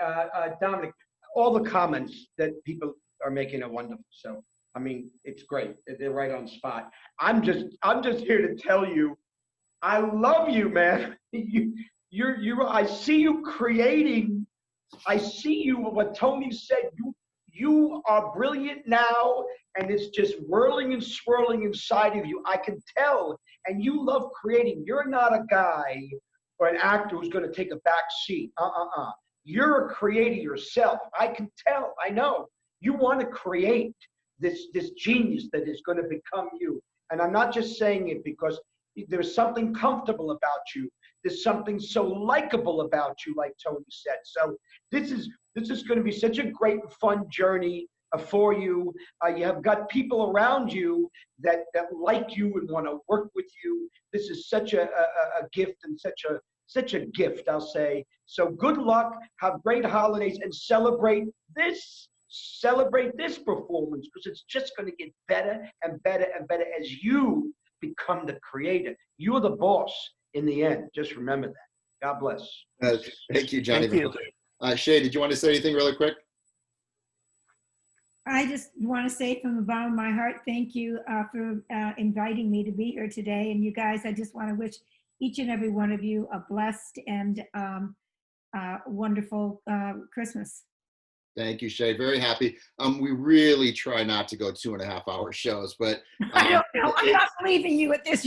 Dominic, all the comments that people are making are wonderful. So, I mean, it's great. They're right on spot. I'm just here to tell you, I love you, man. I see you creating. I see you, what Tony said, you are brilliant now, and it's just whirling and swirling inside of you. I can tell, and you love creating. You're not a guy or an actor who's going to take a back seat. You're a creator yourself. I can tell, I know. You want to create this genius that is going to become you. And I'm not just saying it because there's something comfortable about you. There's something so likable about you, like Tony said. So this is going to be such a great, fun journey for you. You have got people around you that like you and want to work with you. This is such a gift, and such a gift, I'll say. So good luck, have great holidays, and celebrate this performance, because it's just going to get better and better and better as you become the creator. You're the boss in the end. Just remember that. God bless. Thank you, Jonny. Thank you. Shea, did you want to say anything really quick? I just want to say from the bottom of my heart, thank you for inviting me to be here today. And you guys, I just want to wish each and every one of you a blessed and wonderful Christmas. Thank you, Shea. Very happy. We really try not to go 2.5-hour shows, but I don't know. I'm not believing you at this.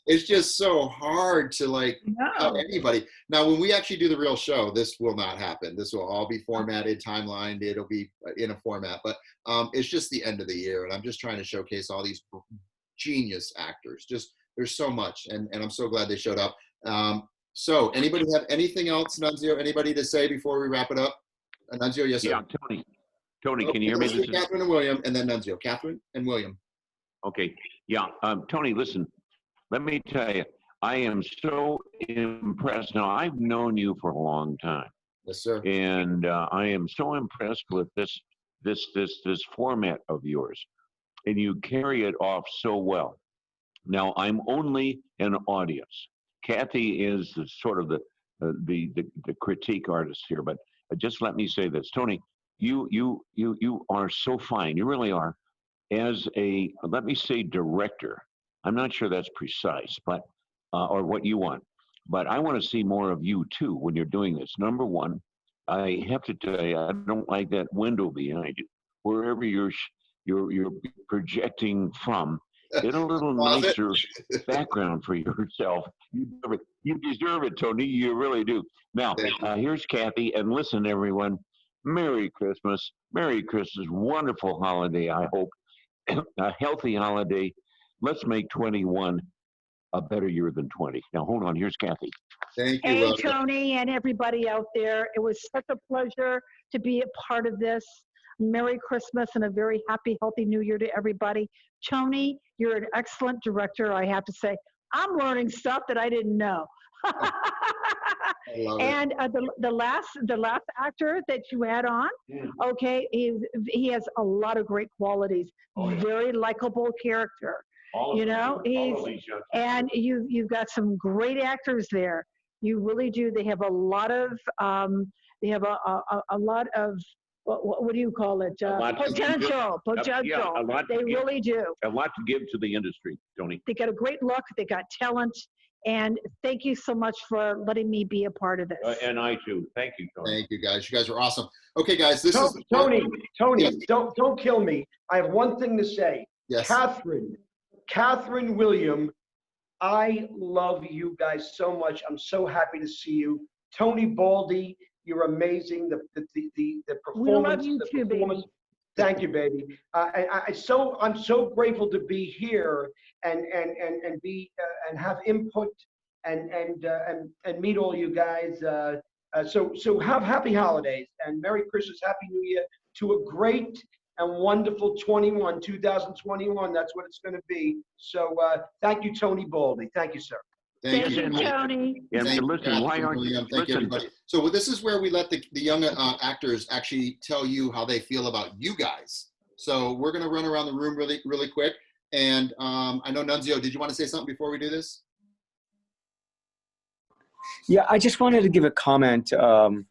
it's just so hard to have anybody. Now, when we actually do the real show, this will not happen. This will all be formatted, timelined. It'll be in a format, but it's just the end of the year, and I'm just trying to showcase all these genius actors. There's so much, and I'm so glad they showed up. So anybody have anything else, Nunzio? Anybody to say before we wrap it up? Nunzio, yes, sir. Yeah, Tony, can you hear me? This is Kathryn and William, and then Nunzio. Kathryn and William. Okay. Yeah, Tony, listen, let me tell you, I am so impressed. Now, I've known you for a long time. Yes, sir. And I am so impressed with this format of yours, and you carry it off so well. Now, I'm only an audience. Kathy is the sort of the critique artist here, but just let me say this, Tony. You are so fine. You really are. As a, let me say, director. I'm not sure that's precise, but or what you want. But I want to see more of you too when you're doing this. Number one, I have to tell you, I don't like that window behind you. Wherever you're projecting from, get a little nicer background for yourself. You deserve it, Tony. You really do. Now, here's Kathy, and listen, everyone. Merry Christmas. Merry Christmas. Wonderful holiday, I hope. A healthy holiday. Let's make 21 a better year than 20. Now, hold on. Here's Kathy. Thank you. Hey, Tony, and everybody out there. It was such a pleasure to be a part of this. Merry Christmas and a very happy, healthy New Year to everybody. Tony, you're an excellent director, I have to say. I'm learning stuff that I didn't know. And the last actor that you had on, okay, he has a lot of great qualities. Very likable character. And you've got some great actors there. You really do. They have a lot of a lot of what do you call it? Potential. Yeah, a lot they really do. A lot to give to the industry, Tony. They got a great look. They got talent. And thank you so much for letting me be a part of this. And I too. Thank you, Tony. Thank you, guys. You guys are awesome. Okay, guys, this is Tony. Yes. Don't kill me. I have one thing to say. Yes. Kathryn, William, I love you guys so much. I'm so happy to see you. Tony Baldy, you're amazing. The performance. We love you too, baby. Thank you, baby. I'm so grateful to be here and be and have input and meet all you guys. So have happy holidays and Merry Christmas, Happy New Year to a great and wonderful 2021. That's what it's going to be. So thank you, Tony Baldy. Thank you, sir. Thank you, Tony. And Thank you, listen, why Kathryn, aren't you, William. Thank you, listen, everybody. So this is where we let the young actors actually tell you how they feel about you guys. So we're going to run around the room really quick. And I know, Nunzio, did you want to say something before we do this? Yeah, I just wanted to give a comment to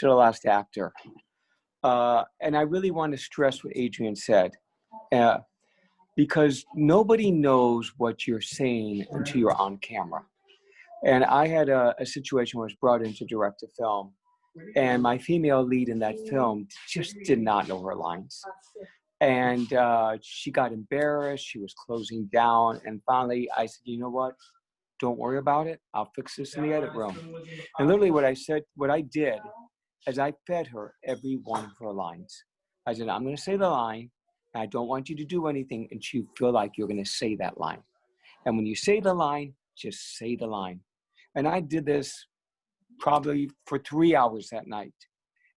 the last actor. And I really want to stress what Adrian said. Because nobody knows what you're saying until you're on camera. And I had a situation where I was brought in to direct a film, and my female lead in that film just did not know her lines. And she got embarrassed, she was closing down, and finally I said, you know what? Don't worry about it. I'll fix this in the edit room. And literally what I did is I fed her every one of her lines. I said, I'm gonna say the line, and I don't want you to do anything until you feel like you're gonna say that line. And when you say the line, just say the line. And I did this probably for 3 hours that night.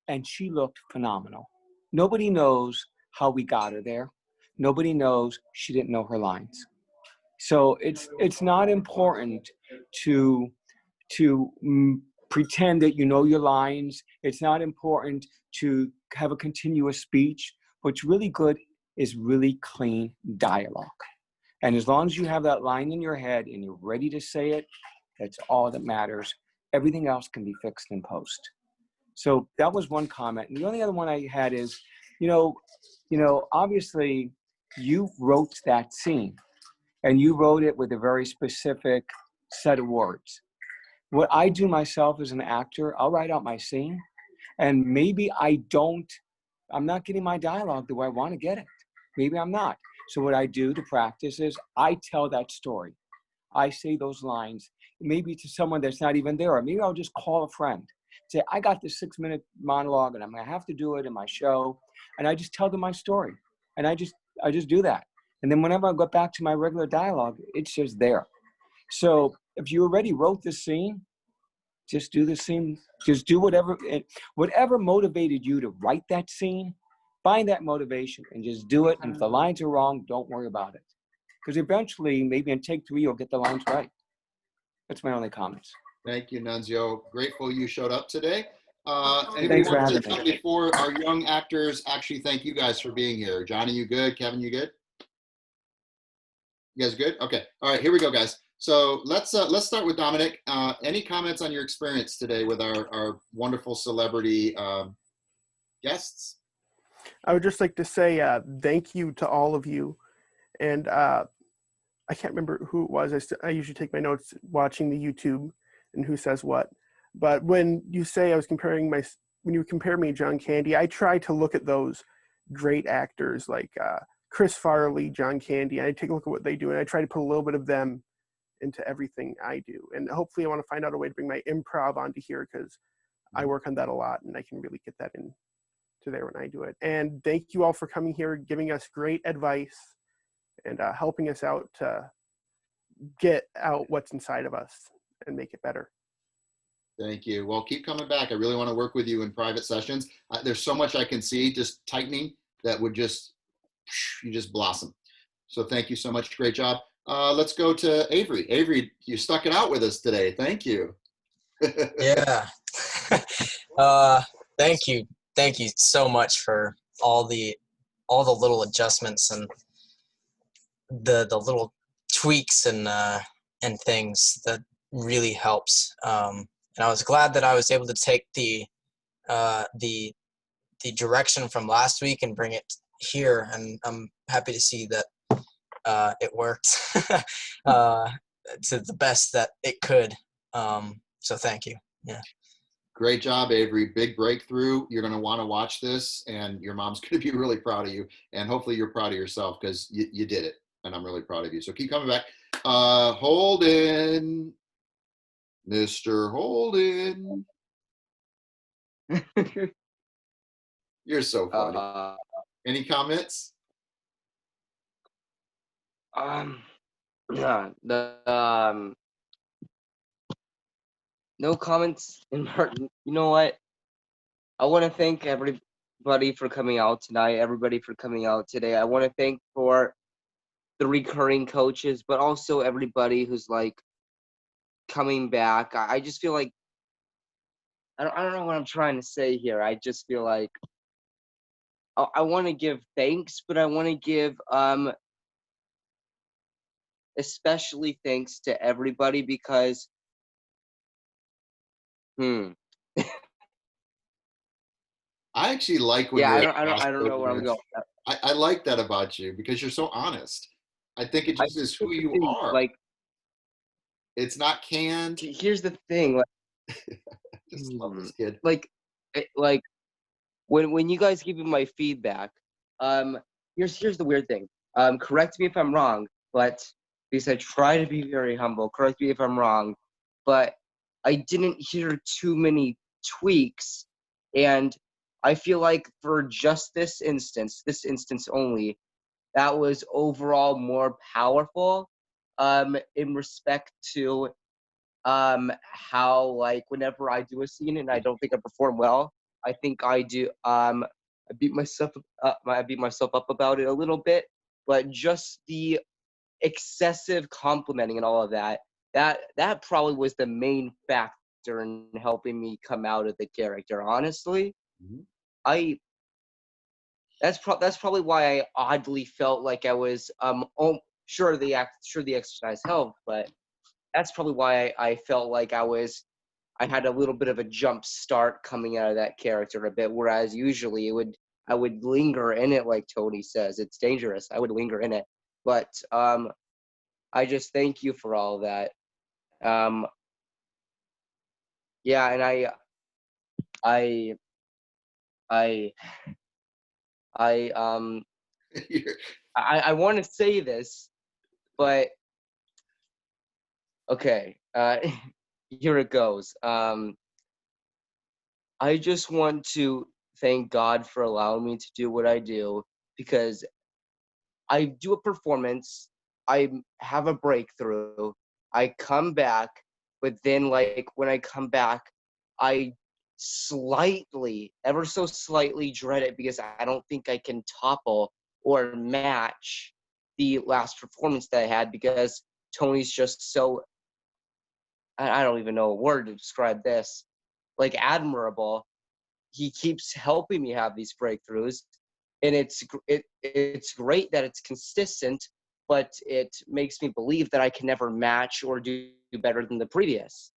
And she looked phenomenal. Nobody knows how we got her there. Nobody knows she didn't know her lines. So it's not important to pretend that you know your lines. It's not important to have a continuous speech. What's really good is really clean dialogue. And as long as you have that line in your head and you're ready to say it, that's all that matters. Everything else can be fixed in post. So that was one comment. And the only other one I had is, obviously you wrote that scene and you wrote it with a very specific set of words. What I do myself as an actor, I'll write out my scene and maybe I'm not getting my dialogue the way I want to get it. Maybe I'm not. So what I do to practice is I tell that story. I say those lines, maybe to someone that's not even there, or maybe I'll just call a friend, say, I got this 6-minute monologue and I'm gonna have to do it in my show. And I just tell them my story. And I just do that. And then whenever I go back to my regular dialogue, it's just there. So if you already wrote the scene, just do the scene, just do whatever motivated you to write that scene, find that motivation and just do it. And if the lines are wrong, don't worry about it. Because eventually, maybe in take 3, you'll get the lines right. That's my only comments. Thank you, Nunzio. Grateful you showed up today. Anybody Thanks for want to say having something me. before our young actors actually thank you guys for being here? Jonny, you good? Kevin, you good? You guys good? Okay. All right, here we go, guys. So let's start with Dominic. Any comments on your experience today with our wonderful celebrity guests? I would just like to say thank you to all of you. And I can't remember who it was. I usually take my notes watching the YouTube and who says what. But when you say when you compare me to John Candy, I try to look at those great actors like Chris Farley, John Candy. I take a look at what they do and I try to put a little bit of them into everything I do. And hopefully I want to find out a way to bring my improv onto here because I work on that a lot and I can really get that into there when I do it. And thank you all for coming here, giving us great advice and helping us out to get out what's inside of us and make it better. Thank you. Well, keep coming back. I really want to work with you in private sessions. There's so much I can see just tightening that would you just blossom. So thank you so much. Great job. Let's go to Avery. Avery, you stuck it out with us today. Thank you. Yeah. Thank you. Thank you so much for all the little adjustments and the little tweaks and things that really helps. And I was glad that I was able to take the direction from last week and bring it here, and I'm happy to see that it worked to the best that it could. So thank you. Yeah. Great job, Avery. Big breakthrough. You're going to want to watch this, and your mom's going to be really proud of you. And hopefully you're proud of yourself because you did it. And I'm really proud of you. So keep coming back. Holden. Mr. Holden. You're so funny. Any comments? Yeah, no comments. You know what? I want to thank everybody for coming out tonight. Everybody for coming out today. I want to thank for the recurring coaches, but also everybody who's like coming back. I just feel like I don't know what I'm trying to say here. I just feel like I want to give thanks, but I want to give especially thanks to everybody because I actually like when yeah, you're I don't know where I'm going. I like that about you because you're so honest. I think it just is who you are. Like, it's not canned. Here's the thing, like, just love this kid. Like when you guys give me my feedback, here's the weird thing. Correct me if I'm wrong, but because I try to be very humble. Correct me if I'm wrong, but I didn't hear too many tweaks, and I feel like for just this instance only, that was overall more powerful, in respect to how, like, whenever I do a scene and I don't think I perform well, I think I do I beat myself up about it a little bit, but just the excessive complimenting and all of that probably was the main factor in helping me come out of the character. Honestly, that's probably why I oddly felt like I was sure the exercise helped, but that's probably why I felt like I had a little bit of a jump start coming out of that character a bit, whereas usually I would linger in it, like Tony says. It's dangerous. I would linger in it. But I just thank you for all of that. Yeah, and I want to say this, but okay, here it goes. I just want to thank God for allowing me to do what I do, because I do a performance, I have a breakthrough, I come back, but then, like, when I come back, I slightly, ever so slightly dread it because I don't think I can topple or match the last performance that I had, because Tony's just so, I don't even know a word to describe this, like, admirable. He keeps helping me have these breakthroughs, and it's great that it's consistent, but it makes me believe that I can never match or do better than the previous.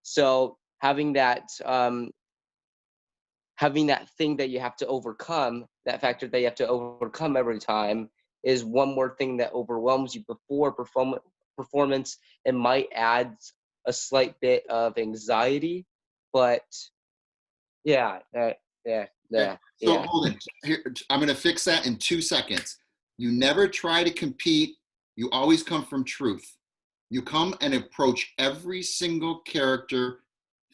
So having that thing that you have to overcome, that factor that you have to overcome every time, is one more thing that overwhelms you before performance. It might add a slight bit of anxiety, but yeah. So hold it. Here, I'm going to fix that in 2 seconds. You never try to compete. You always come from truth. You come and approach every single character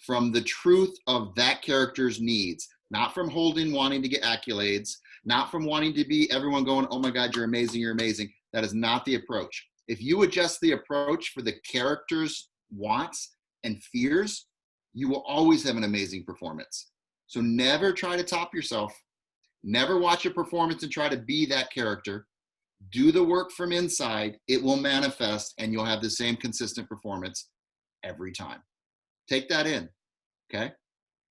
from the truth of that character's needs, not from Holden wanting to get accolades, not from wanting to be everyone going, oh my God, you're amazing, you're amazing. That is not the approach. If you adjust the approach for the character's wants and fears, you will always have an amazing performance. So never try to top yourself. Never watch a performance and try to be that character. Do the work from inside. It will manifest and you'll have the same consistent performance every time. Take that in, okay?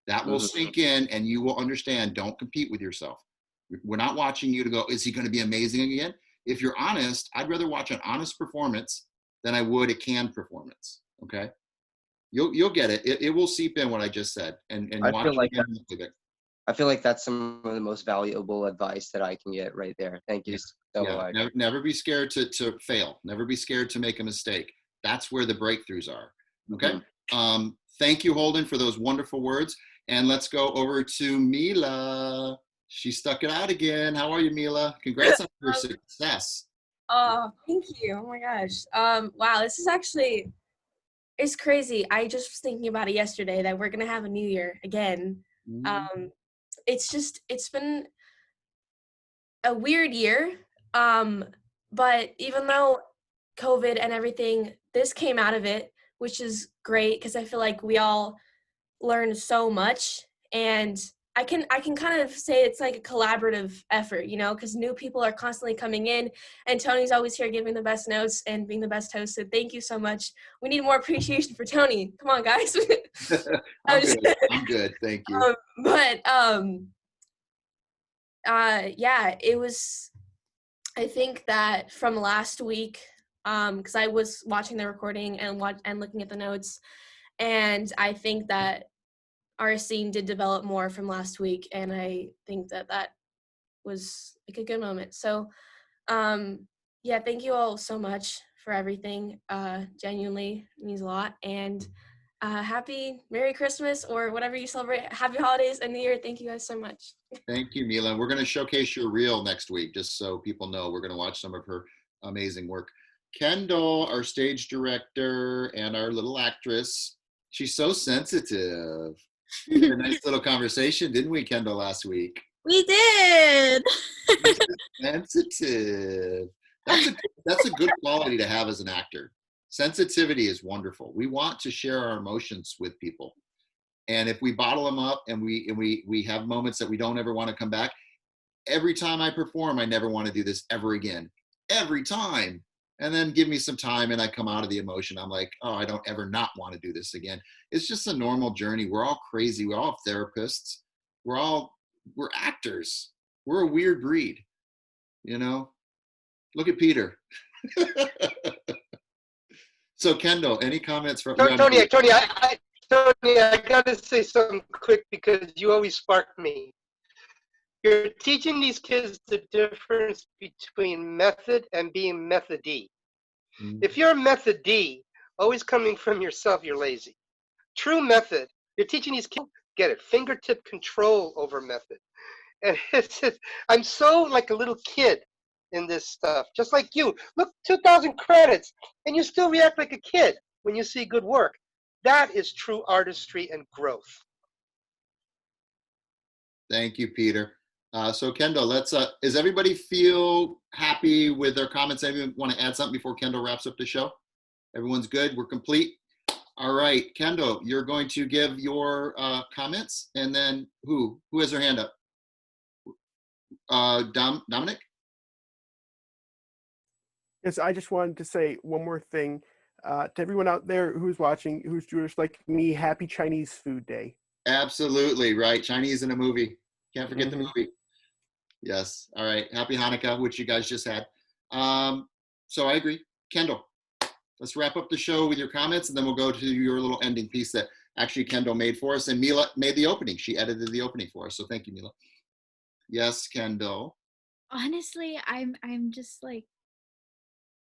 That will sink in and you will understand. Don't compete with yourself. We're not watching you to go, is he going to be amazing again? If you're honest, I'd rather watch an honest performance than I would a canned performance, okay? You'll get it. It will seep in what I just said. And I feel like it. I feel like that's some of the most valuable advice that I can get right there. Thank you so much. Never be scared to fail. Never be scared to make a mistake. That's where the breakthroughs are. Okay. Thank you, Holden, for those wonderful words. And let's go over to Mila. She stuck it out again. How are you, Mila? Congrats on your success. Thank you. Oh my gosh. Wow, this is actually, it's crazy. I just was thinking about it yesterday that we're gonna have a new year again. It's been a weird year. But even though COVID and everything, this came out of it, which is great because I feel like we all learned so much. And I can kind of say it's like a collaborative effort, you know, because new people are constantly coming in, and Tony's always here giving the best notes and being the best host. So thank you so much. We need more appreciation for Tony. Come on, guys. I'm good. Thank you. Yeah, it was. I think that from last week, because I was watching the recording and looking at the notes, and I think that our scene did develop more from last week, and I think that was like a good moment. So, yeah, thank you all so much for everything. Genuinely means a lot, and happy Merry Christmas or whatever you celebrate. Happy holidays and New Year. Thank you guys so much. Thank you, Mila. We're going to showcase your reel next week, just so people know. We're going to watch some of her amazing work. Kendall, our stage director and our little actress, she's so sensitive. We had a nice little conversation, didn't we, Kendall, last week? We did. Sensitive. That's a good quality to have as an actor. Sensitivity is wonderful. We want to share our emotions with people. And if we bottle them up and we have moments that we don't ever want to come back, every time I perform, I never want to do this ever again. Every time. And then give me some time and I come out of the emotion. I'm like, oh, I don't ever not want to do this again. It's just a normal journey. We're all crazy. We're all therapists. We're actors. We're a weird breed, you know? Look at Peter. So Kendall, any comments from Tony, I gotta say something quick because you always spark me. You're teaching these kids the difference between method and being method-y. If you're method-y, always coming from yourself, you're lazy. True method, you're teaching these kids, get it, fingertip control over method. And I'm so like a little kid in this stuff, just like you. Look, 2,000 credits, and you still react like a kid when you see good work. That is true artistry and growth. Thank you, Peter. So Kendall, does everybody feel happy with their comments? Anyone want to add something before Kendall wraps up the show? Everyone's good? We're complete? All right, Kendall, you're going to give your comments, and then who has their hand up? Dominic? Yes, I just wanted to say one more thing to everyone out there who's watching, who's Jewish like me, happy Chinese Food Day. Absolutely, right. Chinese in a movie. Can't forget the movie. Yes. All right. Happy Hanukkah, which you guys just had. So I agree. Kendall, let's wrap up the show with your comments, and then we'll go to your little ending piece that actually Kendall made for us. And Mila made the opening. She edited the opening for us. So thank you, Mila. Yes, Kendall. Honestly, I'm just like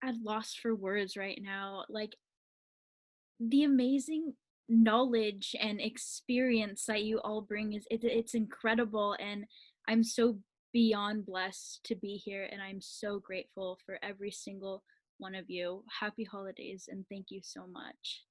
at loss for words right now. Like the amazing knowledge and experience that you all bring it's incredible, and I'm so beyond blessed to be here, and I'm so grateful for every single one of you. Happy holidays, and thank you so much.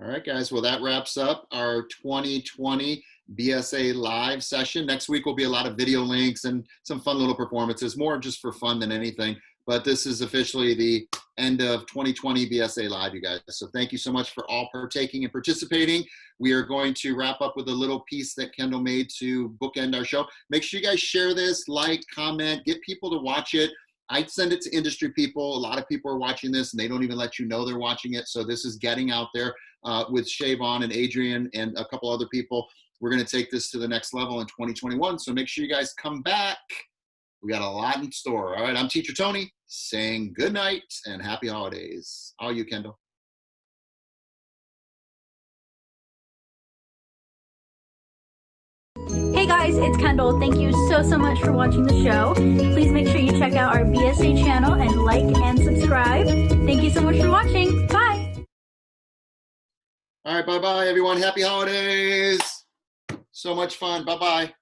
All right, guys. Well, that wraps up our 2020 BSA Live session. Next week will be a lot of video links and some fun little performances, more just for fun than anything. But this is officially the end of 2020 BSA Live, you guys. So thank you so much for all partaking and participating. We are going to wrap up with a little piece that Kendall made to bookend our show. Make sure you guys share this, like, comment, get people to watch it. I send it to industry people. A lot of people are watching this, and they don't even let you know they're watching it. So this is getting out there with Shea, Vaughn, and Adrian, and a couple other people. We're going to take this to the next level in 2021. So make sure you guys come back. We got a lot in store. All right, I'm Teacher Tony saying good night and happy holidays. All you, Kendall. Hey guys, it's Kendall. Thank you so much for watching the show. Please make sure you check out our BSA channel and like and subscribe. Thank you so much for watching. Bye. All right, bye-bye, everyone. Happy holidays. So much fun. Bye-bye.